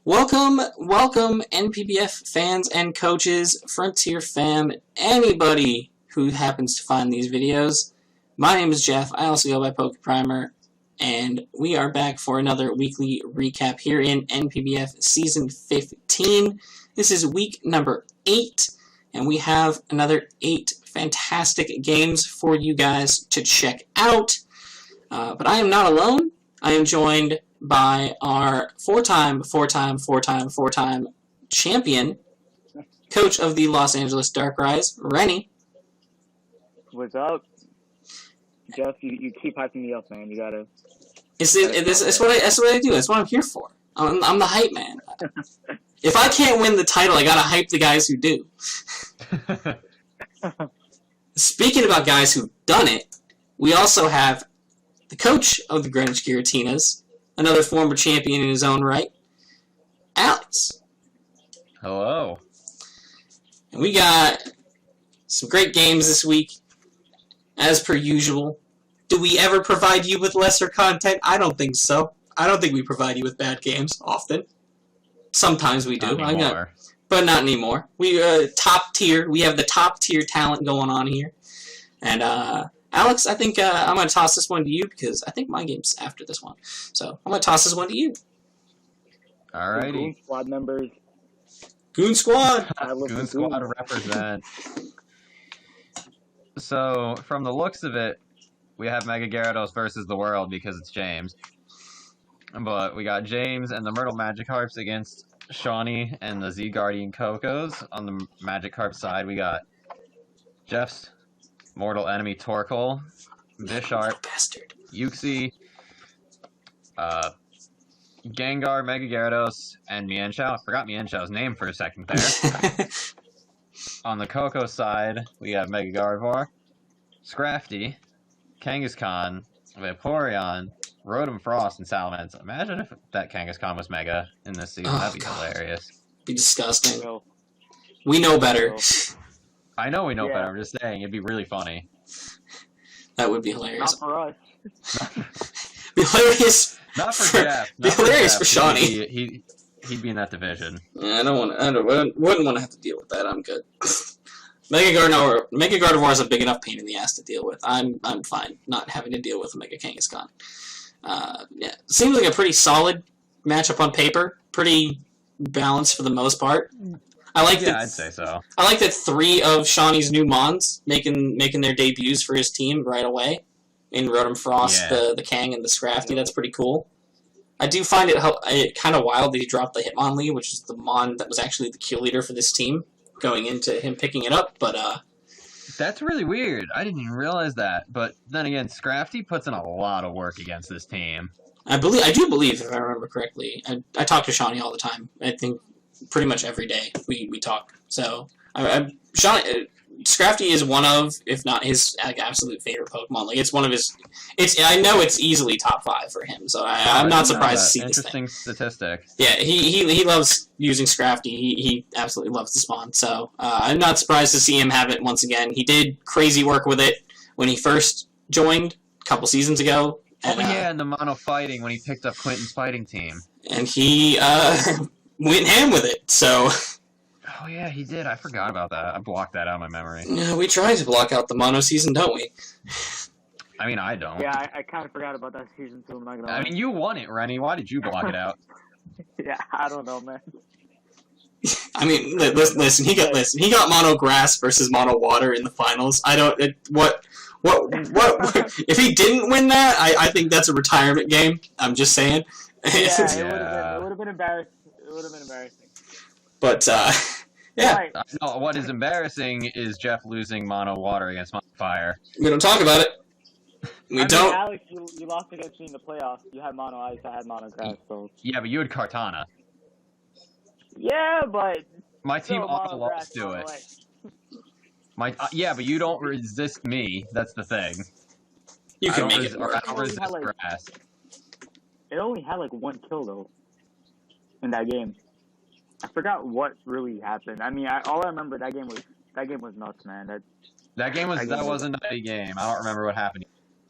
Welcome, NPBF fans and coaches, Frontier fam, anybody who happens to find these videos. My name is Jeff. I also go by PokePrimer, and we are back for another weekly recap here in NPBF Season 15. This is week number 8, and we have another 8 fantastic games for you guys to check out. But I am not alone. I am joined by our four-time champion, coach of the Los Angeles Darkrise, Rennie. What's up? Jeff, you keep hyping me up, man. You gotta... That's what I do. That's what I'm here for. I'm the hype man. If I can't win the title, I gotta hype the guys who do. Speaking about guys who've done it, we also have the coach of the Greenwich Girautinas, another former champion in his own right, Alex. Hello. And we got some great games this week, as per usual. Do we ever provide you with lesser content? I don't think so. I don't think we provide you with bad games often. Sometimes we do, but not anymore. We top tier. We have the top tier talent going on here, and Alex, I think I'm going to toss this one to you because I think my game's after this one. So I'm going to toss this one to you. Alrighty. Goon Squad members. Goon Squad! Goon Squad represent. So, from the looks of it, we have Mega Gyarados versus the world because it's James. But we got James and the Myrtle Magikarps against Shawnee and the Z Guardian Cocos. On the Magikarp side, we got Jeff's mortal enemy Torkoal, Bisharp, Uxie, Gengar, Mega Gyarados, and Mienshao. I forgot Mienshao's name for a second there. On the Coco side, we have Mega Gardevoir, Scrafty, Kangaskhan, Vaporeon, Rotom Frost, and Salamence. Imagine if that Kangaskhan was Mega in this season. That'd be hilarious. Be disgusting. We know better. I know we know better. I'm just saying, it'd be really funny. That would be hilarious. Not for us. Be hilarious. Not for Jeff. Be hilarious for Shawnee. He'd be in that division. Yeah, wouldn't want to have to deal with that. I'm good. Mega Gardevoir is a big enough pain in the ass to deal with. I'm fine not having to deal with a Mega Kangaskhan. Yeah, seems like a pretty solid matchup on paper. Pretty balanced for the most part. I like that. I'd say so. I like that 3 of Shawnee's new Mons making their debuts for his team right away in Rotom Frost, the Kang, and the Scrafty. That's pretty cool. I do find it kind of wild that he dropped the Hitmonlee, which is the Mon that was actually the kill leader for this team, going into him picking it up. But that's really weird. I didn't even realize that. But then again, Scrafty puts in a lot of work against this team. I do believe, if I remember correctly. I talk to Shawnee all the time. I think pretty much every day we talk. So Scrafty is one of, if not his absolute favorite Pokemon. Like it's one of his. I know it's easily top 5 for him. So I'm not surprised to see this thing. Interesting statistic. Yeah, he loves using Scrafty. He absolutely loves the spawn. So I'm not surprised to see him have it once again. He did crazy work with it when he first joined a couple seasons ago. And, and the mono fighting when he picked up Quentin's fighting team. And he went ham with it. So. Oh yeah, he did. I forgot about that. I blocked that out of my memory. Yeah, we try to block out the mono season, don't we? I mean, I don't. Yeah, I kind of forgot about that season too. I'm not gonna lie. I mean, you won it, Rennie. Why did you block it out? Yeah, I don't know, man. I mean, listen. He got mono grass versus mono water in the finals. What? If he didn't win that, I think that's a retirement game. I'm just saying. It would have been embarrassing. It would have been embarrassing. But yeah. Right. No, what is embarrassing is Jeff losing mono water against mono fire. We don't talk about it. We don't. Alex, you lost against me in the playoffs. You had mono ice. I had mono grass. So. Yeah, but you had Kartana. Yeah, but my team also lost to it. Yeah, but you don't resist me. That's the thing. You can make it work. I don't resist grass. It only had like 1 kill though in that game. I forgot what really happened. I mean, all I remember that game was nuts, man. That was a nutty game. I don't remember what happened.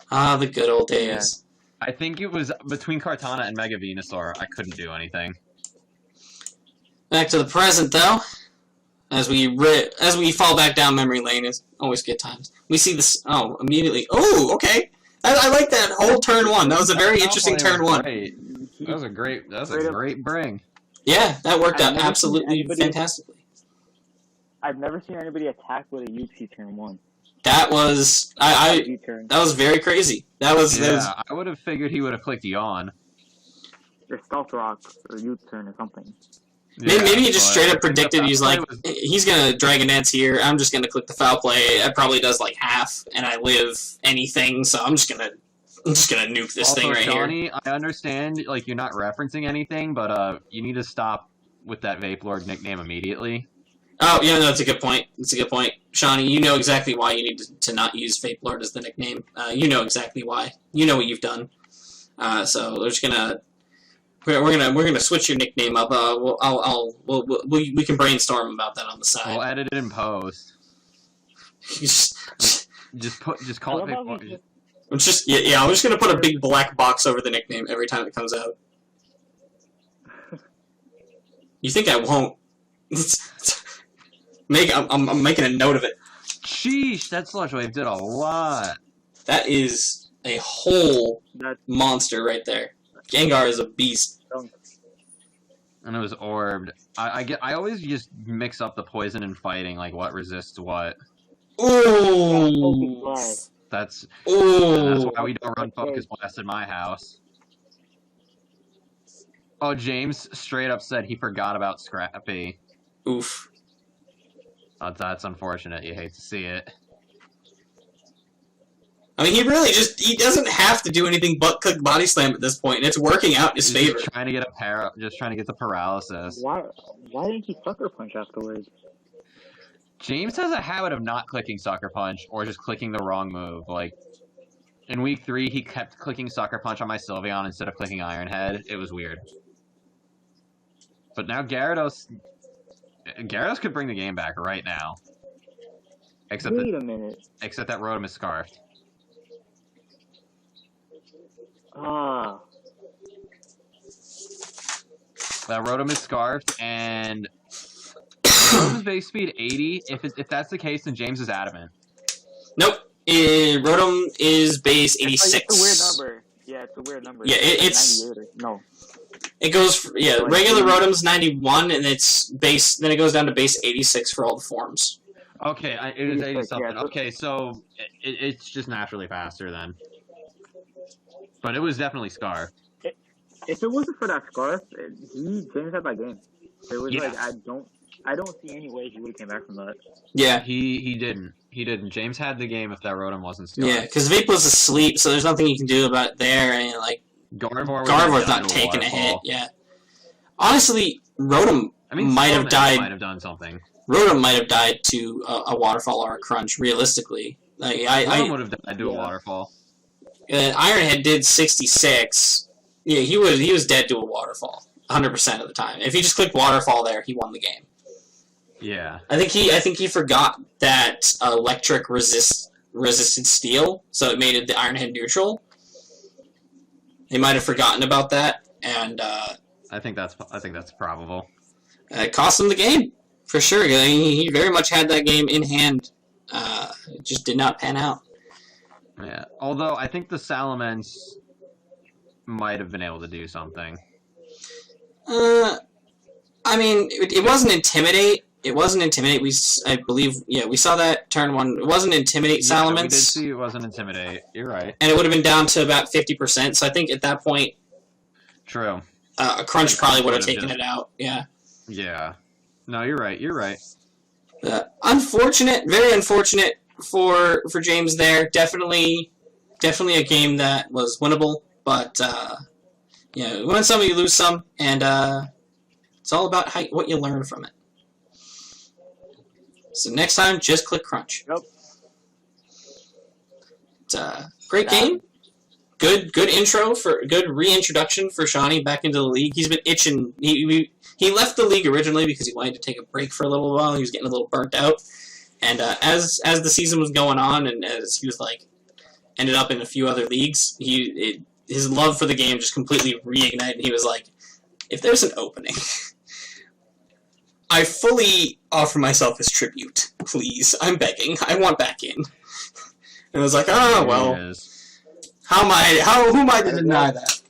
Ah, the good old days. I think it was between Kartana and Mega Venusaur. I couldn't do anything. Back to the present, though. As we fall back down memory lane, is always good times. We see this. Oh, immediately. Oh, okay. I like that whole turn one. That was a very interesting turn one. That was a great bring. Yeah, that worked out absolutely fantastically. I've never seen anybody attack with a UT turn one. That was that was very crazy. That was I would have figured he would have clicked yawn. Or Stealth Rock or U-turn or something. Yeah, maybe he just straight up predicted he's gonna Dragon Dance here. I'm just gonna click the foul play. It probably does like half, and I live anything. So I'm just gonna nuke this thing right Shawnee, here. I understand like you're not referencing anything, but you need to stop with that Vape Lord nickname immediately. Oh yeah, no, that's a good point. That's a good point, Shawnee. You know exactly why you need to not use Vape Lord as the nickname. You know exactly why. You know what you've done. So we're just gonna. We're gonna switch your nickname up. We can brainstorm about that on the side. We'll edit it in post. just call it. I'm just gonna put a big black box over the nickname every time it comes out. You think I won't? I'm making a note of it. Sheesh, that Slush Wave did a lot. That is a whole monster right there. Gengar is a beast. And it was orbed. I always just mix up the poison and fighting, like what resists what. Ooh. That's why we don't run Focus Blast in my house. Oh, James straight up said he forgot about Scrappy. Oof. Oh, that's unfortunate. You hate to see it. I mean, he doesn't have to do anything but click Body Slam at this point, and it's working out in his favor. Just trying to get the paralysis. Why didn't he Sucker Punch afterwards? James has a habit of not clicking Sucker Punch or just clicking the wrong move. Like, in week 3, he kept clicking Sucker Punch on my Sylveon instead of clicking Iron Head. It was weird. But now Gyarados could bring the game back right now. Wait a minute. Except that Rotom is Scarfed. Ah. That Rotom is Scarfed, and Rotom's base speed 80. If that's the case, then James is adamant. Nope. Rotom is base 86. It's a weird number. Yeah, it's a weird number. Yeah, it's 98 no. It goes regular Rotom's 91, and it's base. Then it goes down to base 86 for all the forms. Okay, it was 80 something. Yeah, okay, so it's just naturally faster then. But it was definitely Scarf. If it wasn't for that Scarf, James had that game. It was like I don't see any way he would have came back from that. Yeah, he didn't. He didn't. James had the game if that Rotom wasn't Scarf. Yeah, because Vape was asleep, so there's nothing you can do about it there. And like Gardevoir's not taking a hit. Yeah, honestly, Rotom might have died. Might have done something. Rotom might have died to a waterfall or a crunch. Realistically, like Rotom would have died to a waterfall. Ironhead did 66. Yeah, he was dead to a waterfall 100% of the time. If he just clicked waterfall there, he won the game. Yeah. I think he forgot that electric resisted steel, so it made it the Ironhead neutral. He might have forgotten about that, and I think that's probable. It cost him the game for sure. I mean, he very much had that game in hand. It just did not pan out. Yeah, although I think the Salamence might have been able to do something. I mean, it wasn't Intimidate. It wasn't Intimidate. I believe, we saw that turn one. It wasn't Intimidate Salamence. Yeah, we did see it wasn't Intimidate. You're right. And it would have been down to about 50%, so I think at that point... True. A Crunch probably would have taken it out, yeah. Yeah. No, you're right. You're right. Unfortunate, very unfortunate for James there. Definitely a game that was winnable, but you win some, you lose some, and it's all about what you learn from it. So next time, just click Crunch. Yep. It's a great game. Good intro good reintroduction for Shawnee back into the league. He's been itching. He left the league originally because he wanted to take a break for a little while. He was getting a little burnt out. And as the season was going on, and as he was ended up in a few other leagues, his love for the game just completely reignited. He was like, if there's an opening, I fully offer myself as tribute. Please, I'm begging. I want back in. And I was like, oh well. Who am I to deny that?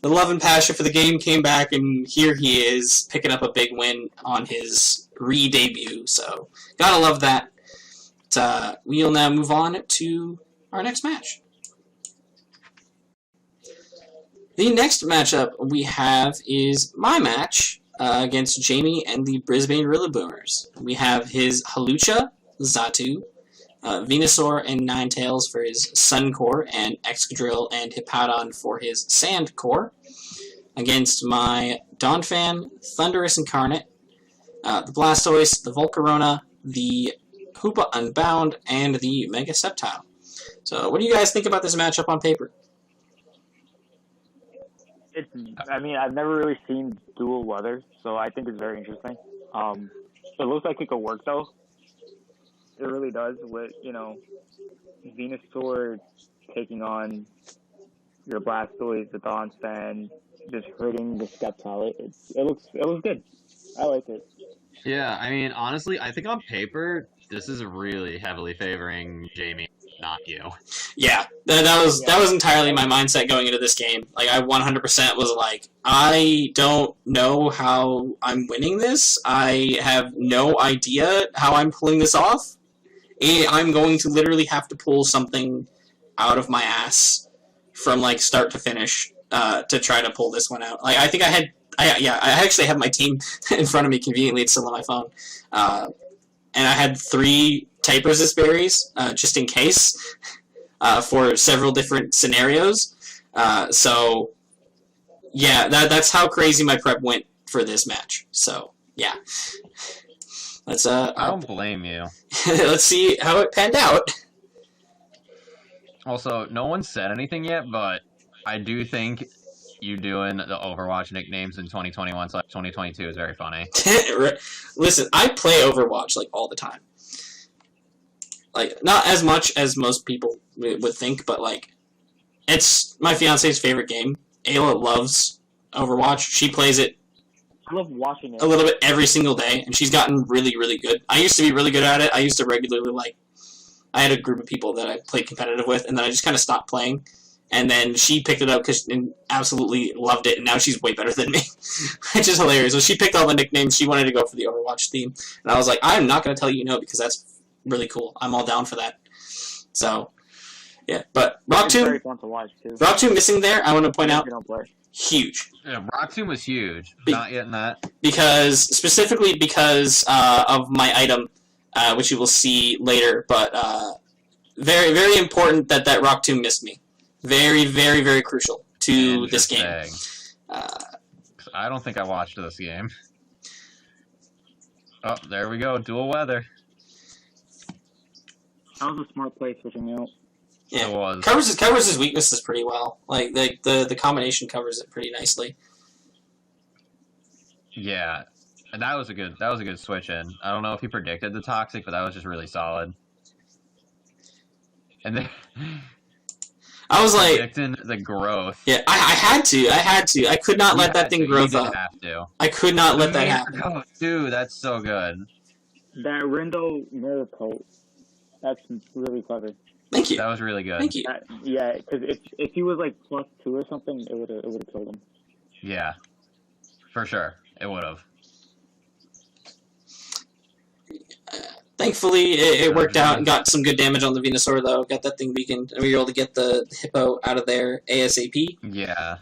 The love and passion for the game came back, and here he is picking up a big win on his re-debut. So gotta love that. But, we'll now move on to our next match. The next matchup we have is my match against Jamie and the Brisbane Rillaboomers. We have his Hawlucha, Xatu, Venusaur and Ninetales for his Sun Core, and Excadrill and Hippowdon for his Sand Core, against my Donphan, Thundurus Incarnate, the Blastoise, the Volcarona, the Hoopa Unbound, and the Mega Sceptile. So what do you guys think about this matchup on paper? I mean, I've never really seen dual weather, so I think it's very interesting. It looks like it could work, though. It really does, with, you know, Venusaur taking on your Blastoise, the Donphan, just hurting the Sceptile. It looks good. I like it. Yeah, I mean, honestly, I think on paper, this is really heavily favoring Jamie, not you. Yeah, that was entirely my mindset going into this game. Like, I 100% was like, I don't know how I'm winning this. I have no idea how I'm pulling this off. I'm going to literally have to pull something out of my ass from, like, start to finish to try to pull this one out. Like, I think I actually have my team in front of me conveniently. It's still on my phone. And I had 3 type resist berries, just in case, for several different scenarios. So, yeah, that's how crazy my prep went for this match. So, yeah. Let's I don't blame you. Let's see how it panned out. Also, no one said anything yet, but I do think you doing the Overwatch nicknames in 2021/2022 is very funny. Listen, I play Overwatch like all the time. Like, not as much as most people would think, but like, it's my fiance's favorite game. Ayla loves Overwatch. She plays it. I love watching it A little bit every single day, and she's gotten really, really good. I used to be really good at it. I used to regularly, like, I had a group of people that I played competitive with, and then I just kind of stopped playing. And then she picked it up and absolutely loved it, and now she's way better than me, which is hilarious. So she picked all the nicknames. She wanted to go for the Overwatch theme, and I was like, I'm not going to tell you no, because that's really cool. I'm all down for that. So, yeah. But Rock it's Tomb, very fun to watch, too. Rock Tomb missing there, I want to point out, You don't play. huge. Yeah, Rock Tomb was huge. Not getting that. Specifically because of my item, which you will see later, but very, very important that Rock Tomb missed me. Very, very, very crucial to this game. I don't think I watched this game. Oh, there we go. Dual weather. That was a smart play switching out. Yeah, It was. covers his weaknesses pretty well. Like the combination covers it pretty nicely. Yeah, and that was a good switch in. I don't know if he predicted the toxic, but that was just really solid. And then I was like, predicting the growth. yeah, I had to. I could not let that thing grow up. Have to. I could not let that happen. Dude, that's so good. That Rindo Miracle, that's really clever. Thank you. That was really good. Thank you. Yeah, because if he was like +2 or something, it would have killed him. Yeah, for sure, it would have. Thankfully, it worked out and got some good damage on the Venusaur, though. Got that thing weakened, and we were able to get the Hippo out of there ASAP. Yeah.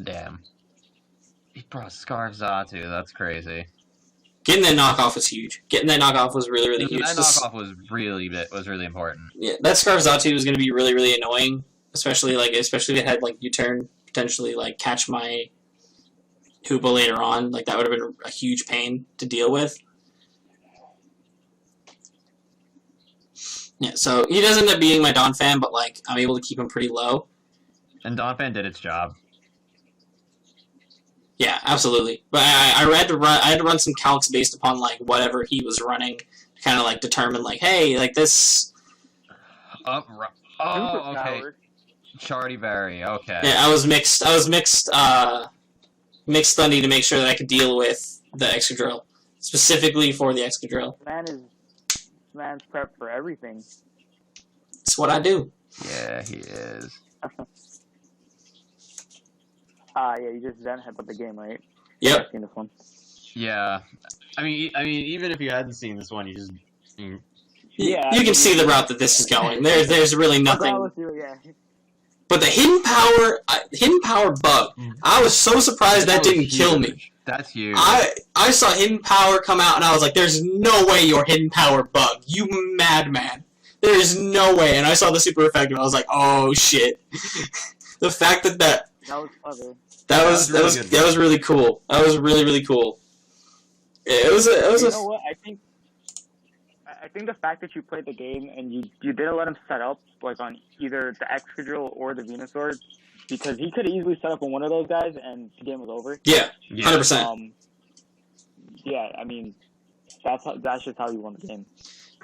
Damn. He brought Scarf Xatu. That's crazy. Getting that knockoff was huge. Getting that knockoff was really, really huge. That knockoff was really important. Yeah, that Scarf Xatu was going to be really, really annoying, especially if it had like U-turn, potentially like catch my Hoopa later on. Like that would have been a huge pain to deal with. Yeah, so he does end up being my Donphan, but like I'm able to keep him pretty low. And Donphan did its job. Yeah, absolutely. But I had to run some calcs based upon like whatever he was running to kind of like determine like, hey, like this. Oh, okay. Charty Berry. Okay. Yeah, I was mixed. mixed Thundy to make sure that I could deal with the Excadrill, specifically for the Excadrill. Man's prepped for everything. It's what I do. Yeah, he is. Yeah, you just then headbutt the game, right? Yep. I've seen this one. Yeah, I mean, even if you hadn't seen this one, You can see the route that this is going. There's really nothing. Yeah. But the hidden power bug, I was so surprised that didn't kill me. That's huge. I saw hidden power come out, and I was like, "There's no way you're hidden power bug, you madman! There is no way." And I saw the super effective. I was like, "Oh shit!" The fact that was clever. That was really cool. That was really cool. It was You know what? I think the fact that you played the game and you didn't let him set up like on either the Excadrill or the Venusaur, because he could have easily set up on one of those guys and the game was over. Yeah, 100%. Yeah, I mean that's just how you won the game.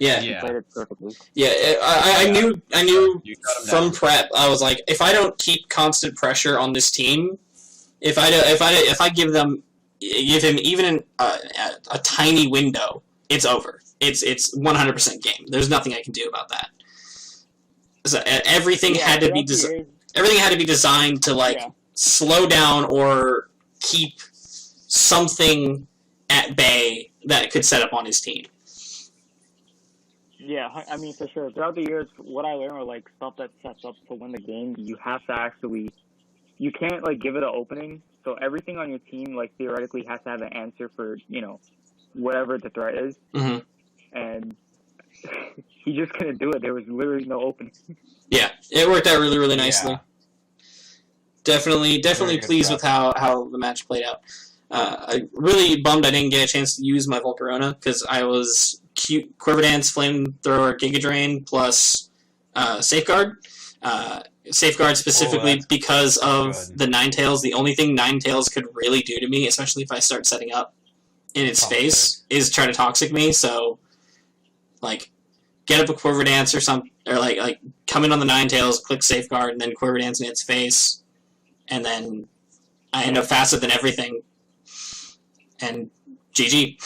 Yeah, you played it perfectly. Yeah, I knew from prep. I was like, if I don't keep constant pressure on this team, if I give him even a tiny window, it's over. It's 100% game. There's nothing I can do about that. So everything had to be designed to slow down or keep something at bay that could set up on his team. Yeah, I mean, for sure. Throughout the years, what I learned was, stuff that sets up to win the game, you have to actually... You can't, give it an opening. So everything on your team, theoretically has to have an answer for, whatever the threat is. Mm-hmm. And he just couldn't do it. There was literally no opening. Yeah, it worked out really nicely. Yeah. Definitely pleased with how the match played out. I really bummed I didn't get a chance to use my Volcarona, because I was Quiver Dance, Flamethrower, Giga Drain, plus Safeguard. Safeguard specifically because of the Ninetales. The only thing Ninetales could really do to me, especially if I start setting up in its face, is try to Toxic me. So, get up a Quiver Dance or something, or come in on the Ninetales, click Safeguard, and then Quiver Dance in its face, and then I end up faster than everything. And GG.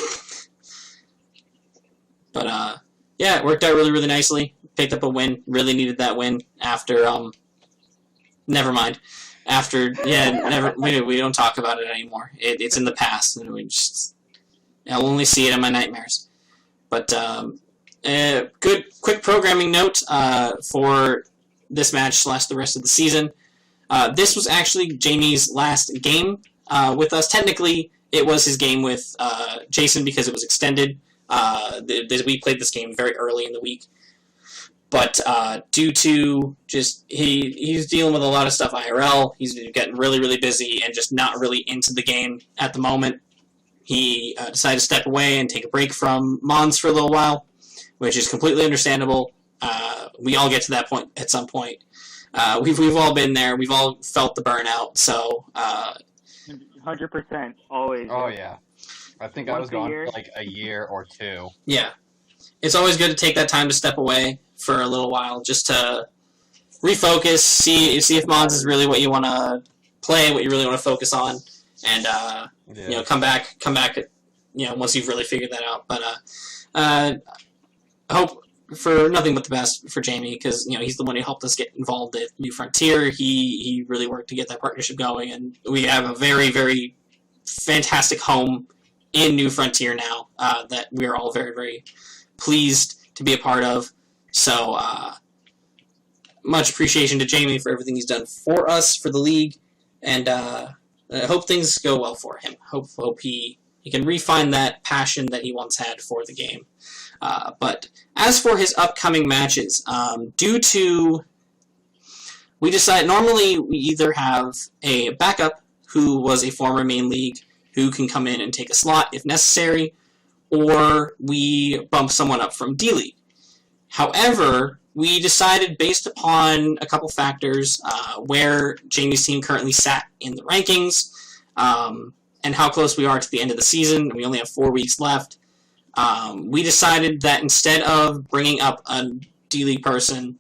But yeah, it worked out really nicely. Picked up a win. Really needed that win after never mind. After we don't talk about it anymore. It's in the past, and I'll only see it in my nightmares. But good quick programming note for this match / the rest of the season. This was actually Jamie's last game with us. Technically, it was his game with Jason because it was extended. We played this game very early in the week. But due to just he's dealing with a lot of stuff IRL, he's getting really busy and just not really into the game at the moment. He decided to step away and take a break from Mons for a little while, which is completely understandable. We all get to that point at some point. We've all been there. We've all felt the burnout. So 100%, always. Oh yeah, I think I was gone for a year or two. Yeah, it's always good to take that time to step away for a little while, just to refocus, see if Mons is really what you want to play, what you really want to focus on, and come back, once you've really figured that out. But I hope for nothing but the best for Jamie, because he's the one who helped us get involved at New Frontier. He really worked to get that partnership going, and we have a very fantastic home in New Frontier now that we are all very pleased to be a part of. So, much appreciation to Jamie for everything he's done for us, for the league, and I hope things go well for him. Hope he can refine that passion that he once had for the game. But as for his upcoming matches, we decide normally we either have a backup who was a former main league who can come in and take a slot if necessary, or we bump someone up from D-League. However, we decided based upon a couple factors, where Jamie's team currently sat in the rankings, and how close we are to the end of the season. We only have 4 weeks left. We decided that instead of bringing up a D-League person,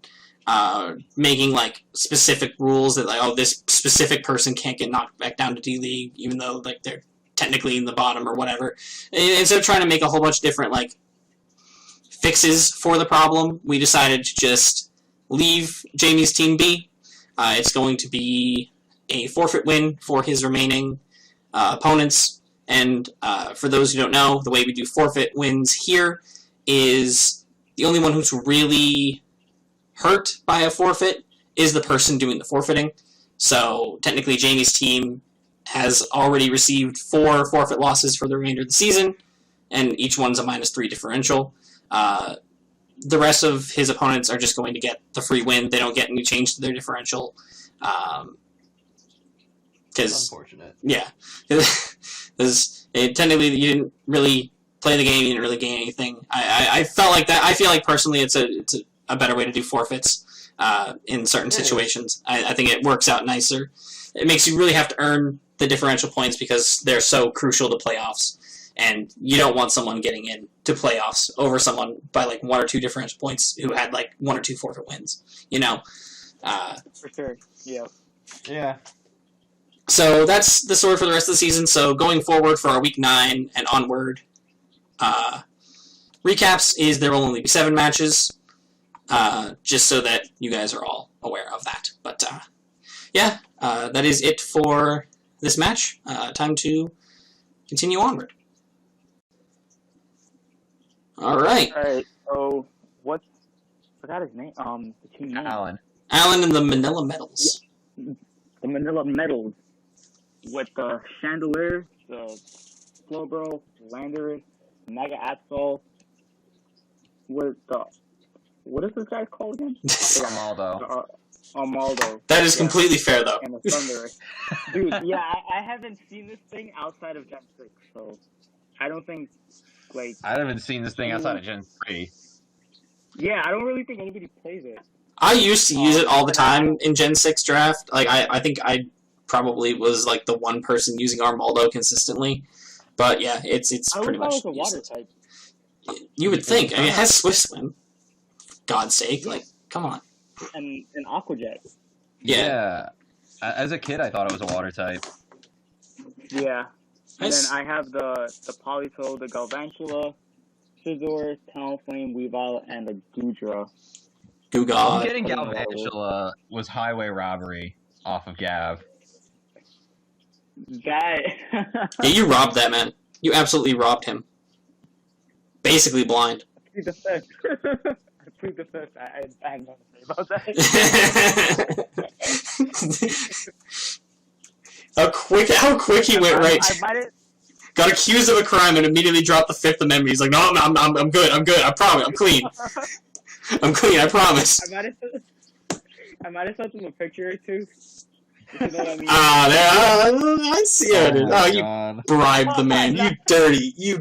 making like specific rules that like, oh, this specific person can't get knocked back down to D-League, even though like they're technically in the bottom or whatever. And instead of trying to make a whole bunch of different like fixes for the problem, we decided to just leave Jamie's team be. It's going to be a forfeit win for his remaining opponents. And for those who don't know, the way we do forfeit wins here is the only one who's really hurt by a forfeit is the person doing the forfeiting. So technically Jamie's team has already received 4 forfeit losses for the remainder of the season, and each one's a -3 differential. The rest of his opponents are just going to get the free win. They don't get any change to their differential. Unfortunate. Yeah. Because technically you didn't really play the game, you didn't really gain anything. I felt like that. I feel like personally it's a better way to do forfeits in certain situations. I think it works out nicer. It makes you really have to earn the differential points because they're so crucial to playoffs. And you don't want someone getting in to playoffs over someone by like 1 or 2 differential points who had like 1 or 2 forfeit wins, you know? For sure, yeah. Yeah. So that's the story for the rest of the season. So going forward for our Week 9 and onward recaps is there will only be 7 matches, just so that you guys are all aware of that. But yeah, that is it for this match. Time to continue onward. All right. All right. So forgot his name? The team name. Alan. Alan and the Manila Metals. The Manila Metals with the Chandelier, the Slowbro, Lander, Mega Absol, with the what is this guy called again? Ronaldo. Armaldo. That is completely fair, though. And the Thunder. Dude, yeah, I haven't seen this thing outside of Gen 6, so I don't think, like... I haven't seen this thing outside of Gen 3. Yeah, I don't really think anybody plays it. I used to use it all the time in Gen 6 draft. Like, I think I probably was, like, the one person using Armaldo consistently. But, yeah, it's pretty much... I was a water type. You would think. I mean, it has Swift Swim. For God's sake. Like, come on. And Aquajet. Yeah. As a kid, I thought it was a water type. Yeah. And then I have the Politoed, the Galvantula, Scizor, Talonflame, Weavile, and the Goodra. Googod. Getting Galvantula was highway robbery off of Gav. That... Yeah, you robbed that man. You absolutely robbed him. Basically blind. I plead the fifth. I plead the fifth. I have nothing to say about that. How quick he went right. Got accused of a crime and immediately dropped the Fifth Amendment. He's like, no, I'm good. I promise. I'm clean. I'm clean. I promise. I might have sent him a picture or two. You know what I mean? I see how it is. Oh, you God. bribed the man. You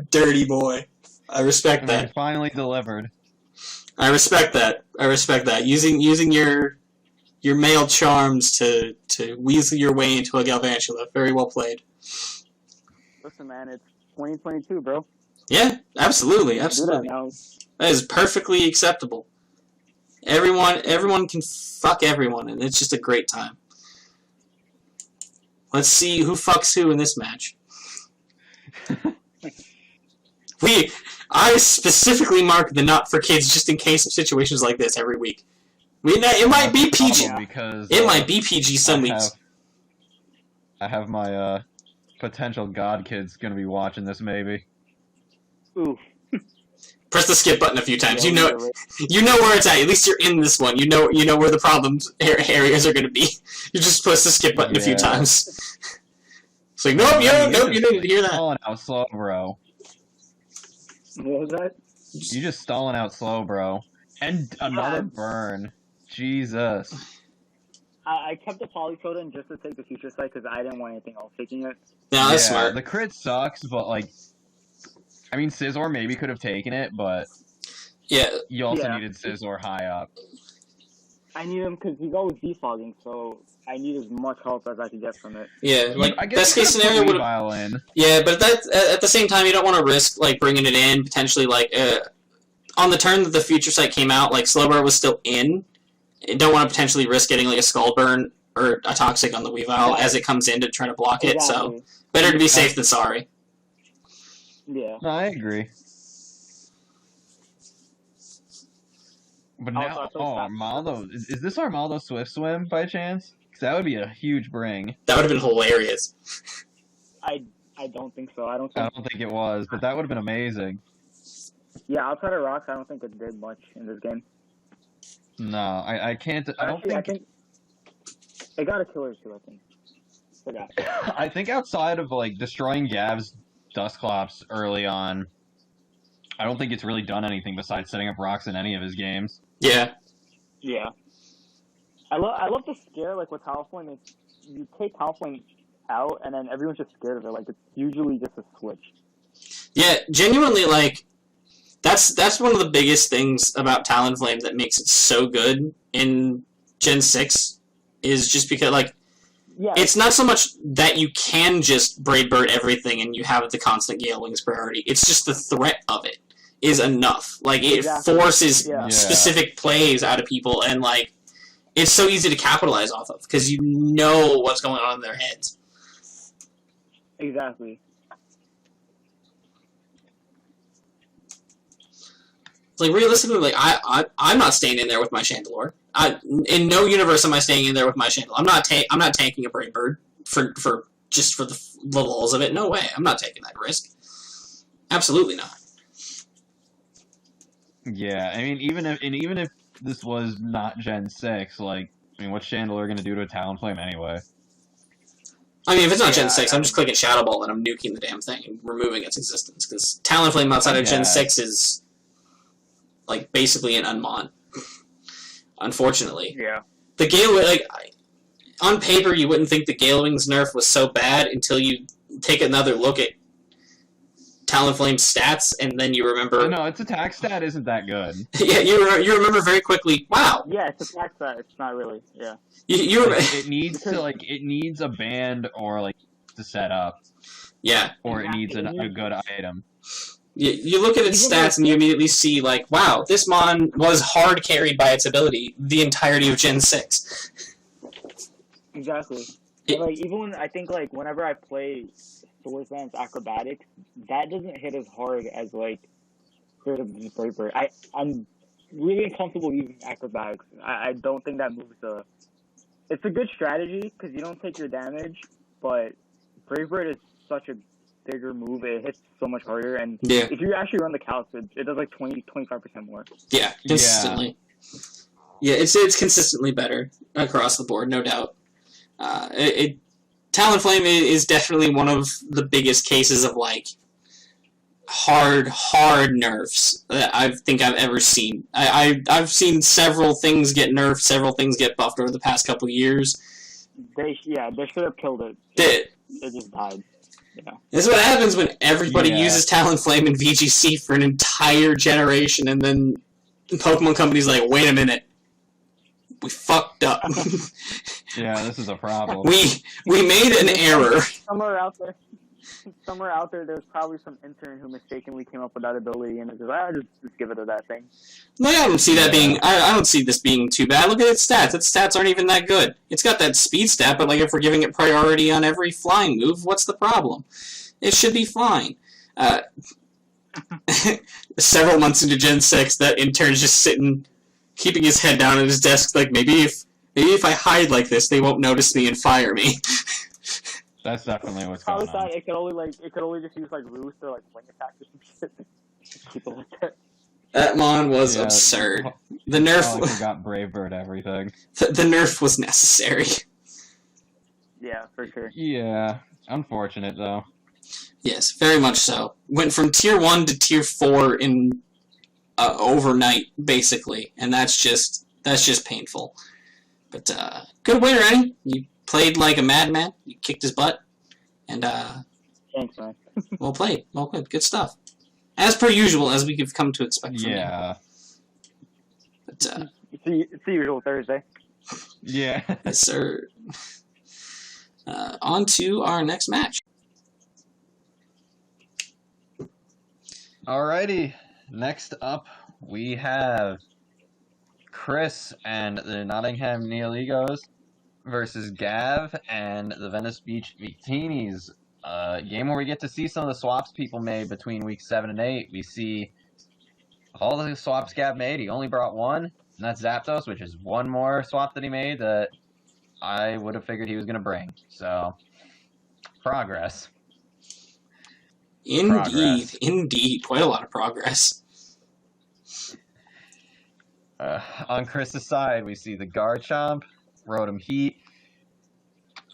dirty boy. I respect that. Finally delivered. I respect that. Using your male charms to weasel your way into a Galvantula. Very well played. Listen, man, it's 2022, bro. Yeah, absolutely. That is perfectly acceptable. Everyone can fuck everyone, and it's just a great time. Let's see who fucks who in this match. I specifically mark the not for kids just in case of situations like this every week. It might be PG. Because, it might be PG some weeks. I have my potential god kids gonna be watching this maybe. Ooh. Press the skip button a few times. You know where it's at. At least you're in this one. You know where the problems areas are gonna be. You just press the skip button a few times. It's like nope, you didn't need to hear that. Stalling out slow, bro. What was that? You just stalling out slow, bro. And another burn. Jesus. I kept the Polytotem just to take the future sight because I didn't want anything else taking it. No, that's smart. The crit sucks, but like, I mean, Scizor maybe could have taken it, but yeah, you also needed Scizor high up. I need him because he's always defogging, so I need as much help as I can get from it. Yeah, like I guess best case scenario would. Yeah, but at the same time, you don't want to risk like bringing it in potentially like on the turn that the future sight came out, like Slowbro was still in, don't want to potentially risk getting like a Skull Burn or a Toxic on the Weavile as it comes in to try to block it. So better to be safe than sorry. Yeah. No, I agree. But now, Armaldo, is this Armaldo Swift Swim by chance? Because that would be a huge bring. That would have been hilarious. I don't think so. I don't think it was, but that would have been amazing. Yeah, outside of rocks, I don't think it did much in this game. No, I can't. I think it got a killer too. I think. Forgot. I think outside of like destroying Gav's Dusclops early on, I don't think it's really done anything besides setting up rocks in any of his games. Yeah. Yeah. I love the scare like with Talonflame. You take Talonflame out, and then everyone's just scared of it. Like it's usually just a switch. Yeah, genuinely, like that's one of the biggest things about Talonflame that makes it so good in Gen 6 is just because like it's not so much that you can just Brave Bird everything and you have the constant Gale Wings priority. It's just the threat of it is enough. Like it forces specific plays out of people, and like it's so easy to capitalize off of because you know what's going on in their heads. Exactly. Like realistically, like I'm not staying in there with my Chandelure. In no universe am I staying in there with my Chandelure. I'm not tanking a Brave Bird for the lulls of it. No way. I'm not taking that risk. Absolutely not. Yeah, I mean, even if this was not Gen 6, like, I mean, what's Chandelure going to do to a Talonflame anyway? I mean, if it's not Gen 6, I'm just clicking Shadow Ball and I'm nuking the damn thing and removing its existence, because Talonflame outside of Gen 6 is, like, basically an unmon. Unfortunately. Yeah. The Gale, like, on paper, you wouldn't think the Gale Wings nerf was so bad until you take another look at Talonflame's stats, and then you remember... No, its attack stat isn't that good. Yeah, you remember very quickly, wow. Yeah, it's attack stat, it's not really, yeah. It needs to, like, it needs a band or, like, to set up. Yeah. Or it needs a good item. You look at its stats and you immediately see, like, wow, this Mon was hard carried by its ability the entirety of Gen 6. Exactly. Like, even when, I think, like, whenever I play Swordsman's Acrobatics, that doesn't hit as hard as, like, Brave Bird. I'm really uncomfortable using Acrobatics. I don't think that moves it's a good strategy, because you don't take your damage, but Brave Bird is such a bigger move. It hits so much harder, and if you actually run the calcs, it does like 20-25% more. Yeah, consistently. Yeah, it's consistently better across the board, no doubt. Talonflame is definitely one of the biggest cases of like hard nerfs that I think I've ever seen. I've seen several things get nerfed, several things get buffed over the past couple years. They should have killed it. It just died. Yeah. This is what happens when everybody uses Talonflame in VGC for an entire generation, and then Pokemon Company's like, wait a minute, we fucked up. Yeah, this is a problem. We made an error. Somewhere out there, there's probably some intern who mistakenly came up with that ability, and it's just give it to that thing. No, I don't see that being. I don't see this being too bad. Look at its stats. Its stats aren't even that good. It's got that speed stat, but like if we're giving it priority on every flying move, what's the problem? It should be fine. Several months into Gen 6, that intern's just sitting, keeping his head down at his desk, like maybe if I hide like this, they won't notice me and fire me. That's definitely what's going on. It could only just use like roost or like wing attack or some shit. Keep it like that. That Mon was absurd. The nerf got Brave Bird everything. The nerf was necessary. Yeah, for sure. Yeah, unfortunate though. Yes, very much so. Went from tier 1 to tier 4 in overnight, basically, and that's just painful. But good win, Rennie. You played like a madman. You kicked his butt, and thanks, man. well played. Good stuff. As per usual, as we have come to expect from you. But it's the usual Thursday. Yeah. Yes, sir. On to our next match. Alrighty. Next up, we have Chris and the Nottingham Neoligos versus Gav and the Venice Beach Victinis. Game where we get to see some of the swaps people made between weeks 7 and 8. We see all the swaps Gav made. He only brought one, and that's Zapdos, which is one more swap that he made that I would have figured he was going to bring. So, progress. Indeed. Quite a lot of progress. On Chris's side, we see the Garchomp, Rotom Heat,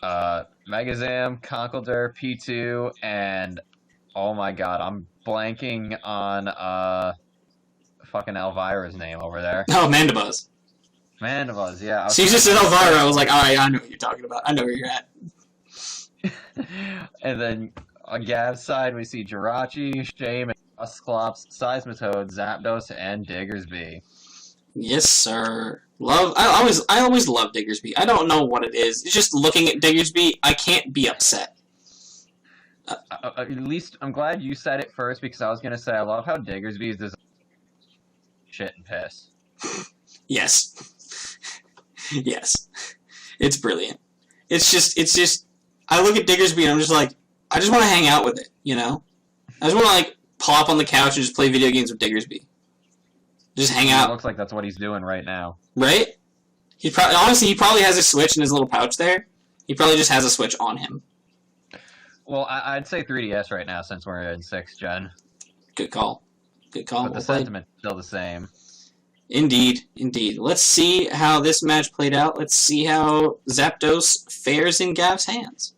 Megazam, Conkeldurr, P2, and oh my god, I'm blanking on fucking Elvira's name over there. Oh, Mandibuzz. Mandibuzz, yeah. So you just said Elvira, I was like, alright, I know what you're talking about. I know where you're at. And then on Gav's side, we see Jirachi, Shame, Dusclops, Seismitoad, Zapdos, and Diggersby. Yes, sir. I always love Diggersby. I don't know what it is. It's just looking at Diggersby, I can't be upset. At least, I'm glad you said it first, because I was going to say, I love how Diggersby is this shit and piss. Yes. Yes. It's brilliant. It's just, I look at Diggersby and I'm just like, I just want to hang out with it, you know? I just want to, like, plop on the couch and just play video games with Diggersby. Just hang out. It looks like that's what he's doing right now. Right? He probably has a Switch in his little pouch there. He probably just has a Switch on him. Well, I'd say 3DS right now since we're in 6th gen. Good call. Good call. But the sentiment's still the same. Indeed. Let's see how this match played out. Let's see how Zapdos fares in Gav's hands.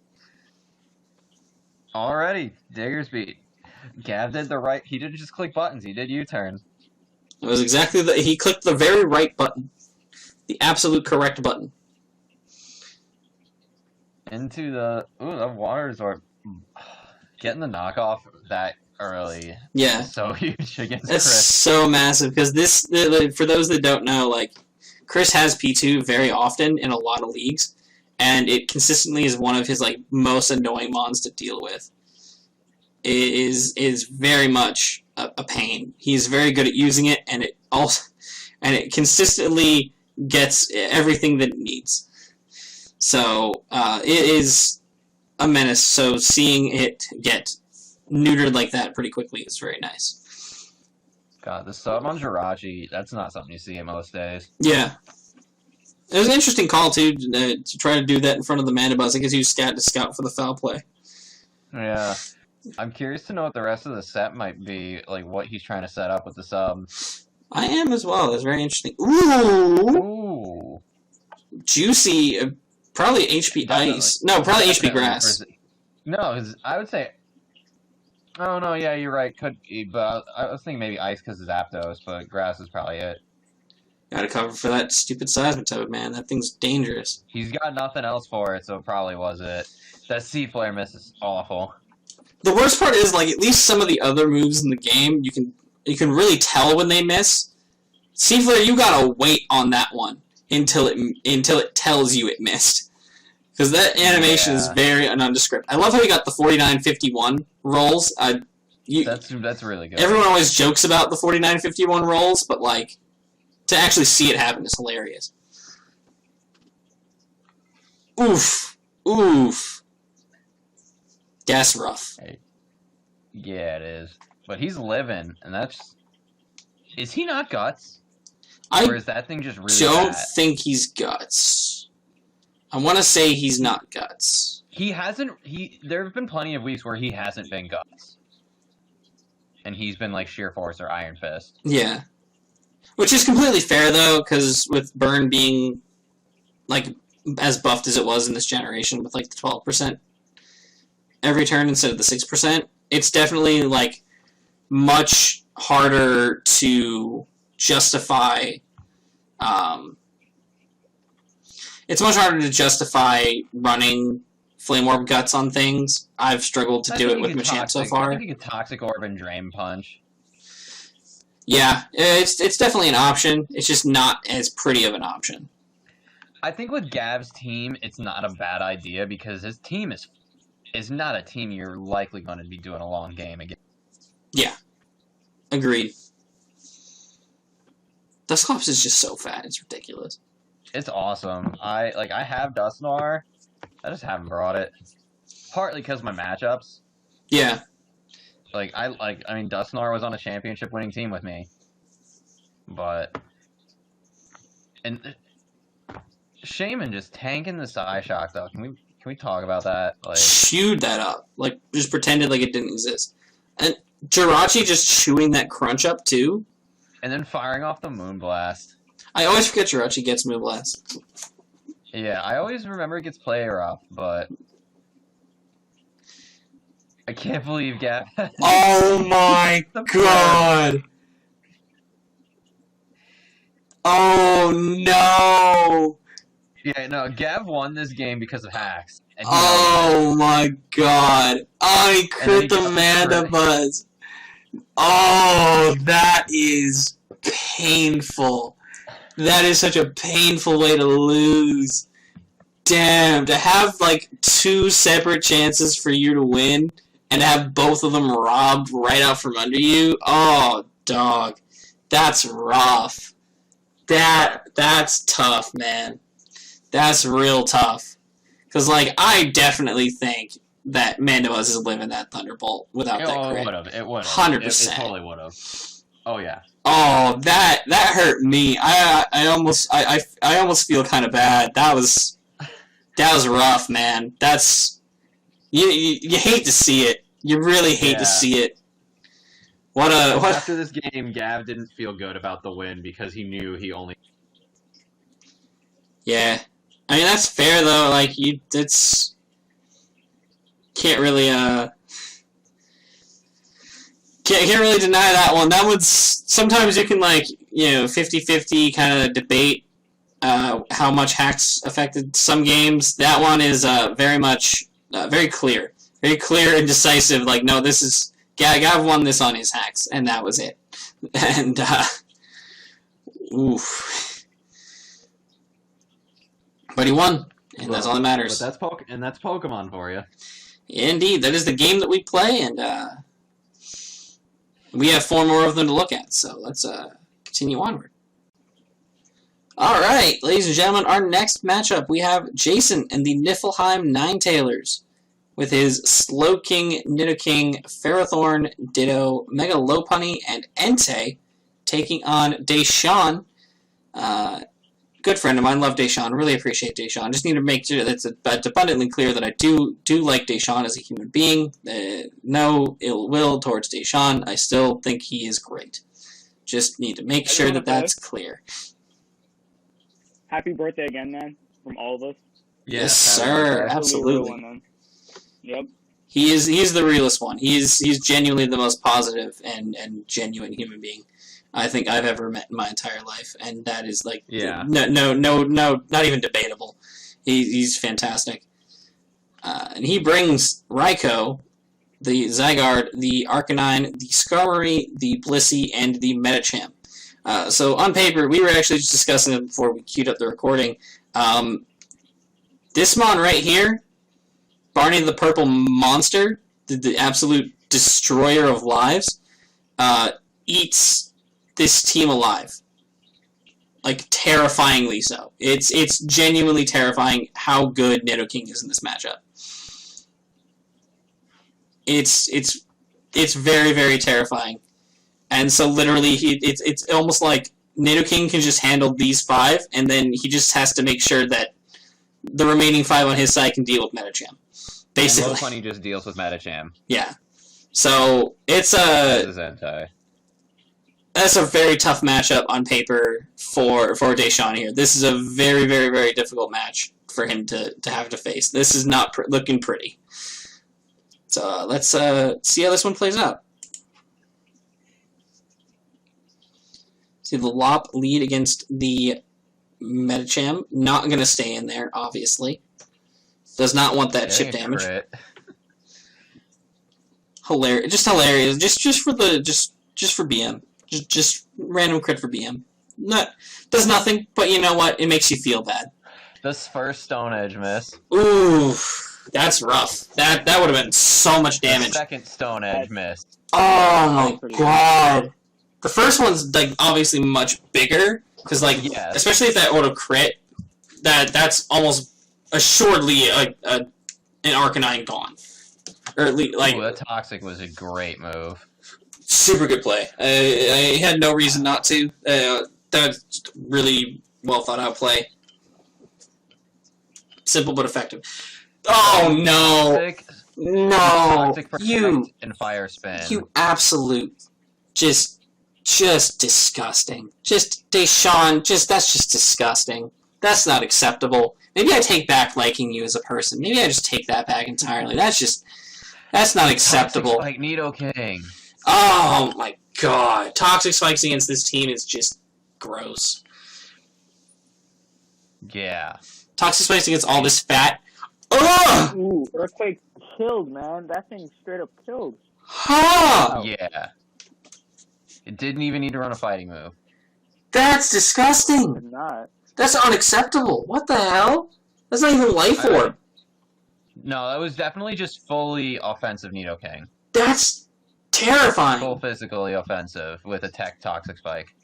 Alrighty, Diggersby. Gav did the right... He didn't just click buttons, he did U-turn. It was exactly he clicked the very right button. The absolute correct button. Into the... Ooh, the water resort. Getting the knockoff that early. Yeah. So huge against That's Chris. so massive, because this, for those that don't know, like, Chris has P2 very often in a lot of leagues, and it consistently is one of his, like, most annoying mons to deal with. It is very much a pain. He's very good at using it, and it consistently gets everything that it needs. So it is a menace. So seeing it get neutered like that pretty quickly is very nice. God, the sub on Jirachi, that's not something you see in most days. Yeah. It was an interesting call, too, to try to do that in front of the Mandibuzz. I guess he was to scout for the foul play. Yeah. I'm curious to know what the rest of the set might be, like what he's trying to set up with the sub. I am as well. That's very interesting. Ooh! Ooh. Juicy. Probably HP Definitely. Ice. No, probably HP Definitely Grass. No, I would say... Oh, no, yeah, you're right. Could be, but I was thinking maybe Ice because of Zapdos, but Grass is probably it. Gotta cover for that stupid Seismitoad, man. That thing's dangerous. He's got nothing else for it, so it probably was it. That C-Flare miss is awful. The worst part is, like, at least some of the other moves in the game, you can really tell when they miss. C-Flare, you gotta wait on that one until it tells you it missed. Because that animation is very nondescript. I love how you got the 49-51 rolls. That's really good. Everyone always jokes about the 49-51 rolls, but, like, to actually see it happen is hilarious. Oof. That's rough. Hey. Yeah, it is. But he's living, and that's... Is he not Guts? Or is that thing just really don't bad? think he's Guts. I want to say he's not Guts. He hasn't... There have been plenty of weeks where he hasn't been Guts. And he's been, like, Sheer Force or Iron Fist. Yeah. Which is completely fair, though, because with Burn being, like, as buffed as it was in this generation, with, like, the 12% every turn instead of the 6%, it's definitely, like, much harder to justify, it's much harder to justify running Flame Orb Guts on things. I've struggled to do it with Machamp so far. I think you could Toxic Orb and Drain Punch. Yeah, it's definitely an option. It's just not as pretty of an option. I think with Gav's team, it's not a bad idea because his team is not a team you're likely going to be doing a long game against. Yeah, agreed. Dusclops is just so fat. It's ridiculous. It's awesome. I have Dusknoir. I just haven't brought it. Partly because my matchups. Yeah. I mean, Dusknoir was on a championship winning team with me. But and Shaman just tanking the Psyshock though. Can we talk about that? Like, chewed that up. Like, just pretended like it didn't exist. And Jirachi just chewing that crunch up too. And then firing off the Moonblast. I always forget Jirachi gets Moonblast. Yeah, I always remember it gets player up, but I can't believe Gav. Oh my god! Oh no! Yeah, no, Gav won this game because of hacks. And oh my god! I crit the Mandibuzz. Oh, that is painful. That is such a painful way to lose. Damn, to have like 2 separate chances for you to win and have both of them robbed right out from under you. Oh, dog. That's rough. That's tough, man. That's real tough. Because, like, I definitely think that Mandibuzz is living that Thunderbolt without that crit. It would have. 100%. It totally would have. Oh, yeah. Oh, that hurt me. I almost feel kind of bad. That was rough, man. That's you hate to see it. You really hate to see it. What After this game, Gav didn't feel good about the win because he knew he only. Yeah, I mean that's fair though. Like it's can't really Can't really deny that one. That one's sometimes you can 50-50 kind of debate how much hacks affected some games. That one is very much very clear and decisive. Like, no, this is Gav won this on his hacks, and that was it. And oof, but he won, and that's all that matters. But that's Pokemon for you. Indeed, that is the game that we play, and we have 4 more of them to look at, so let's continue onward. Alright, ladies and gentlemen, our next matchup, we have Jason and the Niflheim Ninetailers with his Slowking, Nidoking, Ferrothorn, Ditto, Mega Lopunny, and Entei taking on Deshawn. Good friend of mine, love Deshawn, really appreciate Deshawn. Just need to make sure that it's abundantly clear that I do like Deshawn as a human being. No ill will towards Deshawn. I still think he is great. Just need to make sure that that's clear. Happy birthday again, man, from all of us. Yes, sir. Absolutely. One, yep. He's the realest one. He's genuinely the most positive and genuine human being I think I've ever met in my entire life, and that is no, not even debatable. He's fantastic, and he brings Raikou, the Zygarde, the Arcanine, the Skarmory, the Blissey, and the Medicham. So on paper, we were actually just discussing it before we queued up the recording. This mon right here, Barney the Purple Monster, the absolute destroyer of lives, eats this team alive. Like, terrifyingly so. It's genuinely terrifying how good Nidoking is in this matchup. It's very, very terrifying. And so literally, it's almost like Nidoking can just handle these 5, and then he just has to make sure that the remaining 5 on his side can deal with Medicham. Basically. And Lopunny just deals with Medicham. Yeah. So, it's that's a very tough matchup on paper for Deshawn here. This is a very, very, very difficult match for him to have to face. This is not looking pretty. So let's see how this one plays out. See the Lop lead against the Medicham. Not going to stay in there, obviously. Does not want that chip damage. Hilarious. Just hilarious. Just for BM. Just random crit for BM. Does nothing, but you know what? It makes you feel bad. This first Stone Edge miss. Ooh, that's rough. That would have been so much damage. The second Stone Edge miss. Oh my god. The first one's like obviously much bigger because like especially if that auto crit, that's almost assuredly an Arcanine gone, or at least like. Ooh, that Toxic was a great move. Super good play. I had no reason not to. That's really well thought out play. Simple but effective. Oh no! Toxic, No! Toxic You and Fire Spin. You absolute just disgusting. Just Deshaun, that's just disgusting. That's not acceptable. Maybe I take back liking you as a person. Maybe I just take that back entirely. That's not acceptable. Toxic Spike Nidoking. Oh my god. Toxic spikes against this team is just gross. Yeah. Toxic spikes against all this fat. Ugh! Ooh, Earthquake killed, man. That thing straight up killed. Ha! Yeah. It didn't even need to run a fighting move. That's disgusting. It's not. That's unacceptable. What the hell? That's not even life orb. No, that was definitely just fully offensive Nidoking. That's terrifying. Full physically offensive with a tech Toxic Spike.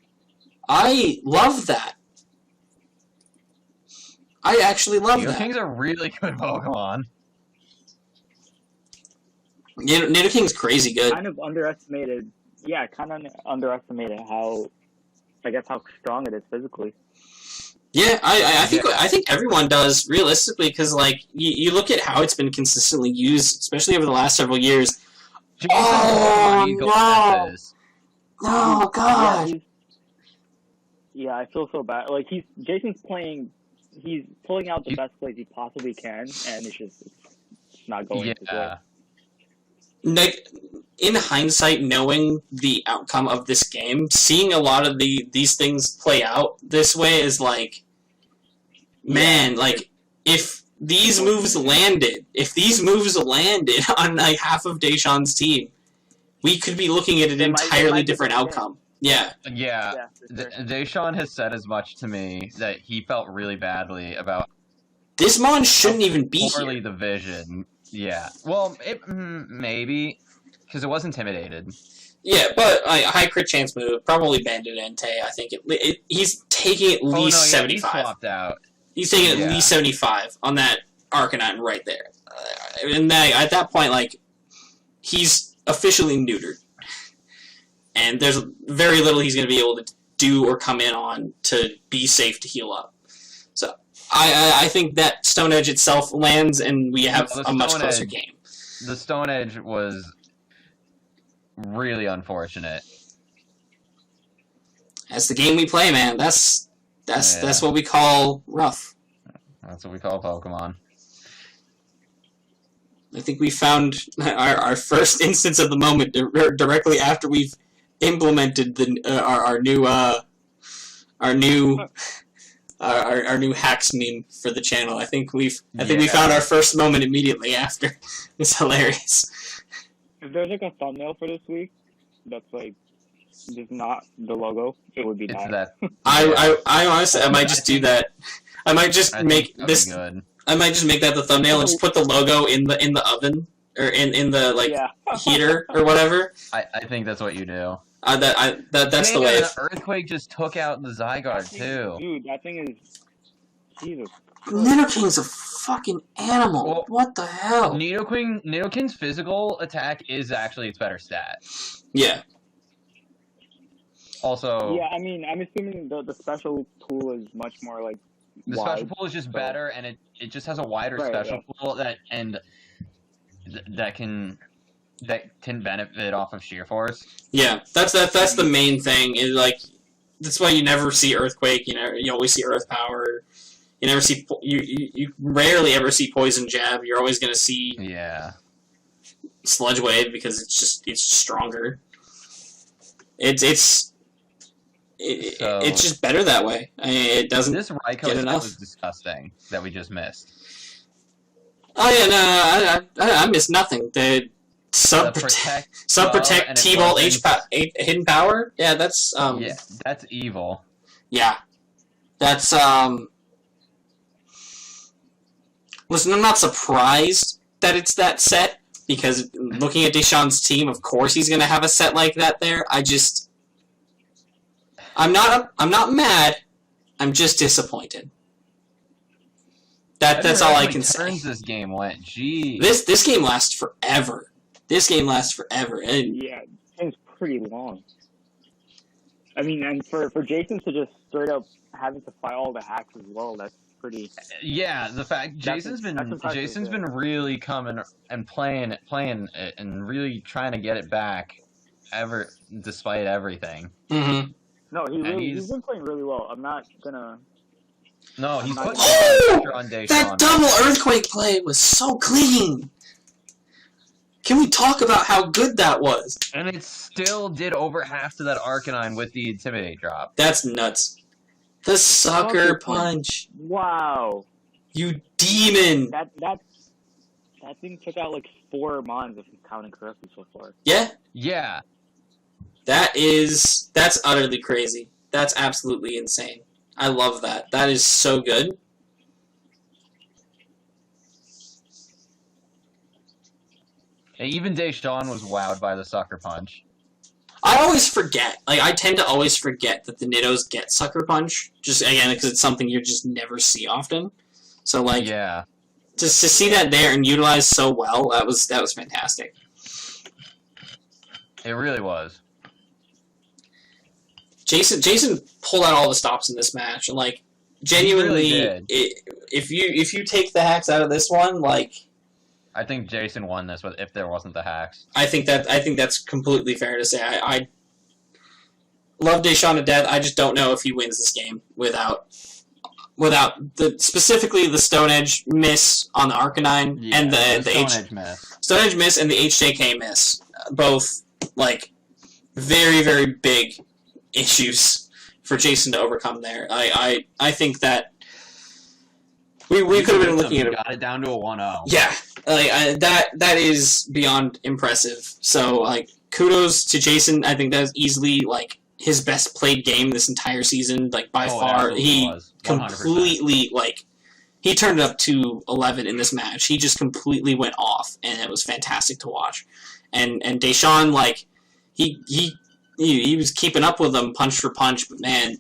I love that. I actually love that. Nidoking's a really good Pokemon. Nidoking's crazy good. Kind of underestimated. Yeah, kind of underestimated how strong it is physically. Yeah, I think everyone does realistically because like you look at how it's been consistently used, especially over the last several years. Oh no! Oh god! Yeah, I feel so bad. Like Jason's pulling out the best plays he possibly can, and it's not going his way. Like, in hindsight, knowing the outcome of this game, seeing a lot of these things play out this way is like, man, like, if these moves landed on like half of Deshaun's team, we could be looking at an entirely different outcome. Yeah. Yeah. Deshaun has said as much to me that he felt really badly about this mon shouldn't even be poorly here. The vision. Yeah. Well, maybe because it was intimidated. Yeah, but high crit chance move, probably Bandit Entei. I think he's taking at least 75. He swapped out. He's taking at least 75 on that Arcanine right there. And at that point, like, he's officially neutered. And there's very little he's going to be able to do or come in on to be safe to heal up. So I think that Stone Edge itself lands, and we have a much closer game. The Stone Edge was really unfortunate. That's the game we play, man. That's what we call rough. That's what we call Pokemon. I think we found our first instance of the moment directly after we've implemented our new hacks meme for the channel. I think we found our first moment immediately after. It's hilarious. If there's like a thumbnail for this week that's like just not the logo, it would be nice. I honestly I might just do that. I might just make this. Good. I might just make that the thumbnail and just put the logo in the oven or in the heater or whatever. I think that's what you do. That's the way. The Earthquake just took out the Zygarde too. Dude, that thing is Jesus. Nidoking's a fucking animal. Well, what the hell? Nidoking's physical attack is actually its better stat. Yeah. Also. Yeah, I mean, I'm assuming the special pool is much more like. The special pool is just better, and it just has a wider special pool that can benefit off of sheer force. Yeah, that's the main thing. Is like that's why you never see Earthquake. You always see Earth Power. You never see you rarely ever see Poison Jab. You're always gonna see Sludge Wave because it's stronger. It's just better that way. It doesn't. This Raikou stuff was disgusting that we just missed. Oh yeah, no, I missed nothing. The Sub Protect T-Bolt Hidden Power. Yeah, that's that's evil. Yeah, that's Listen, I'm not surprised that it's that set because looking at Deshaun's team, of course he's gonna have a set like that there. I'm not mad. I'm just disappointed. That's all I can say. Turns this game went. Gee. This game lasts forever. And Yeah, it's pretty long. I mean, and for Jason to just straight up having to fight all the hacks as well, that's pretty. Yeah, the fact Jason's been really coming and playing it and really trying to get it back, despite everything. Mm-hmm. No, he's been playing really well. I'm not gonna. No, he's putting oh! on Deshaun. That double earthquake play was so clean. Can we talk about how good that was? And it still did over half to that Arcanine with the Intimidate drop. That's nuts. The sucker punch. Wow. You demon. That thing took out like 4 mons if I'm counting correctly so far. Yeah? Yeah. That's utterly crazy. That's absolutely insane. I love that. That is so good. Even Deshaun was wowed by the sucker punch. I always forget. I tend to always forget that the Niddos get sucker punch. Just, again, because it's something you just never see often. So, yeah. Just to see that there and utilized so well, that was fantastic. It really was. Jason pulled out all the stops in this match, and, genuinely, really if you take the hacks out of this one, I think Jason won this if there wasn't the hacks. I think that's completely fair to say. I love Deshaun to death. I just don't know if he wins this game without specifically the Stone Edge miss on the Arcanine and the Stone Edge miss and the HJK miss. Both very, very big issues for Jason to overcome there. I think that we could have been looking at it. Got it down to a 1-0. Yeah. That is beyond impressive. So, kudos to Jason. I think that was easily, his best played game this entire season, by far. He completely, he turned it up to 11 in this match. He just completely went off, and it was fantastic to watch. And Deshaun, he was keeping up with them punch for punch, but man,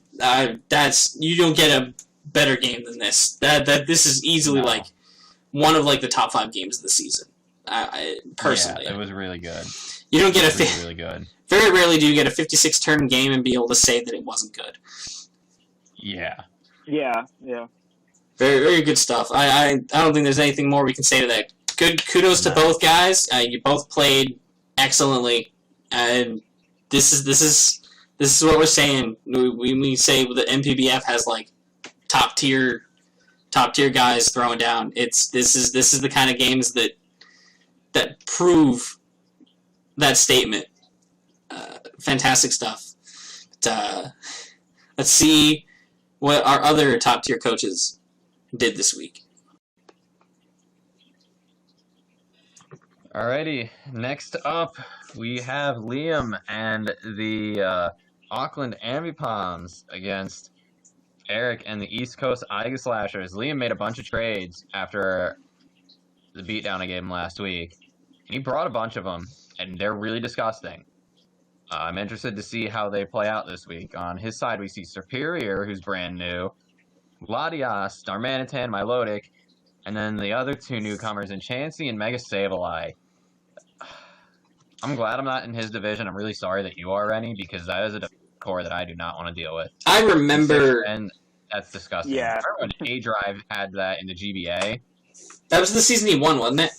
you don't get a better game than this. This is easily, one of the top 5 games of the season. Personally, yeah, it was really good. You don't get really good. Very rarely do you get a 56-turn game and be able to say that it wasn't good. Yeah. Yeah. Very, very good stuff. I don't think there's anything more we can say to that. Good kudos to both guys. You both played excellently, and this is what we're saying. We say the NPBF has top tier guys throwing down. This is the kind of games that prove that statement. Fantastic stuff. But, let's see what our other top tier coaches did this week. Alrighty, next up we have Liam and the Auckland Ambipalms against Eric and the East Coast Iga Slashers. Liam made a bunch of trades after the beatdown I gave him last week. And he brought a bunch of them, and they're really disgusting. I'm interested to see how they play out this week. On his side, we see Superior, who's brand new, Latias, Darmanitan, Milotic, and then the other 2 newcomers in Chansey and Mega Sableye. I'm glad I'm not in his division. I'm really sorry that you are, Rennie, because that is a core that I do not want to deal with. I remember... And that's disgusting. Yeah. I remember when A-Drive had that in the GBA. That was the season he won, wasn't it?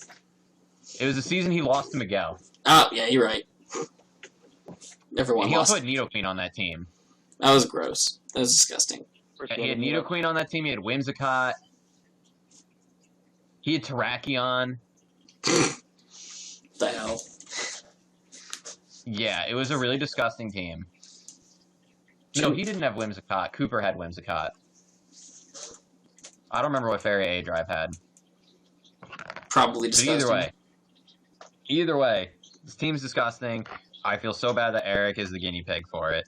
It was the season he lost to Miguel. Oh, yeah, you're right. Everyone He lost. also had Nidoqueen on that team. That was gross. That was disgusting. He had Nidoqueen on that team. He had Whimsicott. He had Terrakion. The hell? Yeah, it was a really disgusting team. No, he didn't have Whimsicott. Cooper had Whimsicott. I don't remember what Fairy A-Drive had. Probably disgusting. But either way, this team's disgusting. I feel so bad that Eric is the guinea pig for it.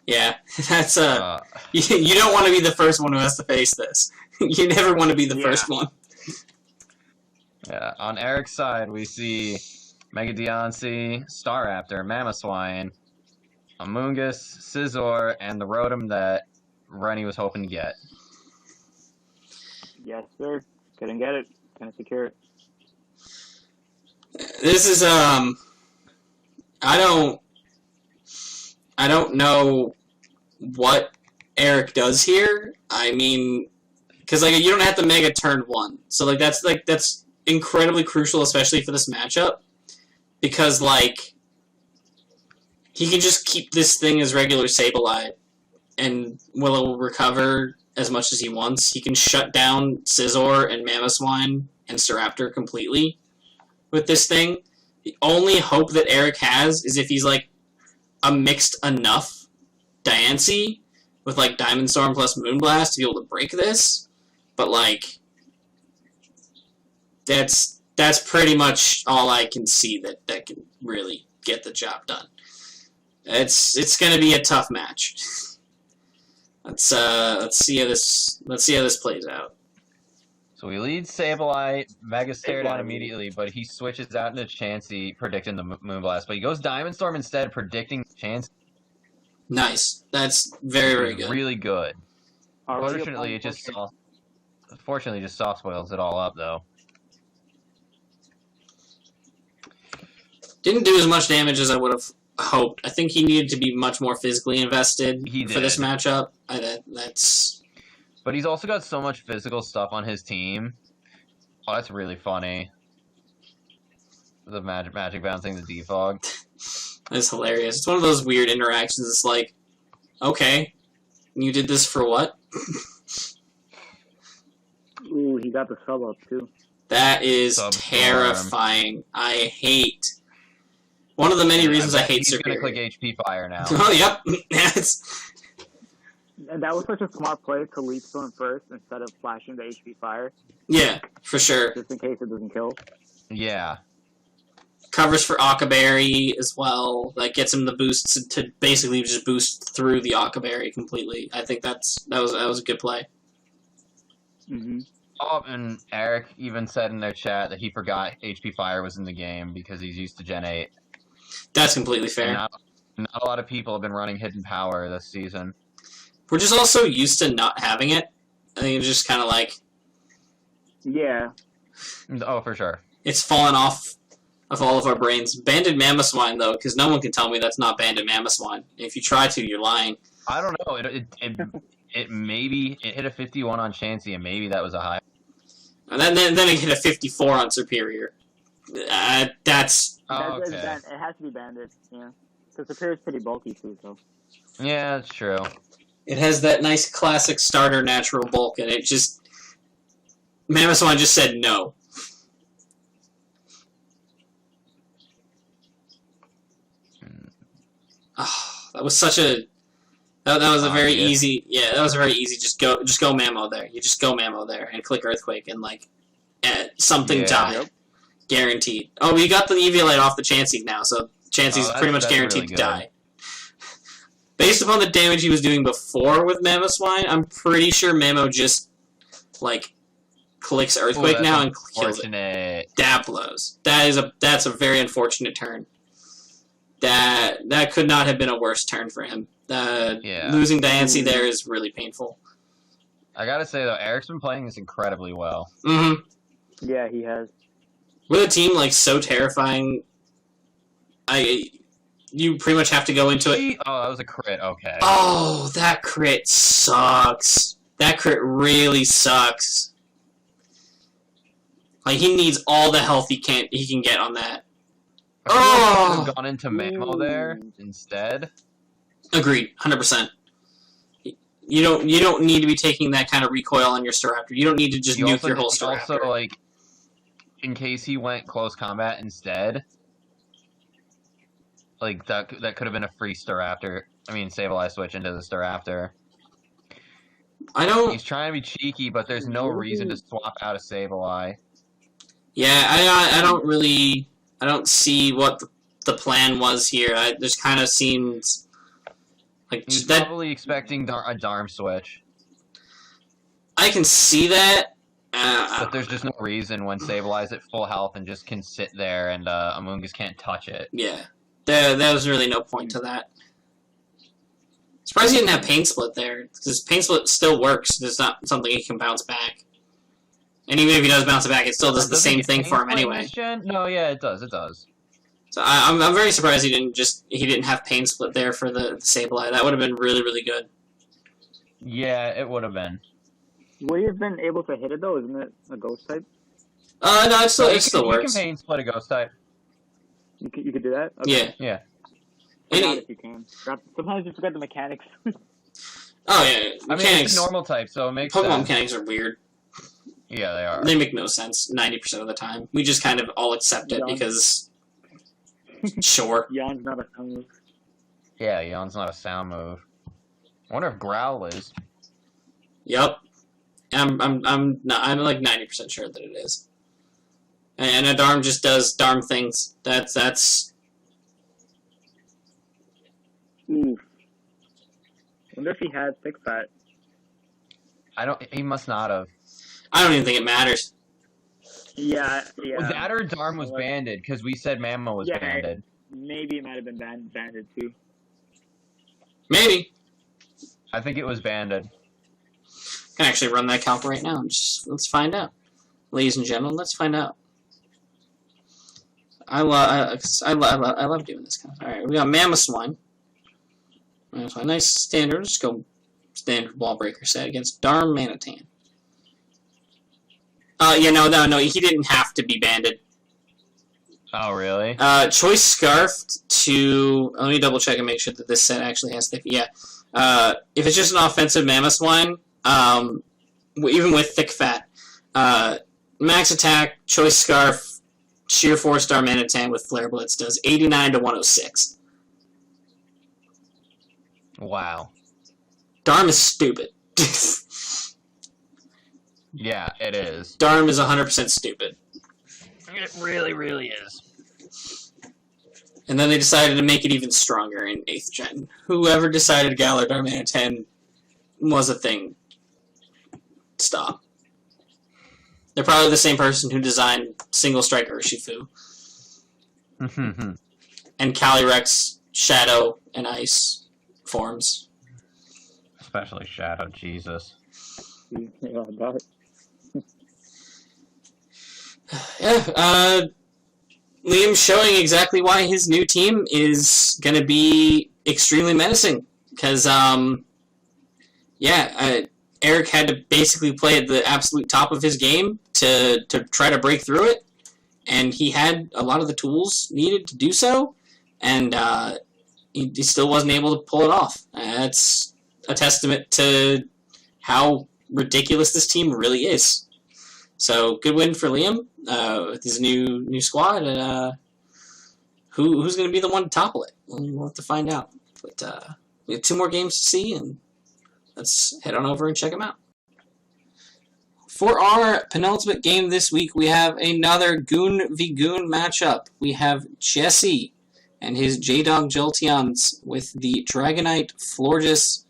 Yeah, that's you don't want to be the first one who has to face this. You never want to be the first one. Yeah, on Eric's side, we see Mega Deoncé, Staraptor, Mamoswine, Amoonguss, Scizor, and the Rotom that Rennie was hoping to get. Yes, sir. Couldn't get it. Couldn't secure it. This is I don't know what Eric does here. I mean, because like you don't have to Mega turn 1, so that's incredibly crucial, especially for this matchup, because like he can just keep this thing as regular Sableye, and will recover as much as he wants. He can shut down Scizor and Mamoswine and Staraptor completely with this thing. The only hope that Eric has is if he's like a mixed enough Diancie with like Diamond Storm plus Moonblast to be able to break this. But like that's pretty much all I can see that can really get the job done. It's gonna be a tough match. Let's see how this plays out. So he leads Sableye, Mega stare down immediately, but he switches out into Chansey, predicting the Moonblast. But he goes Diamond Storm instead, predicting Chansey. Nice. That's very good. Really good. Unfortunately, just soft spoils it all up, though. Didn't do as much damage as I would have hoped. I think he needed to be much more physically invested for this matchup. But he's also got so much physical stuff on his team. Oh, that's really funny. The magic bouncing the defog. That's hilarious. It's one of those weird interactions. It's like, okay, you did this for what? Ooh, he got the sub up too. That is terrifying. I hate. One of the many reasons I hate Superior. He's gonna click HP Fire now. Oh, yep. And that was such a smart play to Leaf Storm first instead of flashing the HP Fire. Yeah, for sure. Just in case it doesn't kill. Yeah. Covers for Akaberry as well. That gets him the boost to basically just boost through the Akaberry completely. I think that was a good play. Mm-hmm. Oh, and Eric even said in their chat that he forgot HP Fire was in the game because he's used to Gen 8. That's completely fair. Not a lot of people have been running Hidden Power this season. We're just also used to not having it. I think it's just kind of like... Yeah. Oh, for sure. It's fallen off of all of our brains. Banded Mamoswine, though, because no one can tell me that's not Banded Mamoswine. If you try to, you're lying. I don't know. It maybe... It hit a 51 on Chansey, and maybe that was a high. And then it hit a 54 on Superior. That's... Oh, okay. It has to be banded, yeah. Because Superior's pretty bulky, too, so... Yeah, that's true. It has that nice classic starter natural bulk, and it just... Mamoswine just said no. Oh, that was such a... That was a very easy... Yeah, that was a very easy... Just go Mamo there. You just go Mamo there and click Earthquake and, like... something die. Yep. Guaranteed. Oh, we got the Eviolite off the Chansey now, so Chansey's pretty much guaranteed really to die. Based upon the damage he was doing before with Mamoswine, I'm pretty sure Mamo just, like, clicks Earthquake now and kills it. That blows. That's a very unfortunate turn. That could not have been a worse turn for him. Losing Diancie there is really painful. I gotta say, though, Eric's been playing this incredibly well. Mm-hmm. Yeah, he has. With a team, like, so terrifying, you pretty much have to go into it. Oh, that was a crit, okay. Oh, that crit sucks. That crit really sucks. Like, he needs all the health he can get on that. I could have gone into Mamo there instead. Agreed, 100%. You don't need to be taking that kind of recoil on your Staraptor. You don't need to just nuke your whole Staraptor. Also, like, in case he went close combat instead, like, that could have been a free Staraptor. I mean, Sableye switch into the Staraptor. He's trying to be cheeky, but there's no reason to swap out a Sableye. Yeah, I don't see what the plan was here. This kind of seems like he's probably expecting a Darm switch. I can see that. But there's just no reason when Sableye's at full health and just can sit there and Amoonguss can't touch it. Yeah. There was really no point to that. Surprised he didn't have Pain Split there, because Pain Split still works. It's not something he can bounce back. And even if he does bounce it back, it still does the same thing for him anyway. No, yeah, it does. It does. So I'm very surprised he didn't have Pain Split there for the Sableye. That would have been really, really good. Yeah, it would have been. Would you have been able to hit it though? Isn't it a ghost type? No, it still works. You can Pain Split a ghost type. You could do that? Okay. Yeah. If you can. Sometimes you forget the mechanics. Oh, yeah. Mechanics. I mean, it's a normal type, so it makes Pokemon sense. mechanics are weird. Yeah, they are. They make no sense 90% of the time. We just kind of all accept it because... Sure. Yawn's not a sound move. Yeah, Yawn's not a sound move. I wonder if Growl is. Yep. I'm like 90% sure that it is. And a Darm just does Darm things. That's... Ooh. Wonder if he had Thick Fat. He must not have. I don't even think it matters. Yeah. Well, that or Darm was banded, because we said Mammo was banded. Maybe it might have been banded too. Maybe. I think it was banded. I can actually run that calc right now. Let's find out. Ladies and gentlemen, let's find out. I love doing this kind of. Alright, we got Mamoswine. Nice standard. Just go standard Wall Breaker set against Darm Manitan. Yeah, no, he didn't have to be banded. Oh, really? Choice Scarf to... Let me double check and make sure that this set actually has thick... Yeah. If it's just an offensive Mamoswine, even with Thick Fat, max attack, Choice Scarf, Sheer Force Darm Manitan with Flare Blitz does 89 to 106. Wow. Darm is stupid. Yeah, it is. Darm is 100% stupid. It really, really is. And then they decided to make it even stronger in 8th gen. Whoever decided Galar Darm Manitan was a thing. Stop. They're probably the same person who designed Single Strike Urshifu. And Calyrex, Shadow, and Ice forms. Especially Shadow, Jesus. Yeah, Liam's showing exactly why his new team is going to be extremely menacing. Because, Eric had to basically play at the absolute top of his game to try to break through it. And he had a lot of the tools needed to do so. And he still wasn't able to pull it off. That's a testament to how ridiculous this team really is. So, good win for Liam with his new squad. And who's going to be the one to topple it? We'll have to find out. But we have 2 more games to see, and let's head on over and check them out. For our penultimate game this week, we have another Goon v Goon matchup. We have Jesse and his J-Dog Jolteons with the Dragonite, Florges,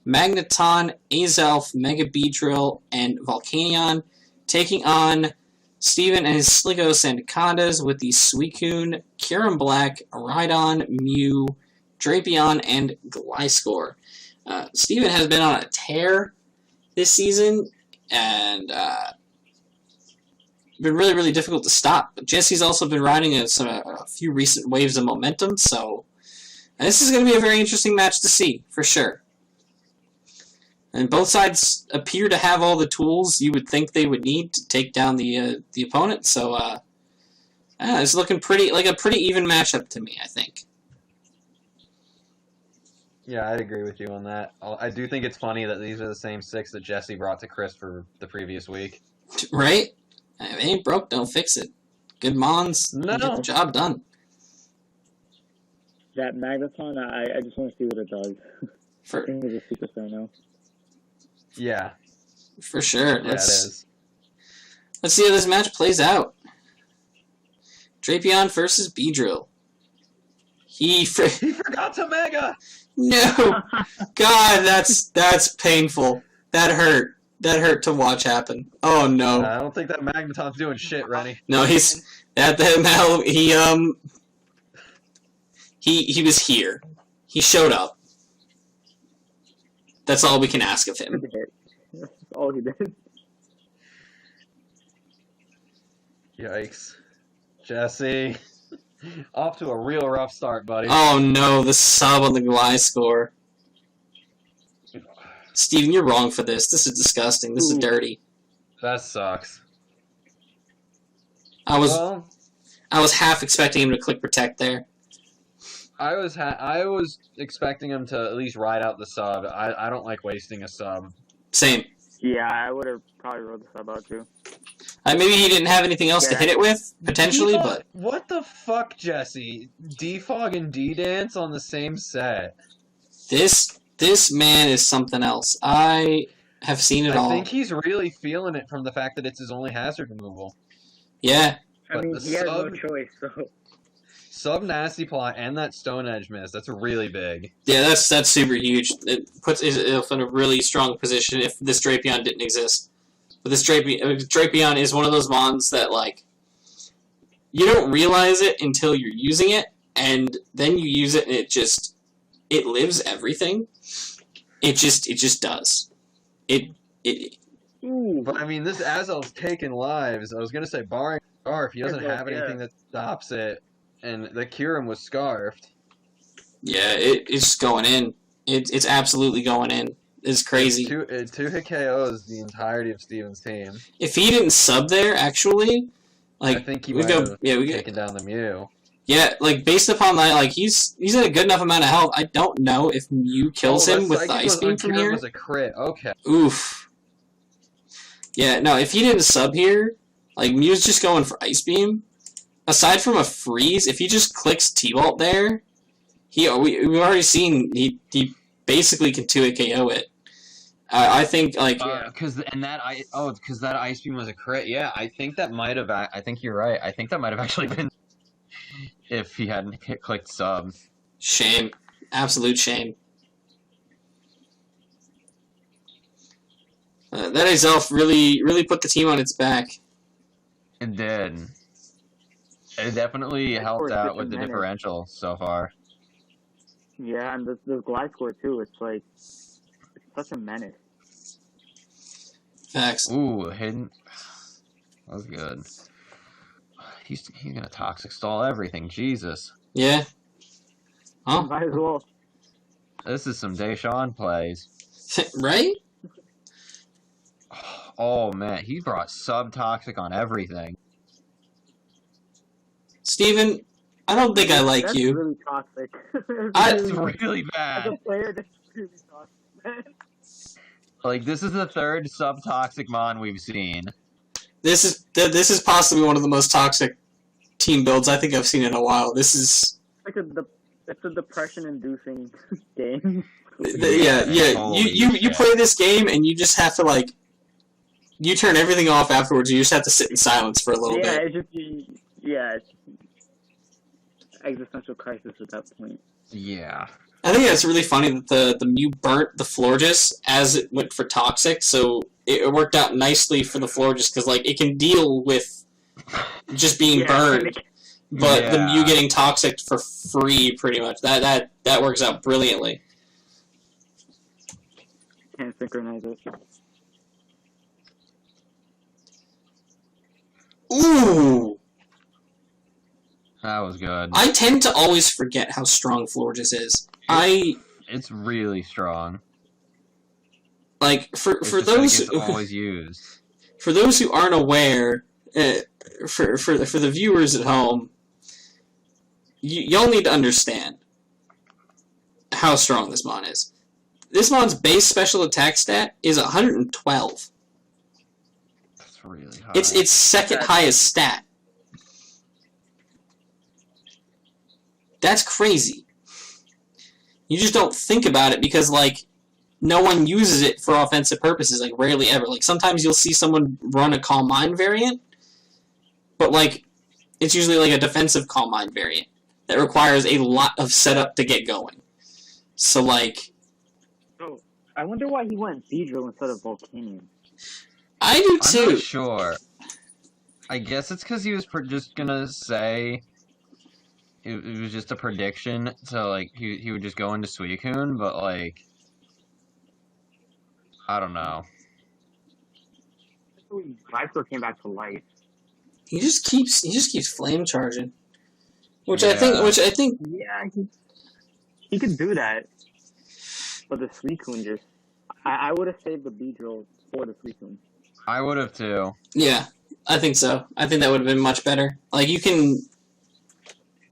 Magneton, Azelf, Mega Beedrill, and Volcanion, taking on Steven and his Sliggos Sandacondas with the Suicune, Kyurem Black, Rhydon, Mew, Drapion, and Gliscor. Steven has been on a tear this season, and been really, really difficult to stop. But Jesse's also been riding a few recent waves of momentum, so this is going to be a very interesting match to see, for sure. And both sides appear to have all the tools you would think they would need to take down the opponent, so it's looking like a pretty even matchup to me, I think. Yeah, I'd agree with you on that. I do think it's funny that these are the same 6 that Jesse brought to Chris for the previous week. Right? If it ain't broke, don't fix it. Good Mons, No. get the job done. That Magneton, I just want to see what it does. For I think it's a superstar now. Yeah. For sure. Yeah, it is. Let's see how this match plays out. Drapion versus Beedrill. He forgot to Mega! No! God, that's painful. That hurt. That hurt to watch happen. Oh no. I don't think that Magneton's doing shit, Rennie. No, he's at the Mal. He was here. He showed up. That's all we can ask of him. That's all he did. Yikes. Jesse. Off to a real rough start, buddy. Oh no, the sub on the Gly score. Steven, you're wrong for this. This is disgusting. This is dirty. That sucks. I was half expecting him to click protect there. I was expecting him to at least ride out the sub. I don't like wasting a sub. Same. Yeah, I would have probably rolled the sub out too. Maybe he didn't have anything else to hit it with, potentially, but... What the fuck, Jesse? Defog and D-Dance on the same set. This man is something else. I have seen it all. I think he's really feeling it from the fact that it's his only hazard removal. Yeah. I mean, he has no choice, so... Sub Nasty Plot and that Stone Edge miss, that's really big. Yeah, that's super huge. It puts it in a really strong position if this Drapion didn't exist. But this Drapion is one of those mons that, like, you don't realize it until you're using it, and then you use it and it lives everything. It just does. But I mean, this Azel's taking lives. I was gonna say, barring Scarf, he doesn't have anything that stops it, and the Kyurem was scarfed. Yeah, it's just going in. It's absolutely going in. It's crazy. Two hit KOs the entirety of Steven's team. If he didn't sub there, actually, like I think he might have taken down the Mew. Yeah, like based upon that, like he's at a good enough amount of health. I don't know if Mew kills him with the Ice Beam from here. Was a crit. Okay. Oof. Yeah, no, if he didn't sub here, like Mew's just going for Ice Beam. Aside from a freeze, if he just clicks T-Bolt there, we've already seen he basically can 2-hit KO it. I think like because that Ice Beam was a crit. Yeah, I think that might have. I think you're right. I think that might have actually been if he hadn't clicked sub. Shame, absolute shame. That itself really put the team on its back. It did. It definitely helped out with the differential so far. Yeah, and the glide score too. It's like such a menace. Facts. Ooh, hidden. That was good. He's gonna toxic stall everything. Jesus. Yeah. Huh? Might as well. This is some Deshaun plays. Right? Oh man, he brought sub toxic on everything. Steven, I don't think I like that's you. Really toxic. That's really bad. As a player, that's really toxic. Like, this is the third sub-toxic mon we've seen. This is possibly one of the most toxic team builds I think I've seen in a while. This is it's a depression-inducing game. Yeah. You play this game and you just have to like you turn everything off afterwards. You just have to sit in silence for a little bit. It's existential crisis at that point. Yeah. I think that's really funny that the Mew burnt the Florges as it went for Toxic, so it worked out nicely for the Florges because like it can deal with just being burned, but the Mew getting Toxic for free pretty much. That works out brilliantly. Can't synchronize it. Ooh! That was good. I tend to always forget how strong Florges is. It's really strong. Like for those it's always used. For those who aren't aware, for the viewers at home, y'all need to understand how strong this mon is. This mon's base special attack stat is 112. That's really high. It's second highest stat. That's crazy. You just don't think about it because, like, no one uses it for offensive purposes, like, rarely ever. Like, sometimes you'll see someone run a Calm Mind variant, but, like, it's usually, like, a defensive Calm Mind variant that requires a lot of setup to get going. So, like... Oh, I wonder why he went Beedrill instead of Volcanion. I do, too. I'm not sure. I guess it's because he was just gonna say... It was just a prediction, so, like, he would just go into Suicune, but, like... I don't know. Glycor came back to life. He just keeps flame charging, which Yeah. I think. Yeah, he could do that. But the Suicune just, I would have saved the Beedrill for the Suicune. I would have too. Yeah, I think so. I think that would have been much better. Like you can,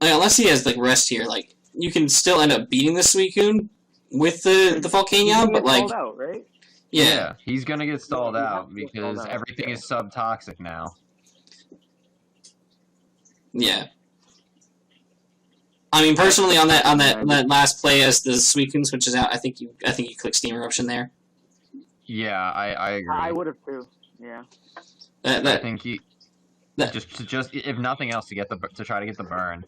unless he has like rest here, like you can still end up beating the Suicune with the Volcanion, but like out, right? Yeah, he's gonna get stalled out get because stalled out, everything is sub-toxic now. Yeah. I mean, personally, on that last play as the Suicune switches out, I think you click Steam Eruption there. Yeah, I agree. I would have too. Yeah. I think he just if nothing else to try to get the burn.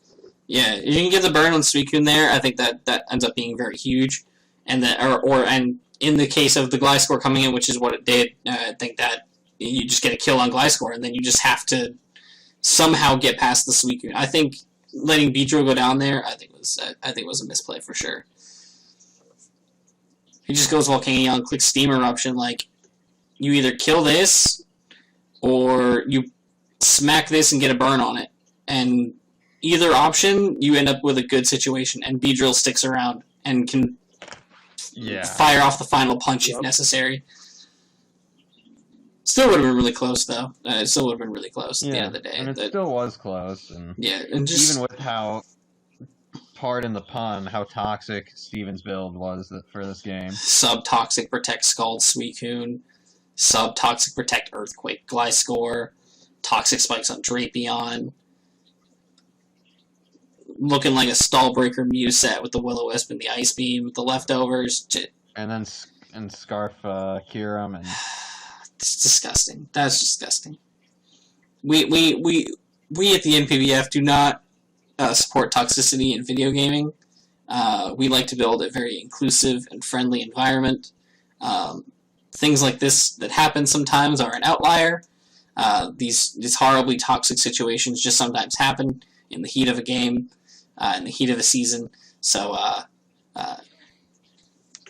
Yeah, you can get the burn on Suicune there. I think that ends up being very huge, and and in the case of the Gliscor coming in, which is what it did, I think that you just get a kill on Gliscor, and then you just have to somehow get past the Suicune. I think letting Beedrill go down there, I think was a misplay for sure. He just goes Volcanion, clicks Steam Eruption, like you either kill this or you smack this and get a burn on it, and either option you end up with a good situation, and Beedrill sticks around and can fire off the final punch if necessary. Still would have been really close, though. It still would have been really close at the end of the day. And it still was close. And just even with how, pardon the pun, how toxic Steven's build was for this game. Sub-toxic Protect Scald Suicune, sub-toxic Protect Earthquake Gliscor, toxic spikes on Drapion, looking like a Stallbreaker Mew set with the Will-O-Wisp and the Ice Beam with the leftovers. And then Scarf Kyurem and... It's disgusting. That's disgusting. We at the NPBF do not support toxicity in video gaming. We like to build a very inclusive and friendly environment. Things like this that happen sometimes are an outlier. These horribly toxic situations just sometimes happen in the heat of a game, in the heat of a season. So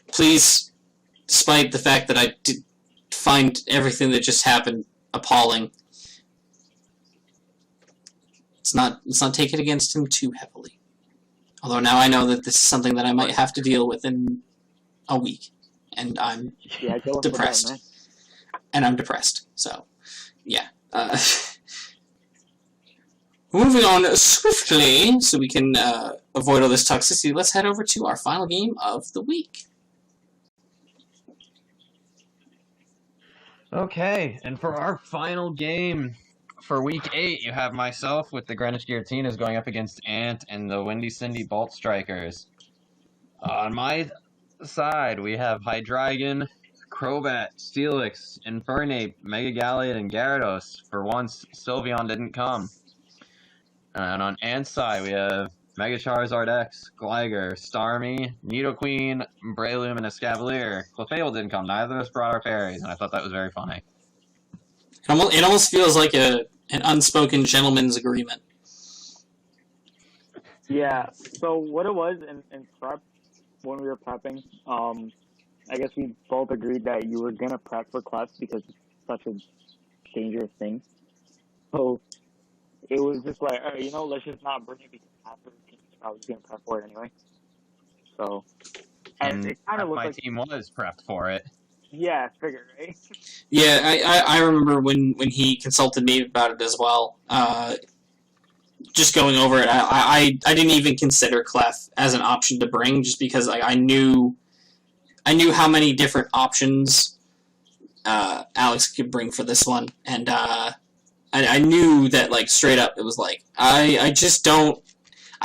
please, despite the fact that I did find everything that just happened appalling, let's not take it against him too heavily. Although now I know that this is something that I might have to deal with in a week, and I'm depressed. And I'm depressed. So, yeah. Moving on swiftly, so we can avoid all this toxicity, let's head over to our final game of the week. Okay, and for our final game for Week 8, you have myself with the Greenwich Guillotines going up against Ant and the Windy Cindy Bolt Strikers. On my side, we have Hydreigon, Crobat, Steelix, Infernape, Mega Galliot, and Gyarados. For once, Sylveon didn't come. And on Ant's side, we have Mega Charizard X, Gligar, Starmie, Nidoqueen, Breloom, and Escavalier. Clefable didn't come. Neither of us brought our fairies, and I thought that was very funny. It almost feels like an unspoken gentleman's agreement. Yeah, so what it was in prep, when we were prepping, I guess we both agreed that you were going to prep for Clef because it's such a dangerous thing. So it was just like, all right, let's just not bring it because after the team's probably going to prep for it anyway. So, and it kind of looked my like team was prepped for it. Yeah, figured, right? Yeah, I remember when he consulted me about it as well. Just going over it, I didn't even consider Clef as an option to bring, just because I knew how many different options Alex could bring for this one, and I knew that, like, straight up, it was like I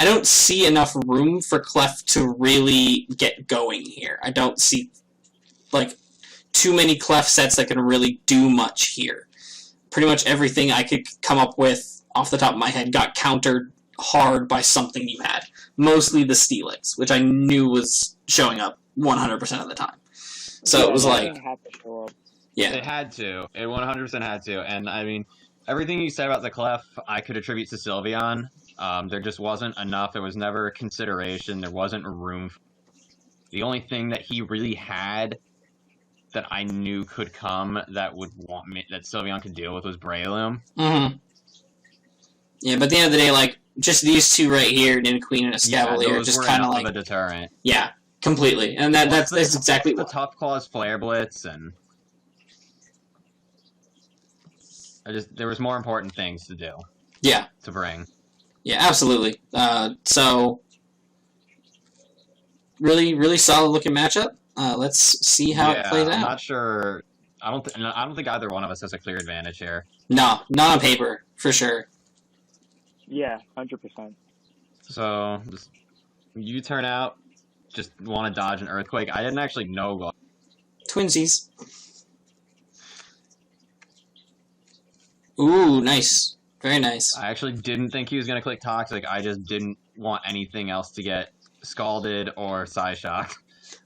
don't see enough room for Clef to really get going here. I don't see like too many Clef sets that can really do much here. Pretty much everything I could come up with off the top of my head got countered hard by something you had. Mostly the Steelix, which I knew was showing up 100% of the time. So it was like... Yeah. It had to. It 100% had to. And, I mean, everything you said about the Clef, I could attribute to Sylveon. There just wasn't enough. There was never a consideration. There wasn't room. The only thing that he really had that I knew could come that would want me that Sylveon could deal with was Breloom. Mm-hmm. Yeah, but at the end of the day, like, just these two right here, Nidoqueen and Escavalier, just kind of like a deterrent. Yeah, completely, and that's exactly the Tough Claws, Flare Blitz, and there was more important things to do. Yeah, to bring. Yeah, absolutely. So really solid looking matchup. Let's see how it plays out. I'm not sure. I don't think either one of us has a clear advantage here. No, not on paper for sure. Yeah, 100%. So you turn out, just want to dodge an Earthquake. I didn't actually know. Twinsies. Ooh, nice. Very nice. I actually didn't think he was going to click Toxic. I just didn't want anything else to get Scalded or Psyshock.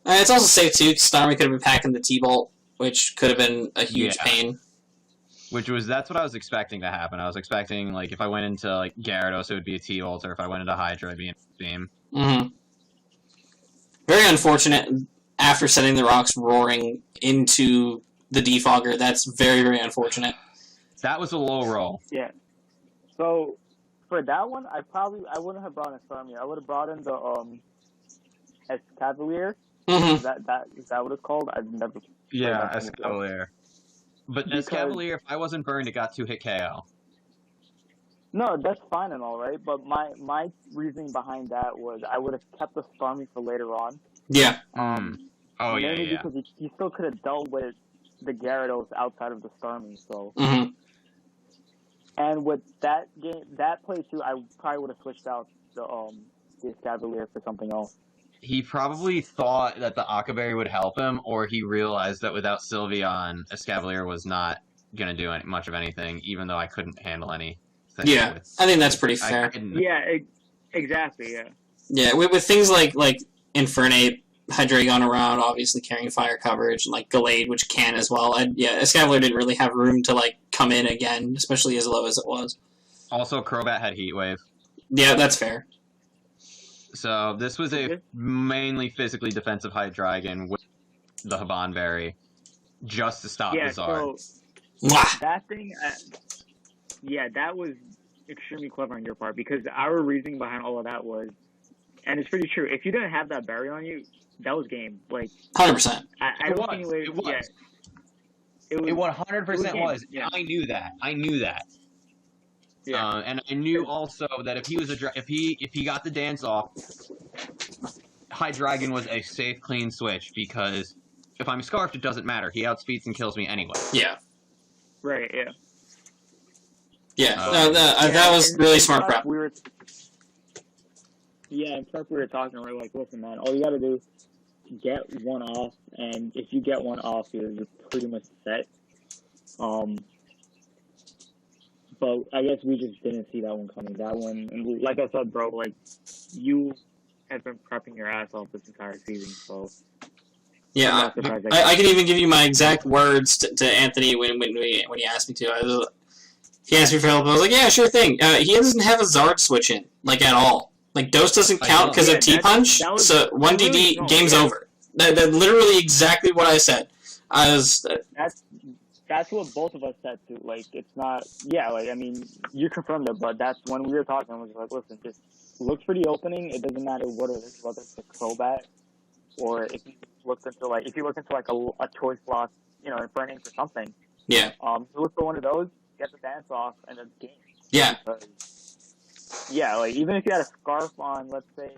It's also safe, too, because Starmie could have been packing the T-Bolt, which could have been a huge pain. That's what I was expecting to happen. I was expecting, like, if I went into, like, Gyarados, it would be a T-Bolt, or if I went into Hydra, it'd be a Beam. Mm-hmm. Very unfortunate, after setting the rocks roaring into the Defogger. That's very, very unfortunate. That was a low roll. Yeah. So, for that one, I wouldn't have brought in Starmie. I would have brought in the, Escavalier. Mm-hmm. Is that what it's called? I've never... Yeah, Escavalier. But Escavalier, if I wasn't burned, it got 2-hit KO. No, that's fine and all, right? But my reasoning behind that was I would have kept the Starmie for later on. Yeah. Oh, yeah. Because he still could have dealt with the Gyarados outside of the Starmie, so... Mm-hmm. And with that play too, I probably would have switched out the Escavalier for something else. He probably thought that the Akaberry would help him, or he realized that without Sylveon, Escavalier was not going to do much of anything, even though I couldn't handle anything. Yeah, I think that's pretty fair. Exactly, yeah. Yeah, with things like Infernape, Hydreigon around, obviously carrying fire coverage, and like Gallade, which can as well. Escavalier didn't really have room to like come in again, especially as low as it was. Also, Crobat had Heat Wave. Yeah, that's fair. So this was a mainly physically defensive Hydreigon with the Habanberry, just to stop the Zard. So that thing, that was extremely clever on your part, because our reasoning behind all of that was, and it's pretty true, if you didn't have that berry on you, that was game. Like 100%. It was. It 100% was. Yeah. I knew that. Yeah. And I knew also that if he got the dance off, Hydreigon was a safe, clean switch, because if I'm Scarfed, it doesn't matter. He outspeeds and kills me anyway. Yeah. Right. Yeah. Yeah. That was really smart prep. In prep we were talking. We're like, listen, man, all you got to do is get one off, and if you get one off, you're pretty much set. But I guess we just didn't see that one coming. That one, and like I said, bro, like, you have been prepping your ass off this entire season, so... Yeah, I can even give you my exact words to Anthony when he asked me to. He asked me for help, I was like, yeah, sure thing. He doesn't have a Zard switch in, like, at all. Like, Dose doesn't count because of T-Punch, so 1DD, game's over. That's literally exactly what I said. That's what both of us said too. Like, it's not. Yeah, like, I mean, you confirmed it, but that's when we were talking. I was like, listen, just looks for the opening. It doesn't matter what it is, whether it's a Crobat or if you look into like a choice loss, Infernape or something. Yeah. You look for one of those, get the dance off, and then game. Yeah. Yeah, like, even if you had a Scarf on, let's say,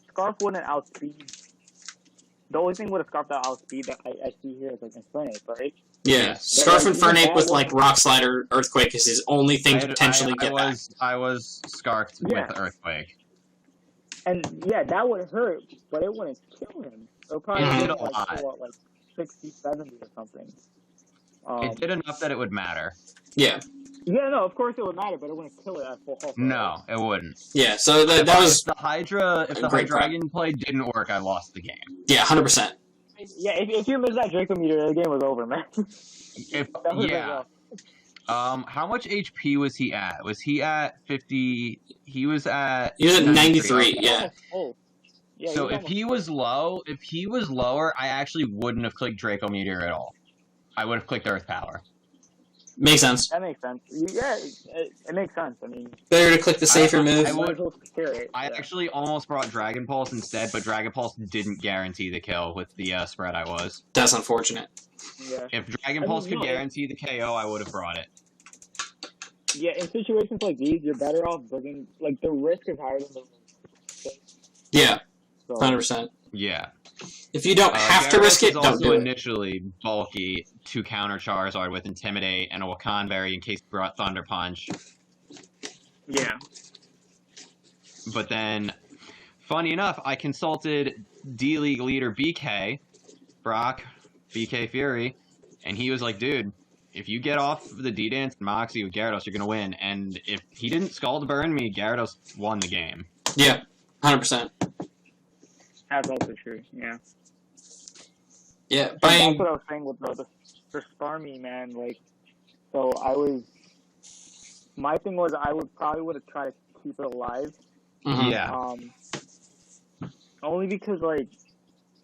Scarf wouldn't outspeed. The only thing with a Scarf that outspeed that I see here is like Infernape, right? Yeah, Scarf Infernape with like Rock Slide or Earthquake is his only thing to potentially get back. I was Scarfed with Earthquake. And yeah, that would hurt, but it wouldn't kill him. It would probably did a lot. Like 60, 70 or something. It did enough that it would matter. Yeah. Yeah, no, of course it would matter, but it wouldn't kill it at full health. No, it wouldn't. Yeah, so that was... If the Hydreigon play didn't work, I lost the game. Yeah, 100%. Yeah, if you missed that Draco meter, the game was over, man. How much HP was he at? Was he at 50? He was at 93, yeah. Yeah, So he's if he was lower, I actually wouldn't have clicked Draco Meteor at all. I would have clicked Earth Power. Makes sense. That makes sense. Yeah, it makes sense. I mean, Better to click the safer move. I would- might as well secure it. I Yeah. actually almost brought Dragon Pulse instead, but Dragon Pulse didn't guarantee the kill with the spread I was. That's unfortunate. Yeah. If Dragon I Pulse mean, could no, guarantee the KO, I would have brought it. Yeah, in situations like these, you're better off bringing, like, the risk is higher than the reward. Yeah, So, 100%. Yeah. If you don't have to Gyarados risk it, is don't also do it. initially bulky to counter Charizard with Intimidate and a Wakanberry in case he brought Thunder Punch. yeah. But then, funny enough, I consulted D-League leader BK, Brock, BK Fury, and he was like, dude, if you get off the D-Dance and Moxie with Gyarados, you're going to win. And if he didn't Scald Burn me, Gyarados won the game. Yeah, 100%. That's also true, yeah. Yeah, That's buying. what I was saying with the Starmie, man. Like, so my thing was I would have tried to keep it alive. Mhm. Yeah. Only because, like,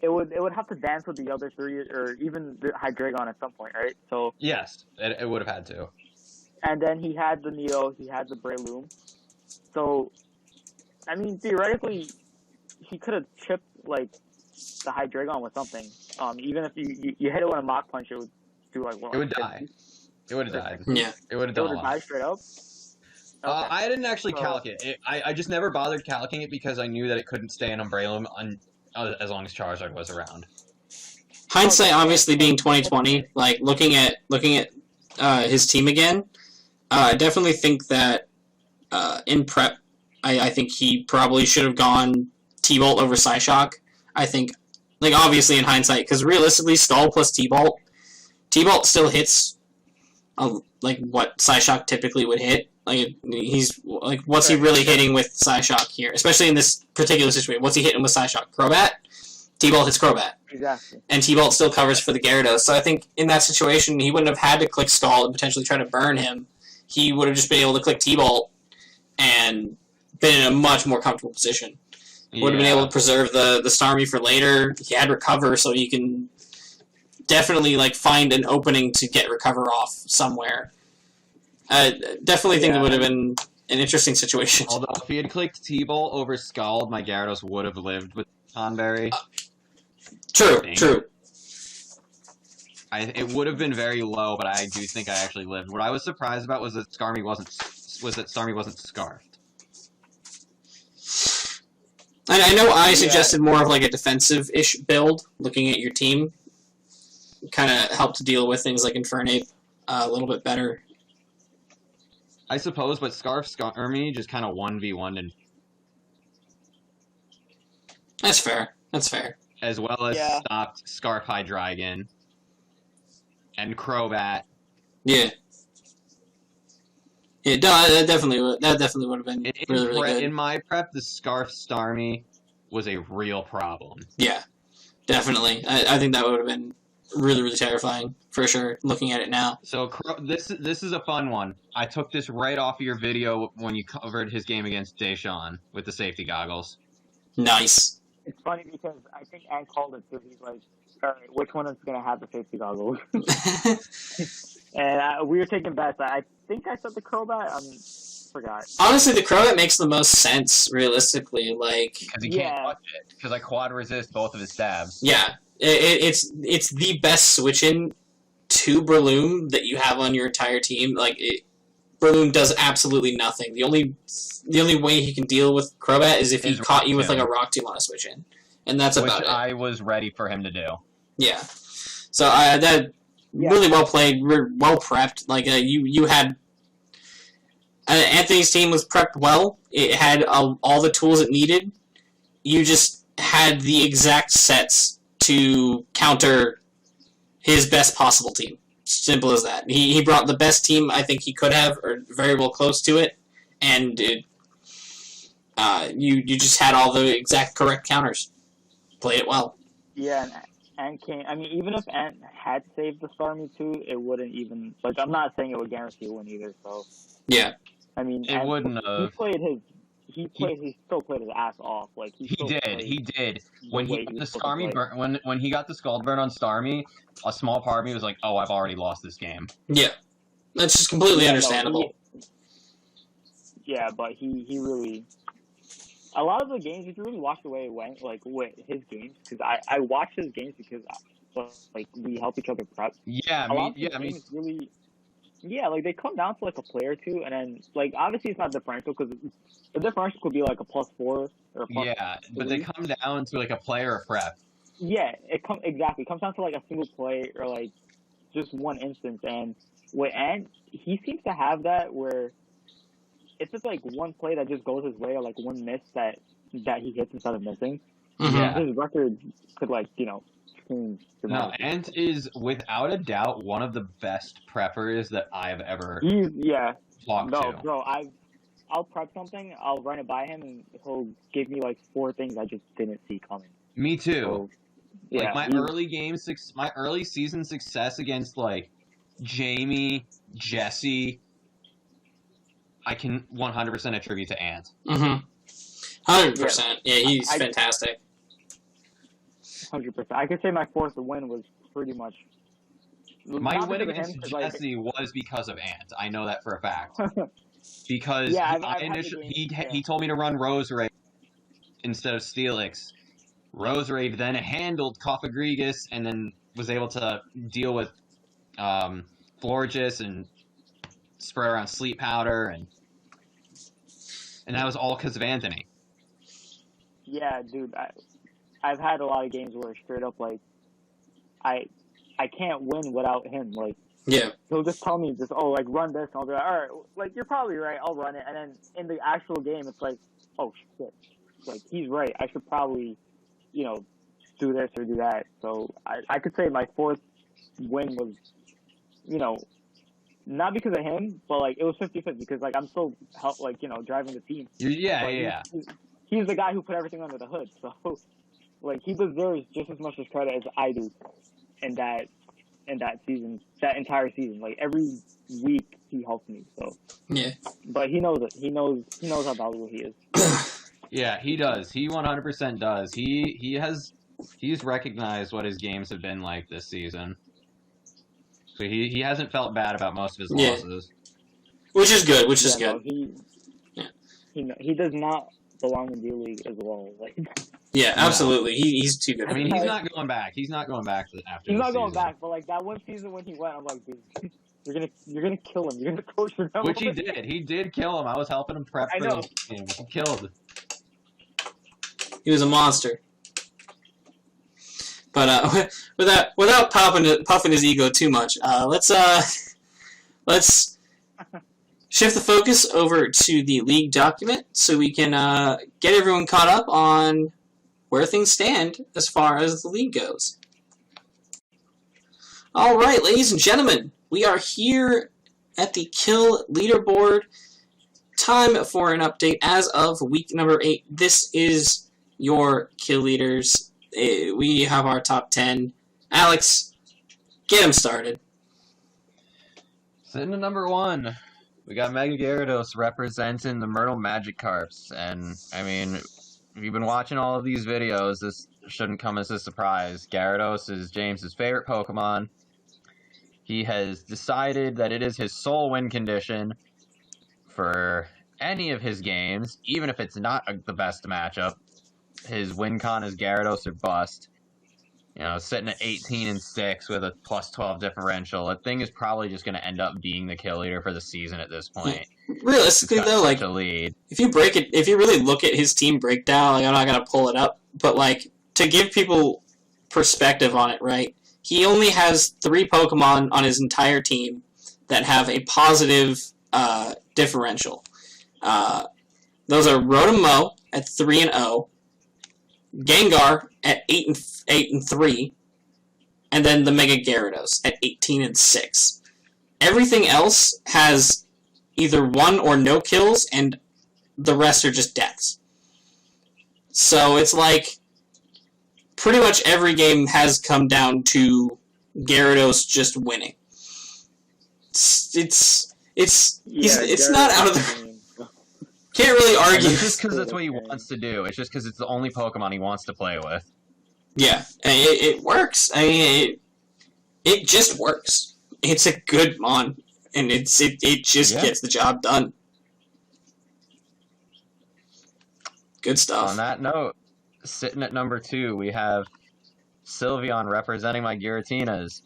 it would have to dance with the other three, or even the Hydreigon at some point, right? So, Yes, it would have had to. and then he had the Neo, he had the Breloom. So, I mean, theoretically, he could have chipped, like, the Hydreigon with something. Even if you hit it with a Mach Punch, it would do, like, what? It would 50? die. It would have died. Yeah. It would have It would done have a lot. died straight up? I didn't actually So- calc it. I just never bothered calcing it because I knew that it couldn't stay in Umbrellum as long as Charizard was around. Hindsight, obviously being 2020, like looking at his team again, I definitely think that in prep, I think he probably should have gone T-Bolt over Psyshock. I think, like, obviously in hindsight, because realistically, Scald plus T-Bolt still hits like what Psyshock typically would hit. Like, he's like, what's he really hitting with Psyshock here? Especially in this particular situation, what's he hitting with Psyshock? Crobat. T-Bolt hits Crobat. Exactly. And T-Bolt still covers for the Gyarados. So I think in that situation, he wouldn't have had to click Scald and potentially try to burn him. He would have just been able to click T-Bolt and been in a much more comfortable position. Would have been able to preserve the Starmie for later. He had Recover, so you can definitely, like, find an opening to get Recover off somewhere. Definitely think it would have been an interesting situation. Although if he had clicked T-Bolt over Scald, my Gyarados would have lived with Conberry. True. It would have been very low, but I do think I actually lived. What I was surprised about was that Starmie wasn't scarfed. I know I suggested more of like a defensive-ish build, looking at your team. Kind of helped to deal with things like Infernape a little bit better. I suppose, but Starmie just kind of 1v1'd and That's fair. as well as stopped Scarf Hydreigon and Crobat. Yeah. Yeah, that definitely would have been really good. In my prep, the Scarf Starmie was a real problem. Yeah, definitely. I think that would have been really, really terrifying, for sure, looking at it now. So this is a fun one. I took this right off of your video when you covered his game against Deshaun with the safety goggles. Nice. It's funny because I think Ant called it too. He's like, all right, which one is going to have the safety goggles? And we were taking bets. I think I said the Crobat. I forgot. Honestly, the Crobat makes the most sense, realistically. Like, Because he can't touch it. Because I quad resist both of his stabs. yeah, it's the best switch-in to Breloom that you have on your entire team. Like, Breloom does absolutely nothing. The only way he can deal with Crobat is if he caught you with like a Rock Tomb on a switch-in, and that's about it. Which I was ready for him to do. Yeah. So really well played, well prepped. Like you had Anthony's team was prepped well. It had all the tools it needed. You just had the exact sets to counter his best possible team. Simple as that. He brought the best team I think he could have, or very well close to it, and you just had all the exact correct counters. Played it well. Yeah, and Ant came. I mean, even if Ant had saved the Starmie too, it wouldn't even. Like, I'm not saying it would guarantee a win either. So Yeah. I mean, It wouldn't he have. played his he still played his ass off. Like he did. When he got the Starmie burn, when he got the Scald burn on Starmie, a small part of me was like, "Oh, I've already lost this game." Yeah, that's just completely understandable. But he really. A lot of the games, if you really watch the way it went, like with his games, because I watch his games because like we help each other prep. Really. Yeah, like they come down to like a play or two, and then like obviously it's not differential because the differential could be like a +4 or a +3. But they come down to like a player or prep. Yeah, it comes down to like a single play or like just one instance, and with Ant, he seems to have that where if it's like one play that just goes his way or like one miss that he hits instead of missing, his record could like change. No, Ant is without a doubt one of the best preppers that I've ever talked to. No, bro, I'll prep something, I'll run it by him, and he'll give me like 4 things I just didn't see coming. Me too. So, like my early season success against like Jamie, Jesse, I can 100% attribute to Ant. 100%. Yeah, he's fantastic. 100%. I could say my 4th win was pretty much. My win against Jesse was because of Ant. I know that for a fact. Because he told me to run Roserade instead of Steelix. Roserade then handled Cofagrigus and then was able to deal with Florges and spray around Sleep Powder, and that was all because of Anthony. Yeah, dude. I've had a lot of games where straight up like I can't win without him. Like he'll just tell me like run this, and I'll be like, all right, like you're probably right, I'll run it, and then in the actual game it's like, oh shit, like he's right, I should probably do this or do that. So I could say my 4th win was not because of him, but like it was 50-50 because like I'm still driving the team. He's the guy who put everything under the hood, so like he deserves just as much as credit as I do in that season, that entire season. Like every week he helps me. So but he knows it. He knows how valuable he is. Yeah, he does. He 100% does. He's recognized what his games have been like this season. So he hasn't felt bad about most of his losses. Which is good. No, he does not belong in D-League as well. Like. Yeah, absolutely. He's too good. I mean, he's not going back. He's not going back after. He's not going back. But like that one season when he went, I'm like, dude, you're gonna kill him. You're gonna torture him. Which he did. He did kill him. I was helping him prep for the game. He killed. He was a monster. But without puffing his ego too much, let's shift the focus over to the league document so we can get everyone caught up on where things stand as far as the league goes. All right, ladies and gentlemen, we are here at the Kill Leaderboard. Time for an update as of week number 8. This is your Kill Leaders. We have our top 10. Alex, get him started. Sitting at number 1, we got Mega Gyarados representing the Myrtle Magikarps. And, I mean, if you've been watching all of these videos, this shouldn't come as a surprise. Gyarados is James's favorite Pokemon. He has decided that it is his sole win condition for any of his games, even if it's not the best matchup. His win con is Gyarados or bust. Sitting at 18-6 with a +12 differential. That thing is probably just going to end up being the kill leader for the season at this point. Realistically, though, like lead. if you really look at his team breakdown, like I'm not going to pull it up, but like to give people perspective on it, right? He only has 3 Pokemon on his entire team that have a positive differential. Those are Rotom at 3-0. Gengar at 8-3, and then the Mega Gyarados at 18-6. Everything else has either 1 or no kills, and the rest are just deaths. So it's like pretty much every game has come down to Gyarados just winning. It's not out of the Can't really And argue. it's just because that's what he wants to do. It's just because it's the only Pokemon he wants to play with. Yeah, it works. I mean, it just works. It's a good mon, and it just gets the job done. Good stuff. On that note, sitting at number 2, we have Sylveon representing my Giratinas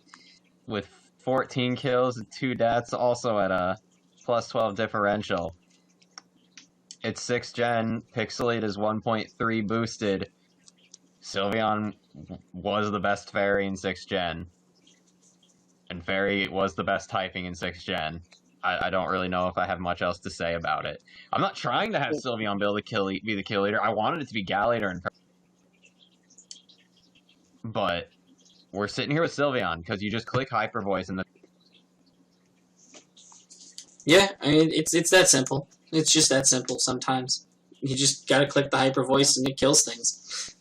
with 14 kills and 2 deaths, also at a plus 12 differential. It's 6th gen, Pixelate is 1.3 boosted. Sylveon was the best fairy in 6th gen. And fairy was the best typing in 6th gen. I don't really know if I have much else to say about it. I'm not trying to have Sylveon be the kill leader. I wanted it to be Gallator and but we're sitting here with Sylveon because you just click Hyper Voice and Yeah, I mean, it's that simple. It's just that simple sometimes. You just gotta click the Hyper Voice and it kills things.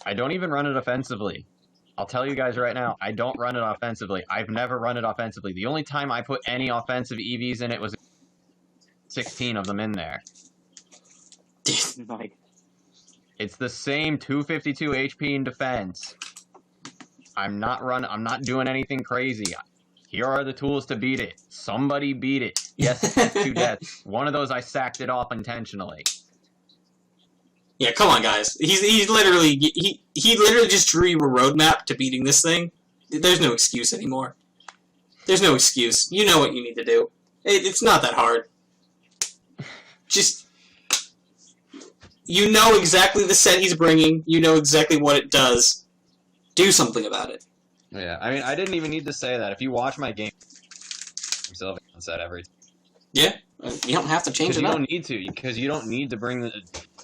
I don't even run it offensively. I'll tell you guys right now, I don't run it offensively. I've never run it offensively. The only time I put any offensive EVs in it was 16 of them in there. Nice. It's the same 252 HP in defense. I'm not doing anything crazy. Here are the tools to beat it. Somebody beat it. Yes, it's 2 deaths. One of those I sacked it off intentionally. Yeah, come on, guys. He literally just drew you a roadmap to beating this thing. There's no excuse anymore. There's no excuse. You know what you need to do. It's not that hard. Just, you know exactly the set he's bringing. You know exactly what it does. Do something about it. Yeah, I mean, I didn't even need to say that. If you watch my game, I'm Sylveon set every time. Yeah, you don't have to change it You up. don't need to, because you don't need to bring the...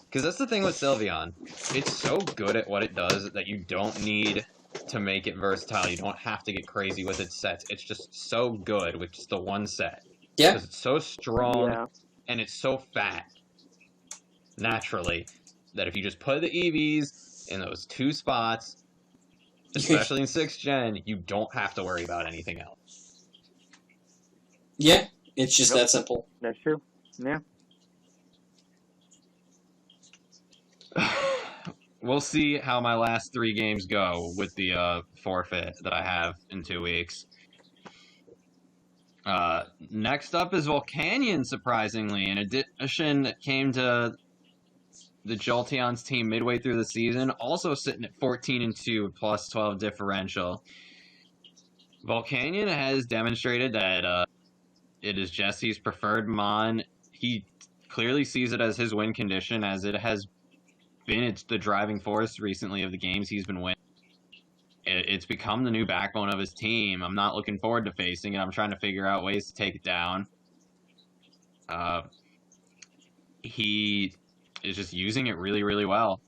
Because that's the thing with Sylveon. It's so good at what it does that you don't need to make it versatile. You don't have to get crazy with its sets. It's just so good with just the one set. Yeah. Because it's so strong, and it's so fat, naturally, that if you just put the EVs in those 2 spots, especially in 6th gen, you don't have to worry about anything else. Yeah, it's just that simple. That's true. Yeah. We'll see how my last 3 games go with the forfeit that I have in 2 weeks. Next up is Volcanion, surprisingly. An addition that came to the Jolteon's team midway through the season, also sitting at 14-2 plus 12 differential. Volcanion has demonstrated that it is Jesse's preferred mon. He clearly sees it as his win condition, as it has been the driving force recently of the games he's been winning. It's become the new backbone of his team. I'm not looking forward to facing it. I'm trying to figure out ways to take it down. He is just using it really, really well.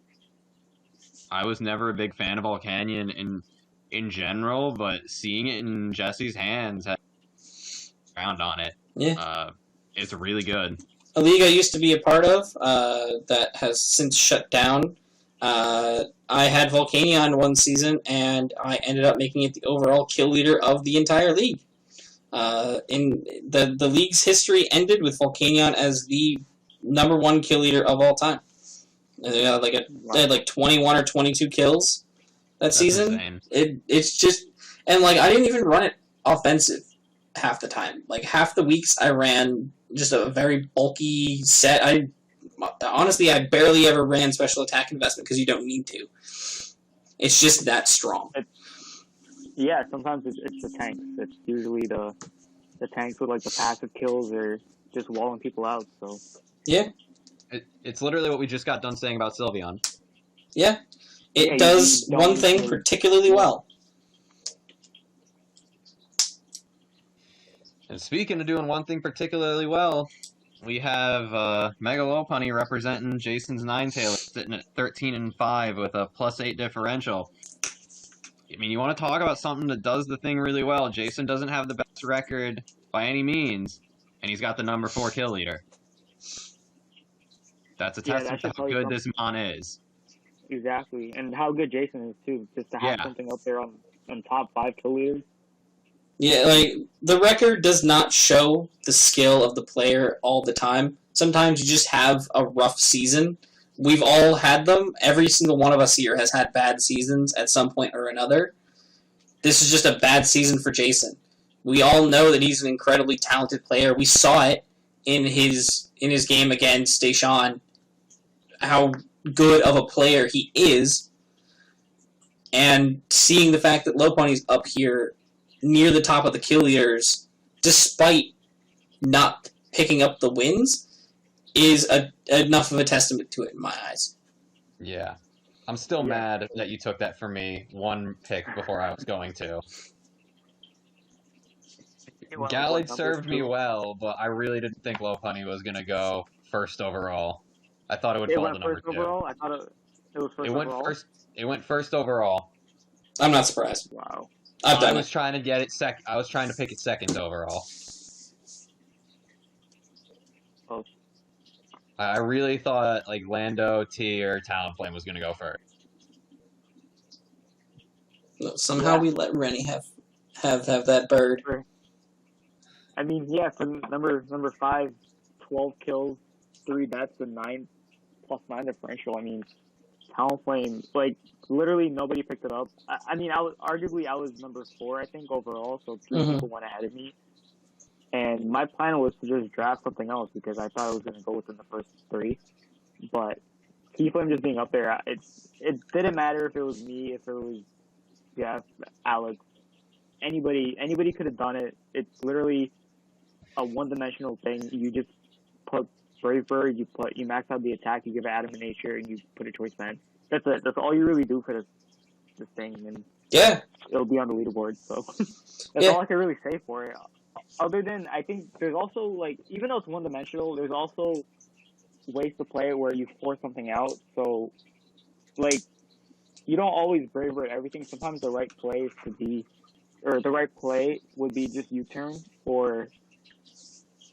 I was never a big fan of Volcanion in general, but seeing it in Jesse's hands, ground on it, it's really good. A league I used to be a part of that has since shut down. I had Volcanion one season, and I ended up making it the overall kill leader of the entire league. In the league's history ended with Volcanion as the #1 kill leader of all time. They had like 21 or 22 kills that season. It's just, and like I didn't even run it offensive half the time. Like half the weeks I ran just a very bulky set. Honestly, I barely ever ran special attack investment because you don't need to. It's just that strong. Sometimes it's the tanks. It's usually the tanks with like the passive kills or just walling people out. So yeah, it's literally what we just got done saying about Sylveon. Yeah, it does one thing particularly well. And speaking of doing one thing particularly well, we have Megalopunny representing Jason's Ninetales, sitting at 13-5 with a +8 differential. I mean, you want to talk about something that does the thing really well. Jason doesn't have the best record by any means, and he's got the #4 kill leader. That's a testament to how good this mon is. Exactly, and how good Jason is too. Just to have something up there on top 5 kill leaders. Yeah, like, the record does not show the skill of the player all the time. Sometimes you just have a rough season. We've all had them. Every single one of us here has had bad seasons at some point or another. This is just a bad season for Jason. We all know that he's an incredibly talented player. We saw it in his game against Deshaun, how good of a player he is, and seeing the fact that Lopunny's up here near the top of the kill leaders, despite not picking up the wins, is enough of a testament to it in my eyes. Yeah. I'm still mad that you took that from me one pick before I was going to. Gallade served me well, but I really didn't think Lopunny was going to go first overall. I thought it would fall to number 2. Overall? I thought it was first overall? It went first overall. I'm not surprised. Wow. I was trying to get it I was trying to pick it second overall. Oh. I really thought like Lando, T, or Talonflame was going to go first. No, somehow we let Rennie have that bird. I mean, yeah, for number 5, 12 kills, 3 deaths, and 9 +9 differential. I mean, Talonflame, like, literally nobody picked it up. I mean, I was number 4, I think, overall, so 3 people went ahead of me. And my plan was to just draft something else because I thought I was going to go within the first 3. But Keyflame just being up there, it didn't matter if it was me, if it was Jeff, Alex, anybody could have done it. It's literally a one-dimensional thing. You just put Brave Bird, you max out the attack, you give it Adam in Nature, and you put a Choice Band. That's it. That's all you really do for this thing, and it'll be on the leaderboard. So that's all I can really say for it. Other than, I think there's also, like, even though it's one-dimensional, there's also ways to play it where you force something out. So, like, you don't always Brave Bird everything. Sometimes the right play is the right play would be just U-turn for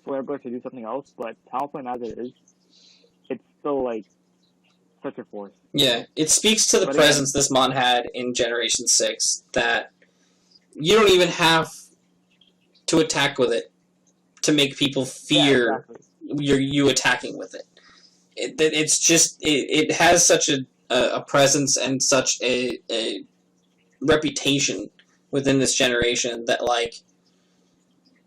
Flare Burst to do something else. But Talonflame as it is, it's still, like, such a force. Yeah, it speaks to the presence this mon had in Generation 6 that you don't even have to attack with it to make people fear you attacking with it. It's just, it has such a presence and such a reputation within this generation that, like,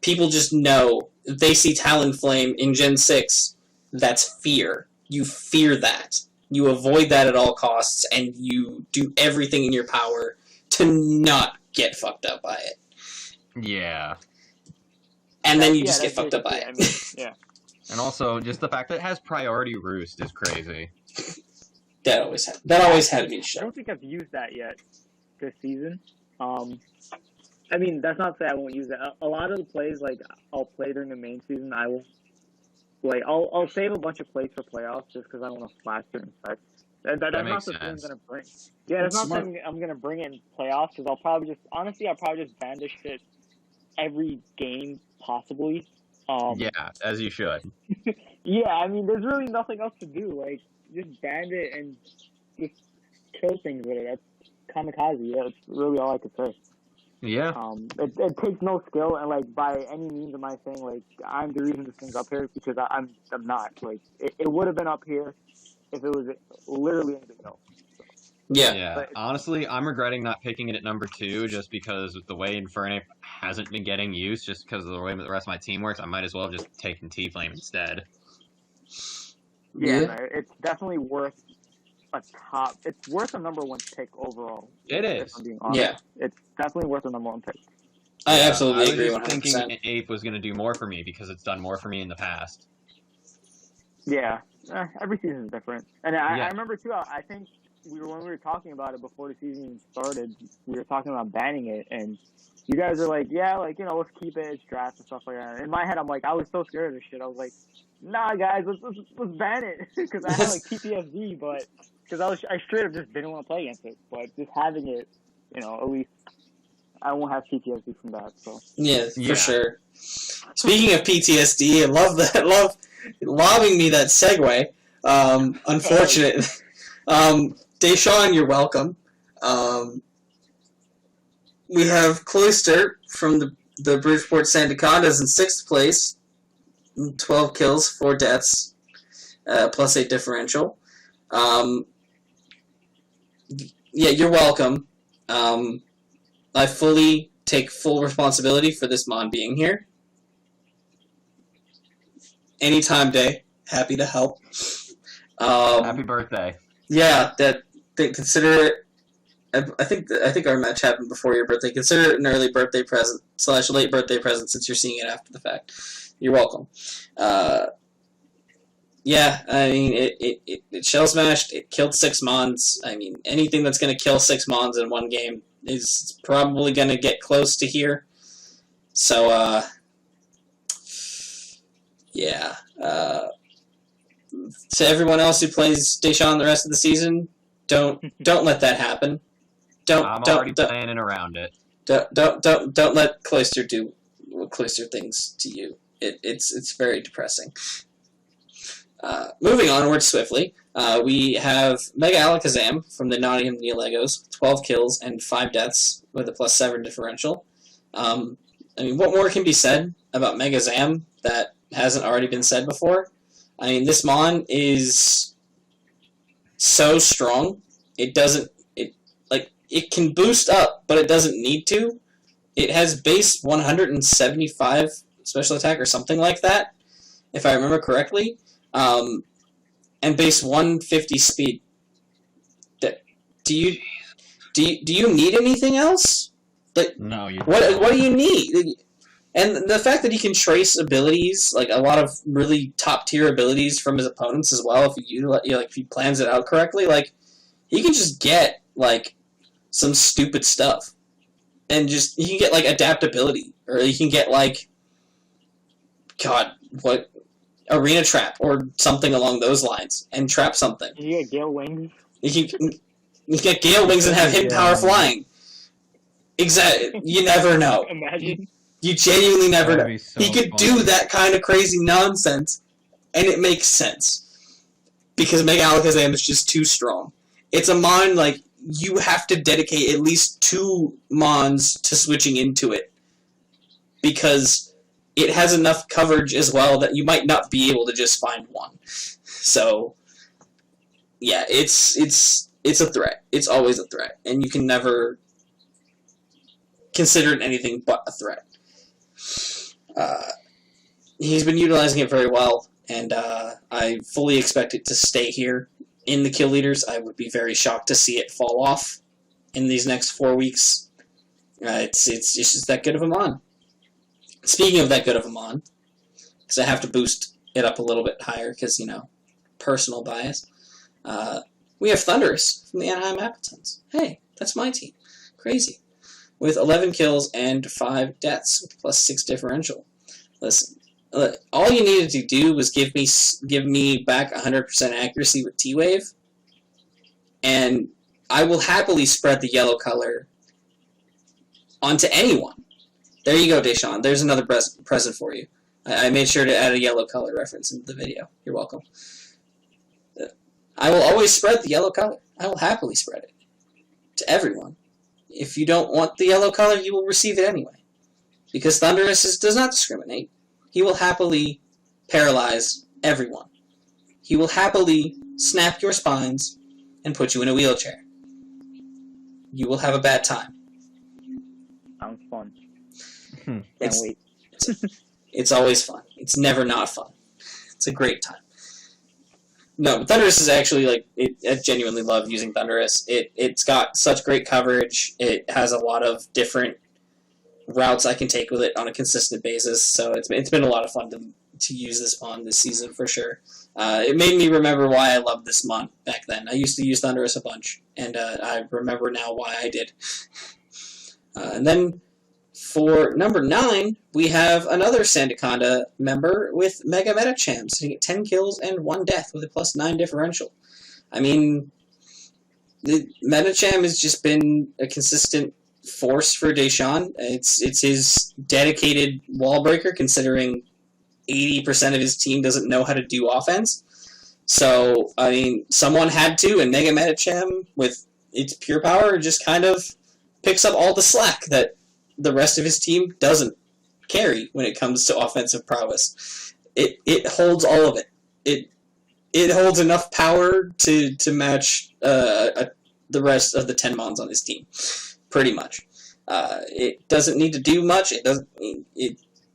people just know if they see Talonflame in Gen 6, that's fear. You fear that. You avoid that at all costs, and you do everything in your power to not get fucked up by it. Yeah. And then you just get fucked up by it. I mean, yeah. And also, just the fact that it has priority roost is crazy. That always had to be I shown. don't think I've used that yet this season. I mean, that's not to say I won't use it. A lot of the plays, like, I'll play during the main season, I will, like, I'll save a bunch of plays for playoffs just because I want to flash certain effects. That's that not makes the thing I'm sense. going to bring. Yeah, that's not something I'm going to bring in playoffs because I'll probably just ban this shit every game, possibly. Yeah, as you should. Yeah, I mean, there's really nothing else to do. Like, just ban it and just kill things with it. That's kamikaze. That's really all I could say. Yeah. It takes no skill, and, like, by any means am I saying, like, I'm the reason this thing's up here, because I'm not. Like, it would have been up here if it was literally anything else. Yeah. But honestly, I'm regretting not picking it at number 2 just because of the way Infernape hasn't been getting used, just because of the way the rest of my team works. I might as well have just taken T-Flame instead. Yeah, it's definitely worth it's worth a number 1 pick overall. It is. If I'm being honest. Yeah. It's definitely worth a number 1 pick. I absolutely agree. I was 100%. thinking Ape was going to do more for me because it's done more for me in the past. Yeah. Every season is different. And I remember, too, I think when we were talking about it before the season even started, we were talking about banning it, and you guys are like, yeah, like, you know, let's keep it, it's draft and stuff like that. In my head, I'm like, I was so scared of this shit. I was like, nah, guys, let's ban it, because I had, like, PTSD, but because I straight up just didn't want to play against it. But just having it, you know, at least I won't have PTSD from that. So yeah, for sure. Speaking of PTSD, I love that. Love lobbing me that segue. Unfortunate. Deshaun, you're welcome. We have Cloister from the the Bridgeport Sandacondas in 6th place, 12 kills, 4 deaths, plus 8 differential. Yeah, you're welcome. I fully take full responsibility for this Mon being here. Anytime, Day. Happy to help. Happy birthday. Yeah, consider it. I think our match happened before your birthday. Consider it an early birthday present / late birthday present since you're seeing it after the fact. You're welcome. Yeah, I mean it shell smashed. It killed 6 Mons. I mean anything that's going to kill 6 Mons in one game is probably going to get close to here. So yeah. To everyone else who plays Deshaun the rest of the season, don't let that happen. I'm already planning around it. Don't let Cloister do Cloister things to you. It's very depressing. Moving onward swiftly, we have Mega Alakazam from the Nottingham Neo Legos, 12 kills and 5 deaths with a +7 differential. I mean, what more can be said about Mega Zam that hasn't already been said before? I mean, this Mon is so strong. It can boost up, but it doesn't need to. It has base 175 special attack or something like that, if I remember correctly, and base 150 speed. Do you need anything else? Like, no, you. What do you need? And the fact that he can trace abilities, like a lot of really top tier abilities from his opponents as well, if he plans it out correctly, like he can just get like some stupid stuff, and he can get like adaptability, or he can get like arena trap or something along those lines, and trap something. You get Gale Wings. You can get Gale Wings and have him power flying. Exactly. You never know. Imagine. You genuinely never know. So he could do that kind of crazy nonsense, and it makes sense. Because Mega Alakazam is just too strong. It's a Mon, like, you have to dedicate at least 2 Mons to switching into it. Because it has enough coverage as well that you might not be able to just find one. So, yeah, it's a threat. It's always a threat. And you can never consider it anything but a threat. He's been utilizing it very well, and I fully expect it to stay here in the kill leaders. I would be very shocked to see it fall off in these next 4 weeks. It's just that good of a Mon. Speaking of that good of a Mon, because I have to boost it up a little bit higher, because, personal bias, we have Thunderous from the Anaheim Appletons. Hey, that's my team. Crazy. With 11 kills and 5 deaths with +6 differential. Listen, all you needed to do was give me back 100% accuracy with T-Wave, and I will happily spread the yellow color onto anyone. There you go, Deshaun. There's another present for you. I made sure to add a yellow color reference into the video. You're welcome. I will always spread the yellow color. I will happily spread it to everyone. If you don't want the yellow color, you will receive it anyway. Because Thunderous does not discriminate. He will happily paralyze everyone. He will happily snap your spines and put you in a wheelchair. You will have a bad time. Sounds fun. Can't wait. It's always fun. It's never not fun. It's a great time. No, Thunderous is actually, I genuinely love using Thunderous. It's got such great coverage. It has a lot of different routes I can take with it on a consistent basis, so it's been a lot of fun to use this Mon this season for sure. It made me remember why I loved this Mon back then. I used to use Thunderous a bunch, and I remember now why I did. And then for number 9, we have another Sandaconda member with Mega Metacham, sitting at 10 kills and 1 death with a +9 differential. I mean, the Metacham has just been a consistent force for Deshaun. It's his dedicated wall breaker, considering 80% of his team doesn't know how to do offense. So, I mean, someone had to, and Mega Metacham, with its pure power, just kind of picks up all the slack that the rest of his team doesn't carry when it comes to offensive prowess. It holds all of it. It holds enough power to match the rest of the 10 Mons on his team, pretty much. It doesn't need to do much.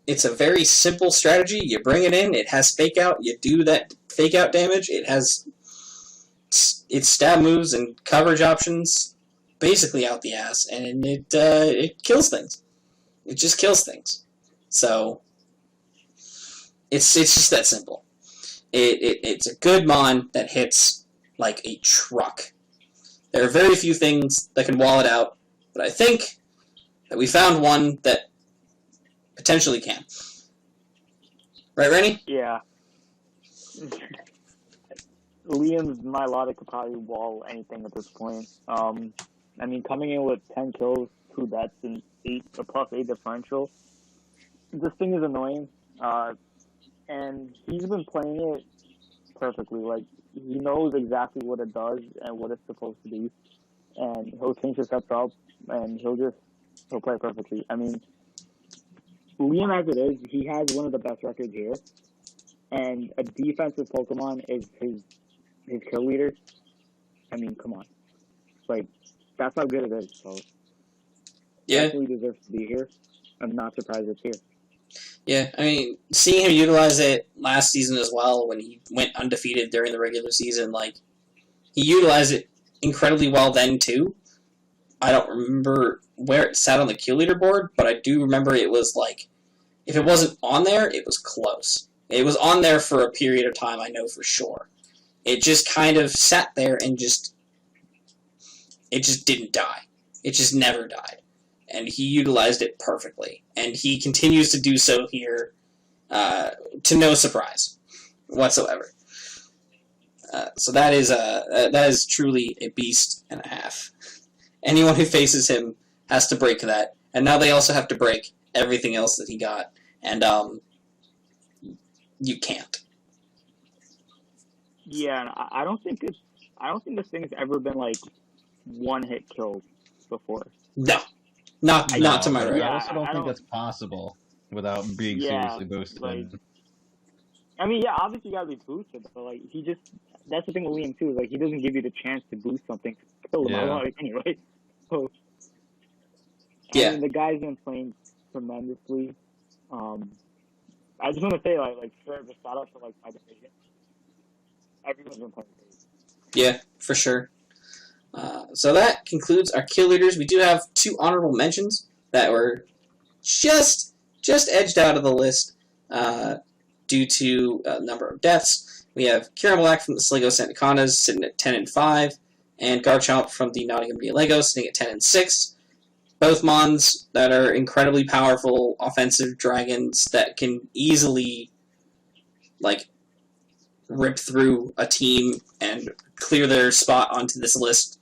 It's a very simple strategy. You bring it in. It has fake out. You do that fake out damage. It has its stab moves and coverage options basically out the ass, and it kills things. It just kills things. So it's just that simple. It's a good mon that hits like a truck. There are very few things that can wall it out, but I think that we found one that potentially can. Right, Rennie? Yeah. Liam's Milotic could probably wall anything at this point. I mean, coming in with 10 kills, 2 deaths, and a +8 differential, this thing is annoying. And he's been playing it perfectly. Like, he knows exactly what it does and what it's supposed to do. And he'll change his sets up, and he'll play it perfectly. I mean, Liam, as it is, he has one of the best records here. And a defensive Pokemon is his kill leader. I mean, come on. Like, that's how good it is. So, yeah, he deserves to be here. I'm not surprised it's here. Yeah, I mean, seeing him utilize it last season as well, when he went undefeated during the regular season, like, he utilized it incredibly well then, too. I don't remember where it sat on the kill leaderboard, but I do remember it was, like, if it wasn't on there, it was close. It was on there for a period of time, I know for sure. It just kind of sat there and it just didn't die. It just never died. And he utilized it perfectly. And he continues to do so here to no surprise whatsoever. So that is truly a beast and a half. Anyone who faces him has to break that. And now they also have to break everything else that he got. And you can't. Yeah, and I don't think this thing has ever been like one-hit killed before. No. Not to my right. I also don't think that's possible without being seriously boosted. Like, I mean, yeah, obviously you gotta be boosted, but like that's the thing with Liam too, is like he doesn't give you the chance to boost something to kill him anyway. So I mean, the guy's been playing tremendously. I just want to say like shout out to like my division. Everyone's been playing great. Yeah, for sure. So that concludes our kill leaders. We do have 2 honorable mentions that were just edged out of the list due to a number of deaths. We have Kieran Black from the Sligo Sandacondas sitting at 10 and 5, and Garchomp from the Nottingham Dialego sitting at 10 and 6. Both Mons that are incredibly powerful offensive dragons that can easily like rip through a team and clear their spot onto this list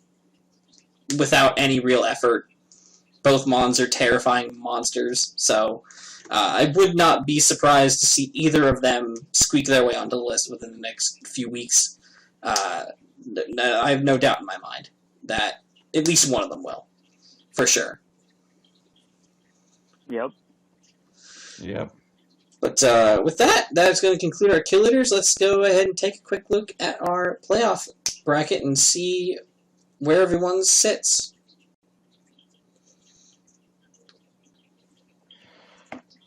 without any real effort. Both Mons are terrifying monsters, so I would not be surprised to see either of them squeak their way onto the list within the next few weeks. I have no doubt in my mind that at least one of them will, for sure. Yep. But with that's going to conclude our kill leaders. Let's go ahead and take a quick look at our playoff bracket and see where everyone sits.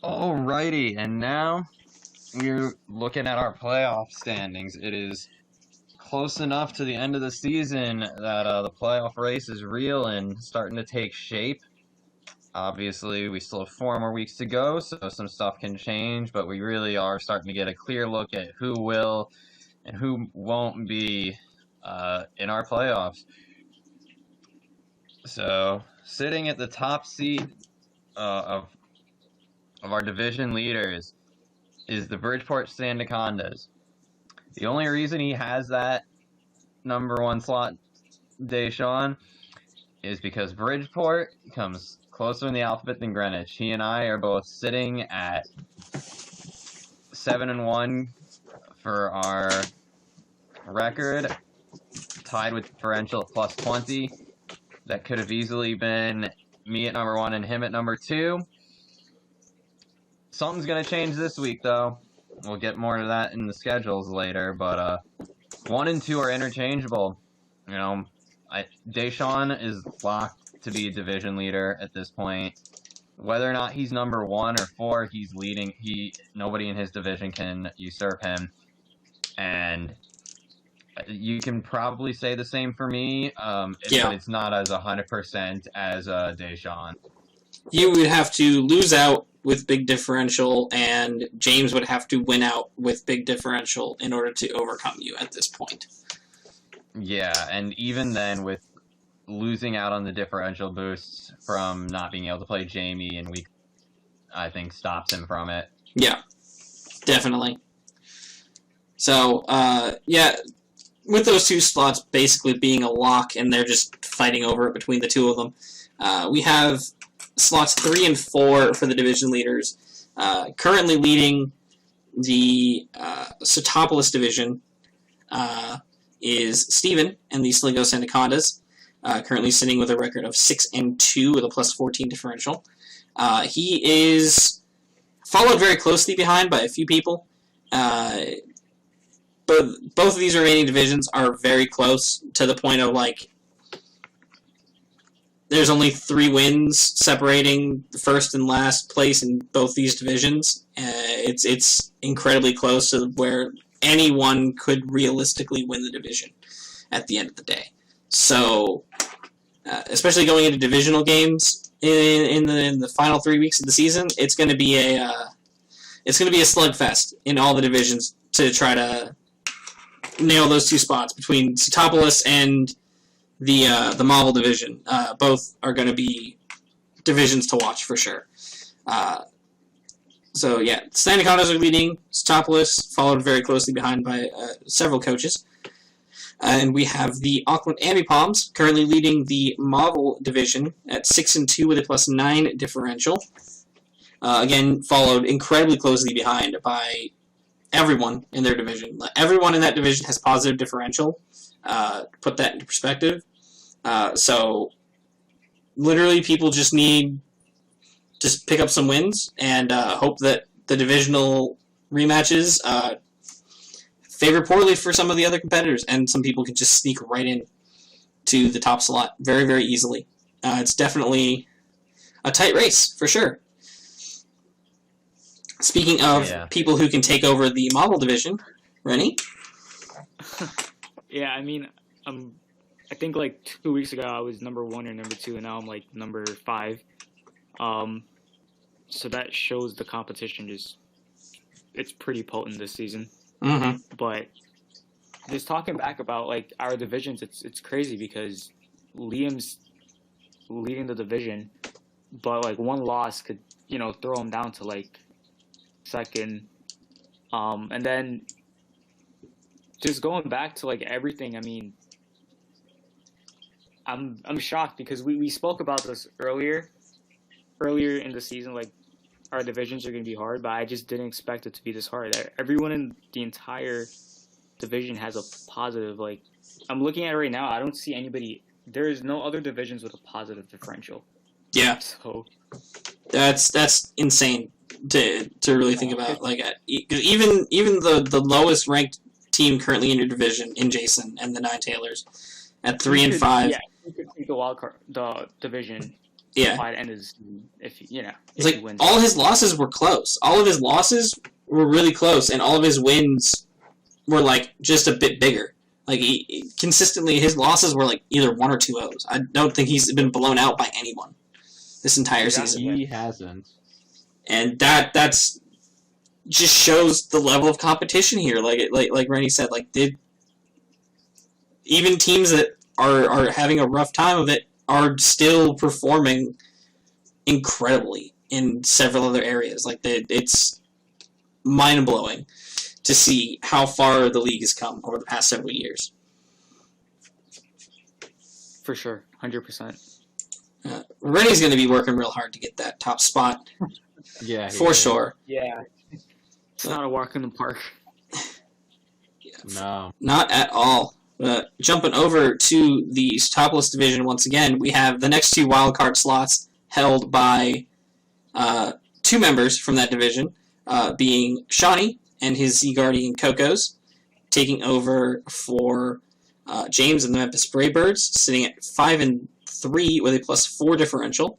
Alrighty, and now we're looking at our playoff standings. It is close enough to the end of the season that the playoff race is real and starting to take shape. Obviously, we still have 4 more weeks to go, so some stuff can change, but we really are starting to get a clear look at who will and who won't be in our playoffs. So, sitting at the top seat of our division leaders is the Bridgeport Sandacondas. The only reason he has that number 1 slot, Deshaun, is because Bridgeport comes closer in the alphabet than Greenwich. He and I are both sitting at 7 and 1 for our record, tied with differential at plus 20. That could have easily been me at number 1 and him at number 2. Something's going to change this week, though. We'll get more to that in the schedules later, but 1 and 2 are interchangeable. You know, Deshaun is locked to be division leader at this point. Whether or not he's number 1 or 4, he's leading. Nobody in his division can usurp him. And you can probably say the same for me, but it's not as 100% as Deshaun. You would have to lose out with big differential, and James would have to win out with big differential in order to overcome you at this point. Yeah, and even then, with losing out on the differential boosts from not being able to play Jamie in week, I think stops him from it. Yeah, definitely. So, with those 2 slots basically being a lock, and they're just fighting over it between the 2 of them, we have slots 3 and 4 for the division leaders. Currently leading the Sotopolis division is Steven and the Sligos Anacondas, currently sitting with a record of 6 and 2 with a plus 14 differential. He is followed very closely behind by a few people. But both of these remaining divisions are very close to the point of, like, there's only 3 wins separating the first and last place in both these divisions. It's incredibly close to where anyone could realistically win the division at the end of the day. So, especially going into divisional games in the final 3 weeks of the season, it's going to be a slugfest in all the divisions to try to nail those 2 spots between Sotopolis and the Marvel division. Both are going to be divisions to watch for sure. So yeah, Anacondas are leading, Sotopolis followed very closely behind by several coaches. And we have the Auckland Ambipalms currently leading the Marvel division at 6 and 2 with a plus 9 differential. Again, followed incredibly closely behind by everyone in their division. Everyone in that division has positive differential. Put that into perspective. So, literally, people just need to pick up some wins and hope that the divisional rematches favor poorly for some of the other competitors, and some people can just sneak right in to the top slot very, very easily. It's definitely a tight race, for sure. Speaking of people who can take over the Marvel division, Rennie? Yeah, I mean, I think like 2 weeks ago I was number 1 or number 2, and now I'm like number 5. So that shows the competition it's pretty potent this season. Mm-hmm. But just talking back about like our divisions, it's crazy because Liam's leading the division, but like 1 loss could throw him down to like second, and then just going back to like everything. I mean, I'm shocked because we spoke about this earlier in the season, like our divisions are going to be hard, but I just didn't expect it to be this hard. Everyone in the entire division has a positive, like, I'm looking at it right now, I don't see anybody, there is no other divisions with a positive differential. Yeah. So that's insane to really think about. Like, even the lowest ranked team currently in your division, in Jason and the Nine Tailors, at 3 and 5. Yeah, you could take the wild card, the division. Yeah. By the end is if it's like all his losses were close. All of his losses were really close, and all of his wins were like just a bit bigger. Like consistently, his losses were like either 1 or 2 O's. I don't think he's been blown out by anyone this entire season. He hasn't. And that's just shows the level of competition here. Like Rennie said, like even teams that are having a rough time of it are still performing incredibly in several other areas. Like it's mind-blowing to see how far the league has come over the past several years. For sure, 100%. Rennie's going to be working real hard to get that top spot. Yeah, for sure. Yeah, it's not a walk in the park. No, not at all. Jumping over to the Sotopolis division once again, we have the next 2 wildcard slots held by two members from that division, being Shawnee and his Z Guardian Cocos, taking over for James and the Memphis Braybirds, sitting at 5-3 with a +4 differential,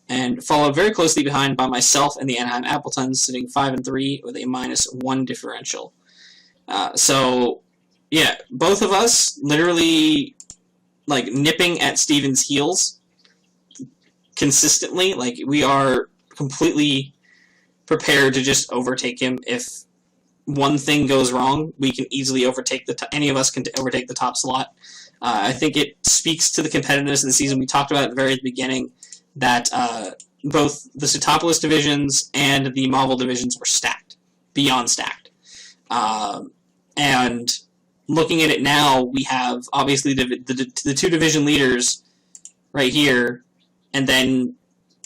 and followed very closely behind by myself and the Anaheim Appletons, sitting 5-3 with a -1 differential. So, yeah, both of us literally like nipping at Steven's heels consistently. Like, we are completely prepared to just overtake him. If one thing goes wrong, we can easily overtake any of us can overtake the top slot. I think it speaks to the competitiveness of the season. We talked about at the very beginning that both the Setopolis divisions and the Marvel divisions were stacked, beyond stacked. And looking at it now, we have obviously the two division leaders right here, and then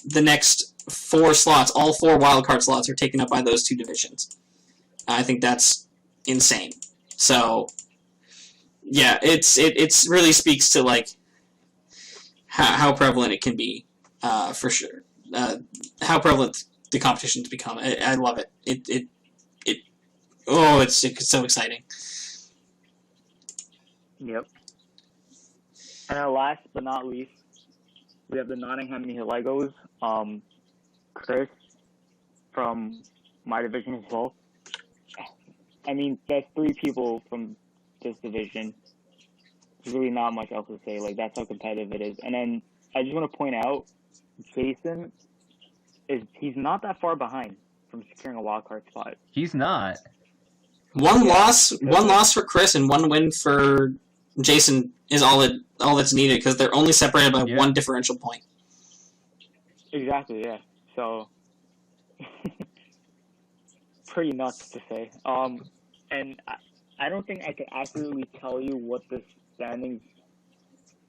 the next 4 slots, all 4 wildcard slots, are taken up by those two divisions. I think that's insane. So, yeah, it really speaks to like how prevalent it can be, for sure. How prevalent the competition's become. I love it. It's so exciting. Yep. And our last but not least, we have the Nottingham Legos. Chris from my division as well. I mean, that's 3 people from this division. There's really not much else to say. Like, that's how competitive it is. And then I just want to point out, Jason he's not that far behind from securing a wildcard spot. He's not. One loss for Chris and 1 win for Jason is all that's needed, because they're only separated by 1 differential point. Exactly, yeah. So, pretty nuts to say. And I don't think I could accurately tell you what the standings,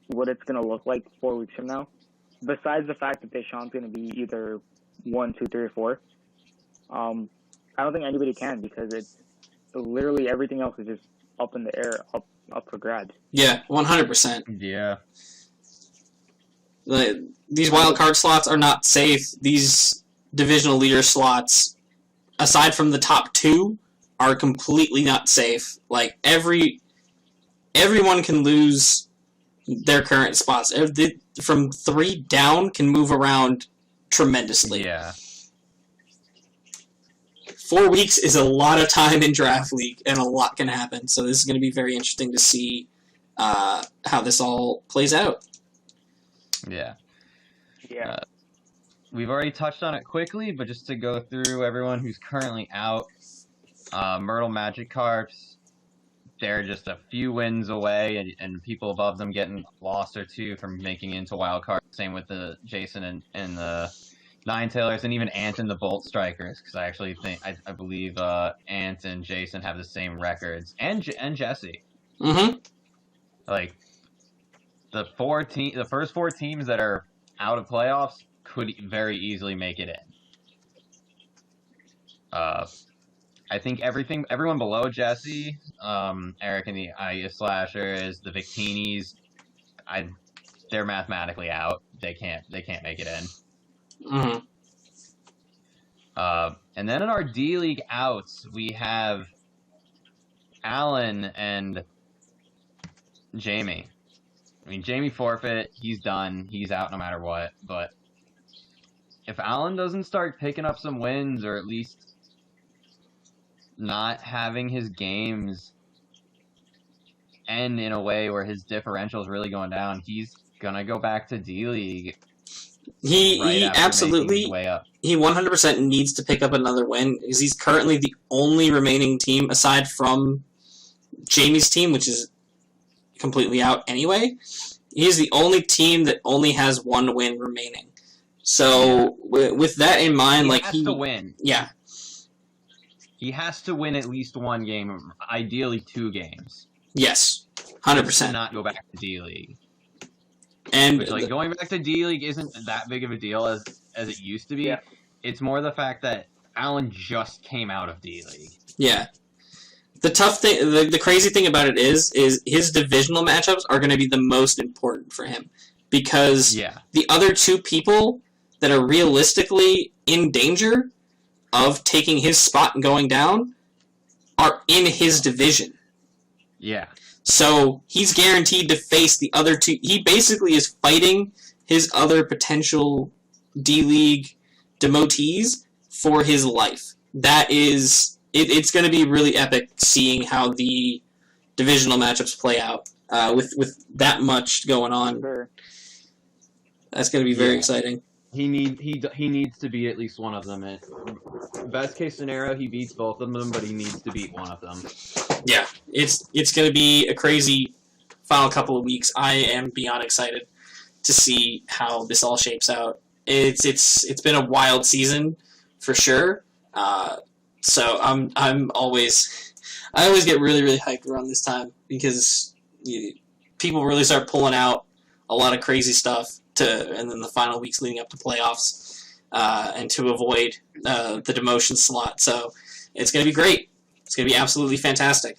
what it's going to look like 4 weeks from now, besides the fact that Deshaun's going to be either 1, 2, 3, or 4. I don't think anybody can, because it's literally everything else is just up in the air, up for grabs. Yeah, 100%. Yeah. These wild card slots are not safe. These divisional leader slots, aside from the top 2, are completely not safe. Like, everyone can lose their current spots. From 3 down can move around tremendously. Yeah. 4 weeks is a lot of time in Draft League, and a lot can happen. So this is going to be very interesting to see how this all plays out. Yeah. Yeah. We've already touched on it quickly, but just to go through everyone who's currently out, Myrtle Magic Carps, they're just a few wins away, and people above them getting lost or 2 from making it into wild card. Same with the Jason and the Nine Tailors, and even Ant and the Bolt Strikers, because I actually think I believe Ant and Jason have the same records, and Jesse. Mm-hmm. Like, the first 4 teams that are out of playoffs could very easily make it in. I think everyone below Jesse, Eric and the Ice Slashers, the Victinis, they're mathematically out. They can't make it in. Mm-hmm. And then in our D-League outs, we have Alan and Jamie. I mean, Jamie forfeit. He's done. He's out no matter what. But if Alan doesn't start picking up some wins, or at least not having his games end in a way where his differential is really going down, he's gonna go back to D-League. He absolutely, he 100% needs to pick up another win, because he's currently the only remaining team, aside from Jamie's team, which is completely out anyway. He's the only team that only has 1 win remaining. So, with that in mind, he has to win. Yeah. He has to win at least 1 game, ideally 2 games. Yes, 100%. To not go back to D-League. And Which, going back to D-League isn't that big of a deal as it used to be. Yeah. It's more the fact that Alan just came out of D-League. Yeah. The tough thing, the crazy thing about it is his divisional matchups are going to be the most important for him, because the other 2 people that are realistically in danger of taking his spot and going down are in his division. Yeah. So he's guaranteed to face the other two. He basically is fighting his other potential D-League demotees for his life. That is, it's going to be really epic seeing how the divisional matchups play out with that much going on. Sure. That's going to be very exciting. He needs to be at least one of them. Best case scenario, he beats both of them, but he needs to beat one of them. Yeah, it's going to be a crazy final couple of weeks. I am beyond excited to see how this all shapes out. It's been a wild season for sure. So I always get really hyped around this time because people really start pulling out a lot of crazy stuff and then the final weeks leading up to playoffs and to avoid the demotion slot. So it's going to be great. It's going to be absolutely fantastic.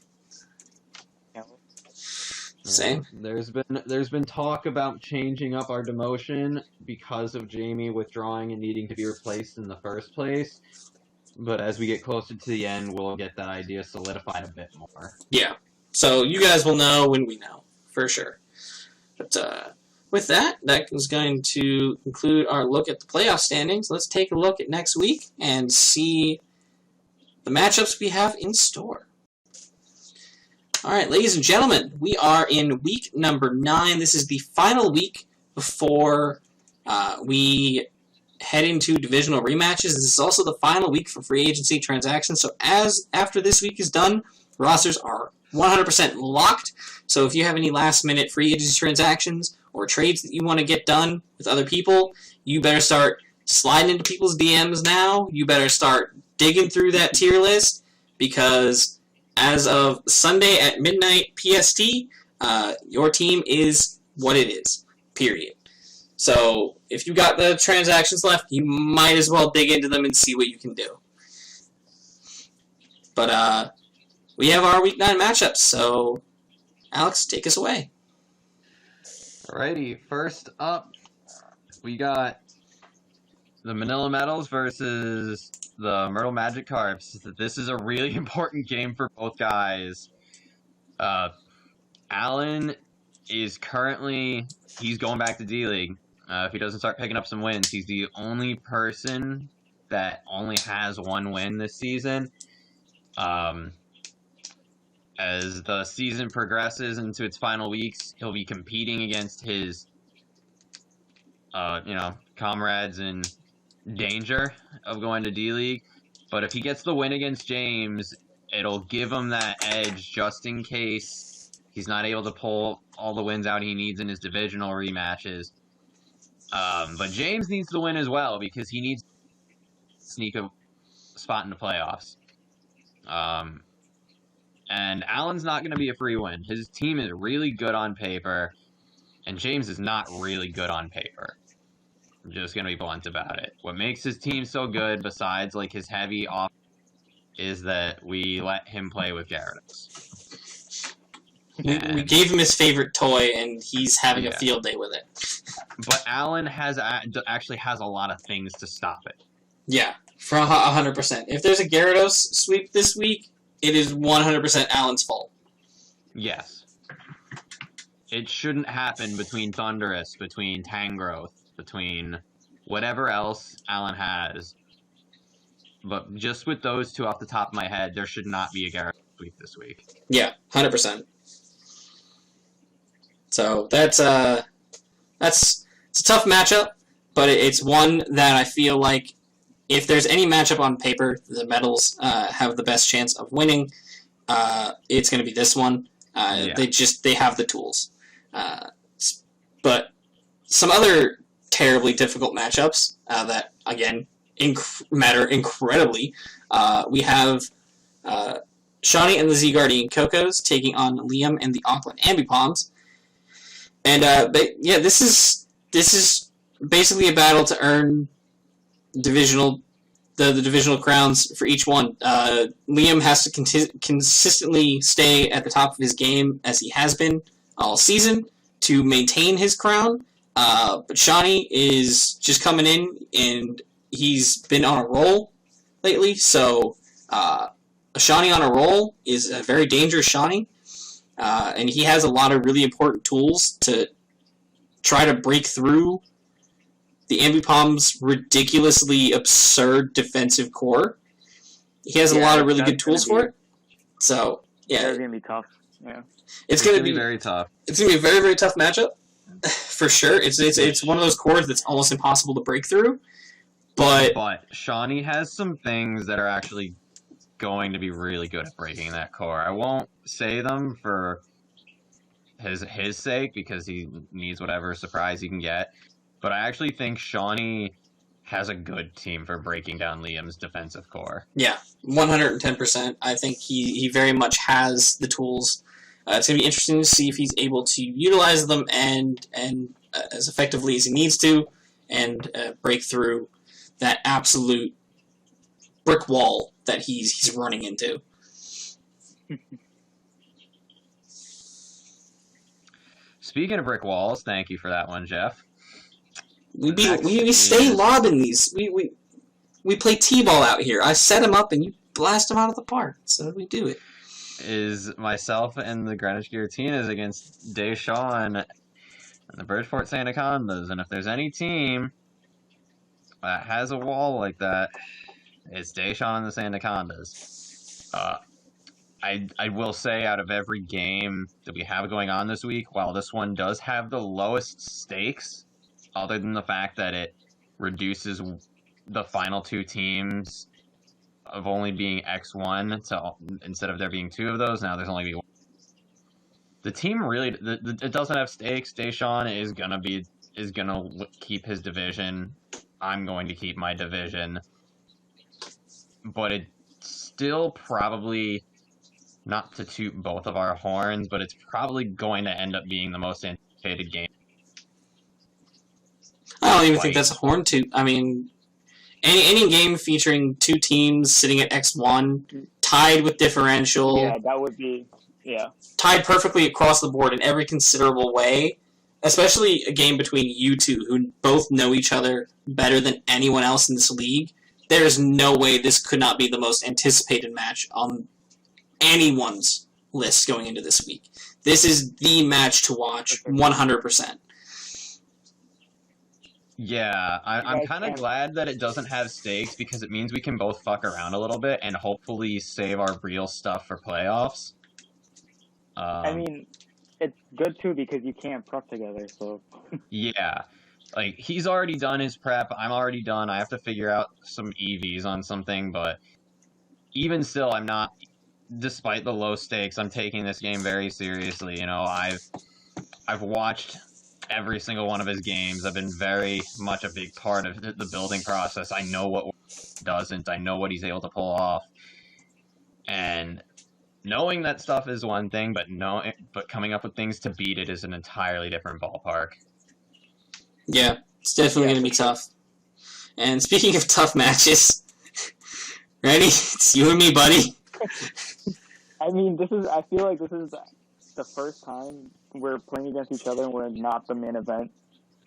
Same. There's been talk about changing up our demotion because of Jamie withdrawing and needing to be replaced in the first place. But as we get closer to the end, we'll get that idea solidified a bit more. Yeah. So you guys will know when we know, for sure. But with that is going to conclude our look at the playoff standings. Let's take a look at next week and see the matchups we have in store. All right, ladies and gentlemen, we are in week number 9. This is the final week before we head into divisional rematches. This is also the final week for free agency transactions. So after this week is done, rosters are 100% locked. So if you have any last-minute free agency transactions or trades that you want to get done with other people, you better start sliding into people's DMs now. You better start digging through that tier list because as of Sunday at midnight PST, your team is what it is, period. So if you got the transactions left, you might as well dig into them and see what you can do. But we have our Week 9 matchups, so Alex, take us away. Alrighty, first up, we got the Manila Metals versus the Myrtle Magic Carps. This is a really important game for both guys. Alan is currently, he's going back to D-League. If he doesn't start picking up some wins, he's the only person that only has one win this season. As the season progresses into its final weeks, he'll be competing against his, comrades in danger of going to D-League. But if he gets the win against James, it'll give him that edge just in case he's not able to pull all the wins out he needs in his divisional rematches. But James needs to win as well because he needs to sneak a spot in the playoffs. And Allen's not going to be a free win. His team is really good on paper, and James is not really good on paper. I'm just going to be blunt about it. What makes his team so good, besides like his heavy off, is that we let him play with Gyarados. We gave him his favorite toy, and he's having a field day with it. But Allen actually has a lot of things to stop it. Yeah, for 100%. If there's a Gyarados sweep this week, it is 100% Allen's fault. Yes. It shouldn't happen between Thundurus, between Tangrowth, between whatever else Allen has. But just with those two off the top of my head, there should not be a Gyarados sweep this week. Yeah, 100%. So it's a tough matchup, but it's one that I feel like if there's any matchup on paper, the Metals have the best chance of winning. It's going to be this one. They have the tools. But some other terribly difficult matchups that again matter incredibly. We have Shawnee and the Z Guardian Cocos taking on Liam and the Auckland Ambipoms. And this is basically a battle to earn the divisional crowns for each one. Liam has to consistently stay at the top of his game as he has been all season to maintain his crown. But Shawnee is just coming in, and he's been on a roll lately. So a Shawnee on a roll is a very dangerous Shawnee, and he has a lot of really important tools to try to break through the Ambipom's ridiculously absurd defensive core. He has a lot of really good tools for it. So, yeah. It's going to be tough. Yeah. It's going to be very tough. It's going to be a very, very tough matchup, for sure. It's one of those cores that's almost impossible to break through. But Shawnee has some things that are actually going to be really good at breaking that core. I won't say them for his sake, because he needs whatever surprise he can get. But I actually think Shawnee has a good team for breaking down Liam's defensive core. Yeah, 110%. I think he very much has the tools. It's going to be interesting to see if he's able to utilize them and as effectively as he needs to, and break through that absolute brick wall that he's running into. Speaking of brick walls, thank you for that one, Jeff. We stay lobbing these. We play t-ball out here. I set him up and you blast him out of the park. So we do it. Is myself and the Greenwich Guillotinas against Deshawn and the Bridgeport Sandacondas. And if there's any team that has a wall like that, it's Deshawn and the Sandacondas. I will say, out of every game that we have going on this week, while this one does have the lowest stakes, other than the fact that it reduces the final two teams of only being X1 to, instead of there being two of those, now there's only one. The team really, it doesn't have stakes. Deshawn is gonna keep his division. I'm going to keep my division, but it's still probably, not to toot both of our horns, but it's probably going to end up being the most anticipated game. I don't even think that's a horn toot. I mean, any game featuring two teams sitting at X1, tied with differential. Yeah, that would be, yeah. Tied perfectly across the board in every considerable way, especially a game between you two who both know each other better than anyone else in this league. There's no way this could not be the most anticipated match on anyone's list going into this week. This is the match to watch, 100%. Yeah, I'm kind of glad that it doesn't have stakes, because it means we can both fuck around a little bit and hopefully save our real stuff for playoffs. I mean, it's good too because you can't prep together, so... Yeah. Like, he's already done his prep, I'm already done, I have to figure out some EVs on something, but even still, I'm not... Despite the low stakes, I'm taking this game very seriously. You know, I've watched every single one of his games. I've been very much a big part of the building process. I know what doesn't. I know what he's able to pull off. And knowing that stuff is one thing, but coming up with things to beat it is an entirely different ballpark. Yeah, it's definitely going to be tough. And speaking of tough matches, ready? It's you and me, buddy. I mean, I feel like this is the first time we're playing against each other and we're not the main event.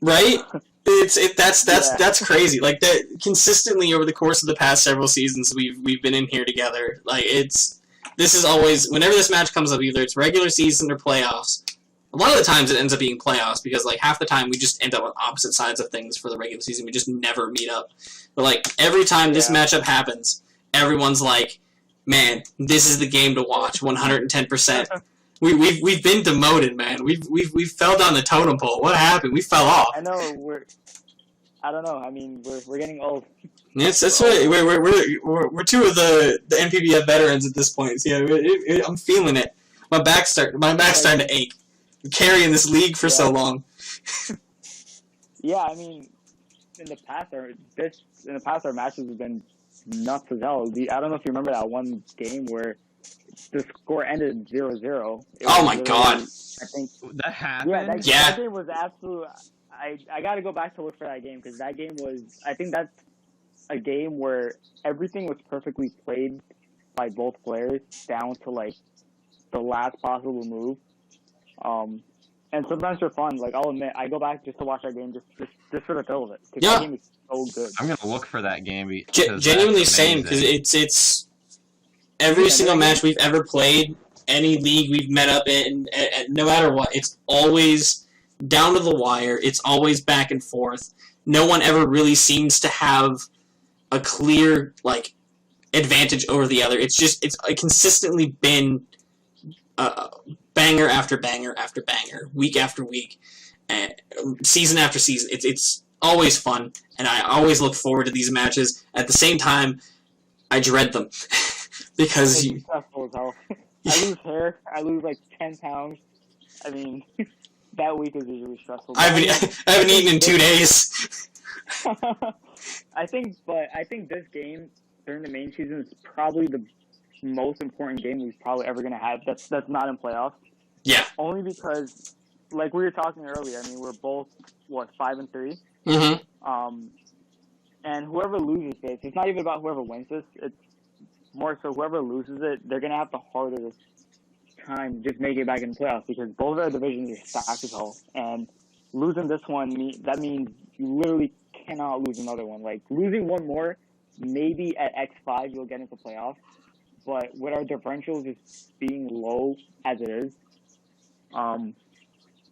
Right? That's crazy. Like, that consistently over the course of the past several seasons we've been in here together. Like, this is always, whenever this match comes up, either it's regular season or playoffs. A lot of the times it ends up being playoffs, because like half the time we just end up on opposite sides of things for the regular season. We just never meet up. But like every time this matchup happens, everyone's like, man, this is the game to watch, 110%. We've been demoted, man. We've fell down the totem pole. What happened? We fell off. I know I don't know. I mean, we're getting old. Yes, that's right. We're two of the NPBF veterans at this point. So, yeah, I'm feeling it. My back's starting to ache. I'm carrying this league for so long. Yeah, I mean, in the past our matches have been nuts as hell. I don't know if you remember that one game where the score ended 0-0. Oh my god! I think that happened. That game was absolute. I got to go back to look for that game, because that game was. I think that's a game where everything was perfectly played by both players down to like the last possible move. And sometimes for fun, like I'll admit, I go back just to watch that game just for the thrill of it. Because Yeah. that game is so good. I'm gonna look for that game. Genuinely same, because it's every single match we've ever played, any league we've met up in, and no matter what, it's always down to the wire. It's always back and forth. No one ever really seems to have a clear advantage over the other. It's consistently been banger after banger after banger, week after week, season after season. It's always fun, and I always look forward to these matches. At the same time, I dread them because It's stressful as hell. I lose hair. I lose 10 pounds. I mean, that week is usually stressful. I haven't eaten in 2 days. I think this game during the main season is probably the most important game we're probably ever gonna have. That's not in playoffs. Yeah. Only because, like we were talking earlier, I mean, we're both 5-3. Mm-hmm. And whoever loses this, it's not even about whoever wins this. It's more so whoever loses it, they're gonna have the hardest time just making it back in the playoffs because both of our divisions are stacked as hell. And losing this one, that means you literally cannot lose another one. Like losing one more, maybe at X5 you'll get into playoffs. But with our differentials just being low as it is,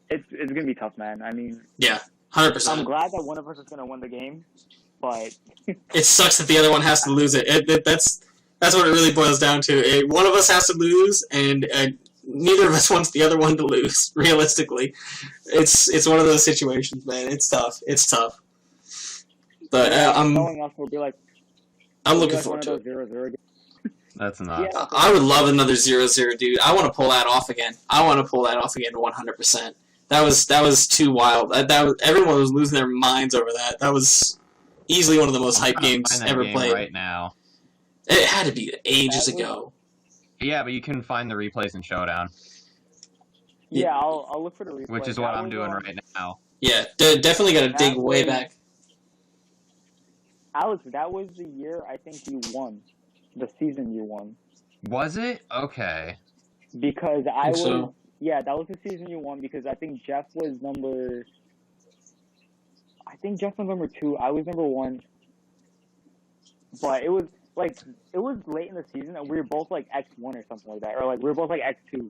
it's gonna be tough, man. I mean, yeah, 100%. I'm glad that one of us is gonna win the game, but it sucks that the other one has to lose it. That's what it really boils down to. One of us has to lose, and neither of us wants the other one to lose. Realistically, it's one of those situations, man. It's tough. But knowing us, we'll be like, I'm looking forward to it. 0-0 That's not. Yeah. I would love another 0-0, dude. I want to pull that off again. 100%. That was too wild. Everyone was losing their minds over that. That was easily one of the most hype games ever played. Right now, it had to be ages ago. Yeah, but you can find the replays in Showdown. Yeah, I'll look for the replay. Which is what I'm doing right now. Yeah, definitely got to dig way back. Alex, that was the year I think you won. The season you won. Was it? Okay. Because I was... So. Yeah, that was the season you won because I think Jeff was number... I think Jeff was number 2. I was number 1. But it was late in the season and we were both X1 or something like that. Or we were both X2.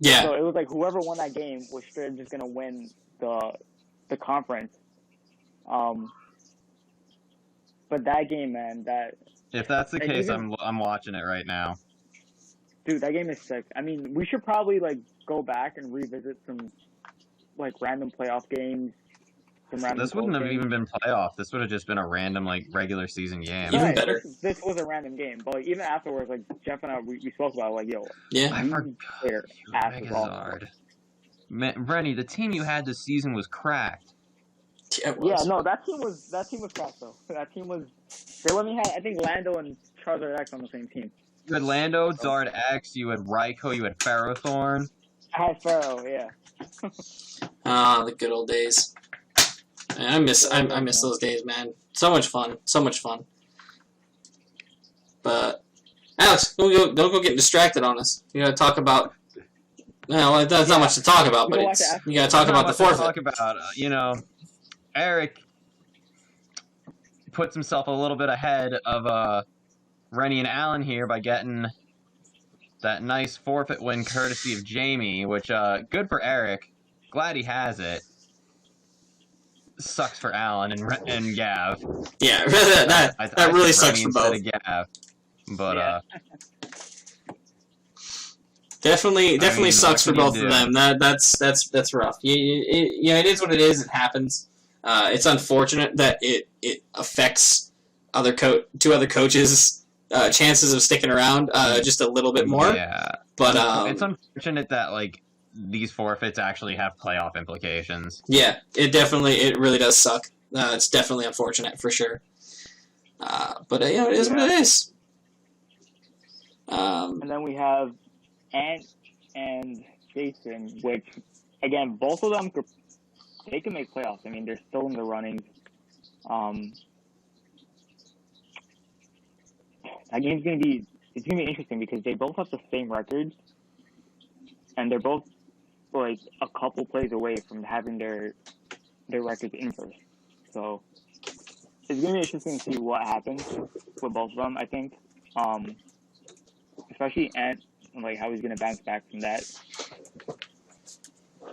Yeah. So it was whoever won that game was straight up just going to win the conference. But that game, man, if that's the case, I'm watching it right now. Dude, that game is sick. I mean, we should probably go back and revisit some random playoff games. This wouldn't have even been playoff. This would have just been a random regular season game. Even better. This was a random game, but even afterwards, Jeff and I, we spoke about it, yo. Yeah. I forgot. Megazard. Rennie, the team you had this season was cracked. Yeah, it was. Yeah, no, that team was cracked though. That team was. They let me have, I think, Lando and Charizard X on the same team. You had Lando, Zard X, you had Raikou, you had Ferrothorn. I had Pharaoh, yeah. Ah, the good old days. I miss those days, man. So much fun. But Alex, don't go getting distracted on us. You gotta talk about. Well, that's not much to talk about, but you gotta talk about the forfeit. Talk about Eric puts himself a little bit ahead of Rennie and Alan here by getting that nice forfeit win courtesy of Jamie, which good for Eric. Glad he has it. Sucks for Alan and Gav. Yeah, that really sucks for both. Gav. But definitely sucks for both of them. That's rough. It is what it is. It happens. It's unfortunate that it affects two other coaches' chances of sticking around just a little bit more. Yeah, but it's unfortunate that these forfeits actually have playoff implications. Yeah, it really does suck. It's definitely unfortunate for sure. But it is what it is. And then we have Ant and Jason, which again, both of them they can make playoffs. I mean, they're still in the running. That game's gonna be interesting because they both have the same records, and they're both like a couple plays away from having their records inverse. So it's gonna be interesting to see what happens with both of them. I think, especially Ant, like how he's gonna bounce back from that.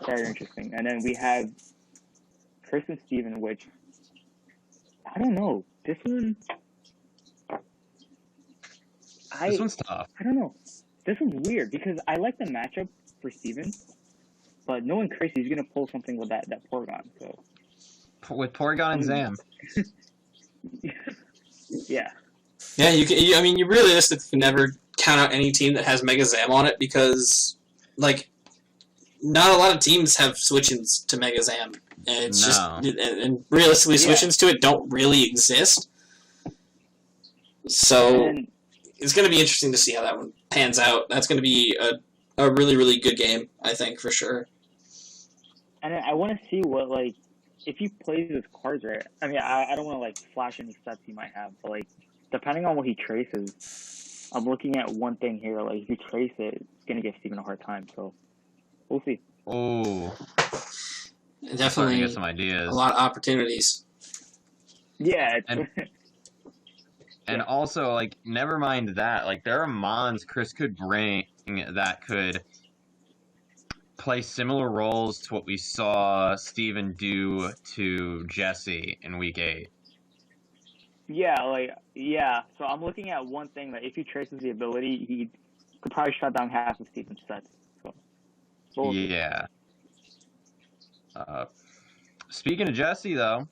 Very interesting. And then we have Chris and Steven, which I don't know. This one, This one's tough. I don't know. This one's weird because I like the matchup for Steven, but knowing Chris, he's gonna pull something with that Porygon. So With Porygon and Zam. yeah. Yeah, I mean, you realistically can never count out any team that has Mega Zam on it just, like, not a lot of teams have switch-ins to Mega Zam. And it's just, and realistically, switch-ins to it don't really exist. So it's going to be interesting to see how that one pans out. That's going to be a really, really good game, I think, for sure. And I want to see what, like, if he plays his cards right. I mean, I don't want to, like, flash any stats he might have, but, like, depending on what he traces, I'm looking at one thing here. Like, if you trace it, it's going to give Steven a hard time. So we'll see. Oh. Definitely get some ideas. A lot of opportunities. Yeah. And also, like, never mind that. Like, there are Mons Chris could bring that could play similar roles to what we saw Steven do to Jesse in Week 8. Yeah, so I'm looking at one thing that if he traces the ability, he could probably shut down half of Steven's sets. So yeah. Speaking of Jesse, though,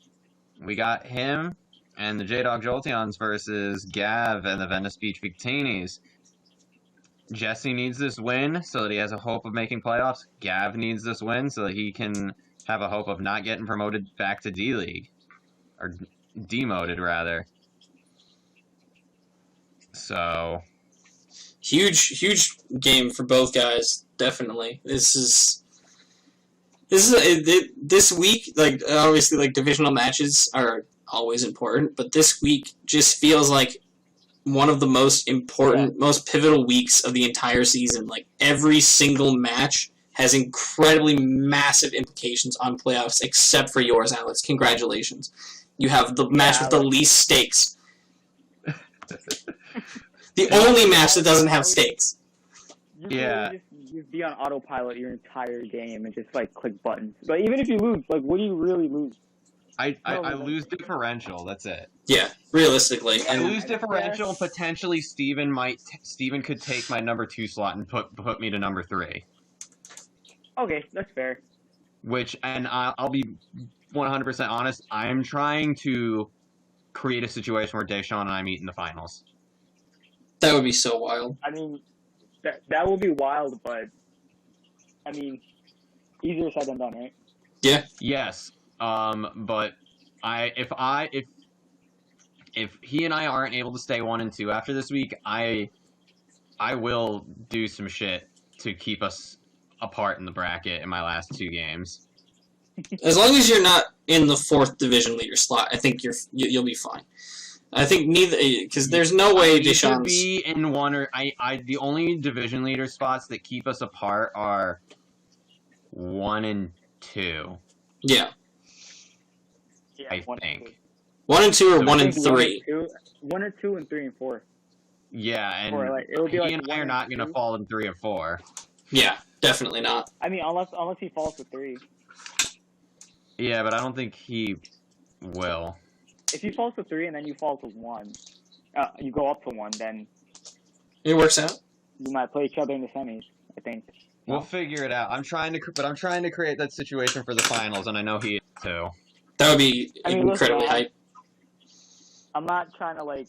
we got him and the J-Dog Jolteons versus Gav and the Venice Beach Victinis. Jesse needs this win so that he has a hope of making playoffs. Gav needs this win so that he can have a hope of not getting promoted back to D-League. Or demoted, rather. So... Huge game for both guys, definitely. This week, like, obviously, like, divisional matches are always important, but this week just feels like one of the most important, most pivotal weeks of the entire season. Like, every single match has incredibly massive implications on playoffs, except for yours, Alex. Congratulations. You have the match with the least stakes. The only match that doesn't have stakes. You just be on autopilot your entire game and just, like, click buttons. But even if you lose, like, what do you really lose? I lose differential, that's it. Yeah, realistically. I lose differential, and potentially Steven could take my number 2 slot and put me to number 3. Okay, that's fair. And I'll be 100% honest, I'm trying to create a situation where Deshaun and I meet in the finals. That would be so wild. I mean, that would be wild, but, I mean, easier said than done, right? Yeah. Yes. But if he and I aren't able to stay 1 and 2 after this week, I will do some shit to keep us apart in the bracket in my last 2 games. As long as you're not in the 4th division leader slot, I think you'll be fine. I think neither, because there's no way Deshaun's... be in one or the only division leader spots that keep us apart are 1 and 2. Yeah. I think 1 and 2 or 1 and 3. 1 and 2 and 3 and 4. Yeah, and it would be he and I are not going to fall in 3 or 4. Yeah, definitely not. I mean, unless he falls to 3. Yeah, but I don't think he will. If he falls to 3 and then you fall to 1, you go up to 1, then it works out. You might play each other in the semis, I think. We'll figure it out. I'm trying to create that situation for the finals, and I know he is too. That would be incredibly hype. I'm not trying to, like,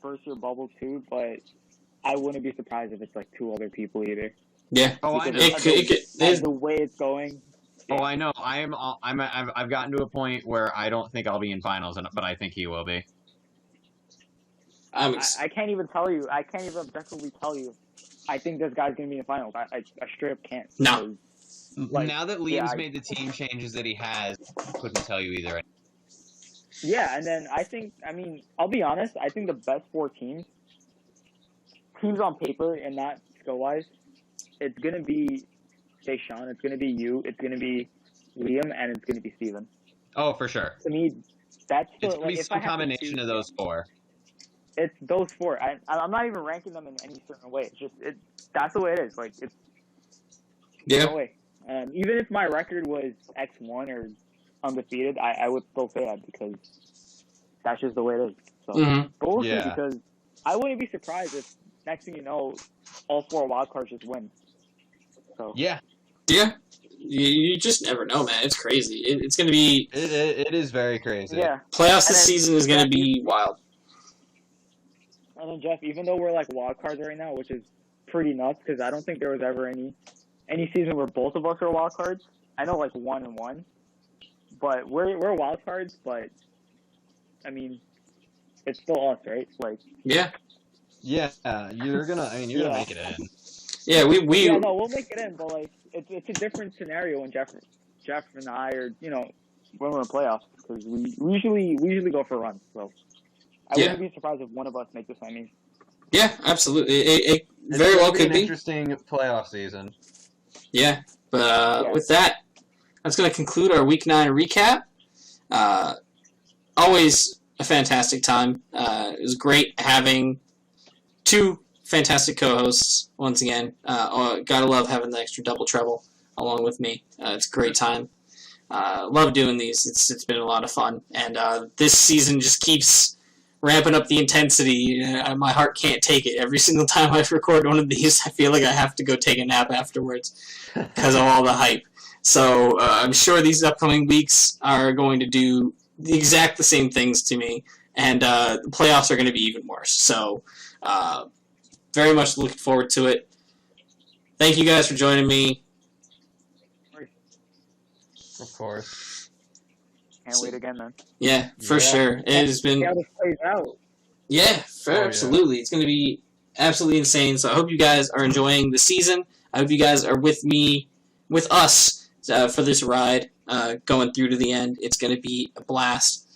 burst your bubble too, but I wouldn't be surprised if it's, like, 2 other people either. Yeah. Oh, I know. The way it's going. Yeah. Oh, I know. I've gotten to a point where I don't think I'll be in finals, but I think he will be. I can't even tell you. I can't even objectively tell you. I think this guy's gonna be in the finals. I straight up can't. No. Like, now that Liam's made the team changes that he has, I couldn't tell you either. Yeah, and then I mean, I'll be honest, I think the best 4 teams on paper and not skill-wise, it's going to be say Sean, it's going to be you, it's going to be Liam, and it's going to be Steven. Oh, for sure. To me, that's the It's gonna be if I some have to combination choose, of those four. it's those four. I'm not even ranking them in any certain way. It's just that's the way it is. Like it's no way. Even if my record was X1 or undefeated, I would still say that because that's just the way it is. So, but we'll see because I wouldn't be surprised if next thing you know, all 4 wild cards just win. So yeah. You just never know, man. It's crazy. It's going to be. It is very crazy. Yeah. Playoffs this season is going to be wild. And then Jeff, even though we're like wild cards right now, which is pretty nuts because I don't think there was ever any season where both of us are wild cards. I know like 1 and 1, but we're wild cards. But I mean, it's still us, right? Like yeah, you're gonna make it in. Yeah, we no, we'll make it in, but like it's a different scenario when Jeff and I are when we're in playoffs because we usually go for runs. So I wouldn't be surprised if one of us makes the semis. Yeah, absolutely. It very well could be. Interesting playoff season. Yeah, but with that, that's going to conclude our Week 9 recap. Always a fantastic time. It was great having 2 fantastic co-hosts once again. Gotta love having the extra double treble along with me. It's a great time. Love doing these. It's been a lot of fun, and this season just keeps ramping up the intensity. My heart can't take it. Every single time I record one of these, I feel like I have to go take a nap afterwards because of all the hype. So I'm sure these upcoming weeks are going to do the same things to me, and the playoffs are going to be even worse. So very much looking forward to it. Thank you guys for joining me. Of course. Can't wait again, man. Yeah, for sure. It has been. See how this plays out. Yeah, absolutely. It's going to be absolutely insane. So I hope you guys are enjoying the season. I hope you guys are with us for this ride, going through to the end. It's going to be a blast.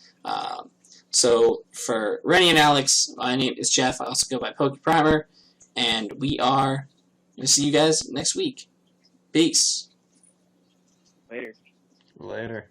So for Rennie and Alex, my name is Jeff. I also go by PokePrimer, and we are going to see you guys next week. Peace. Later. Later.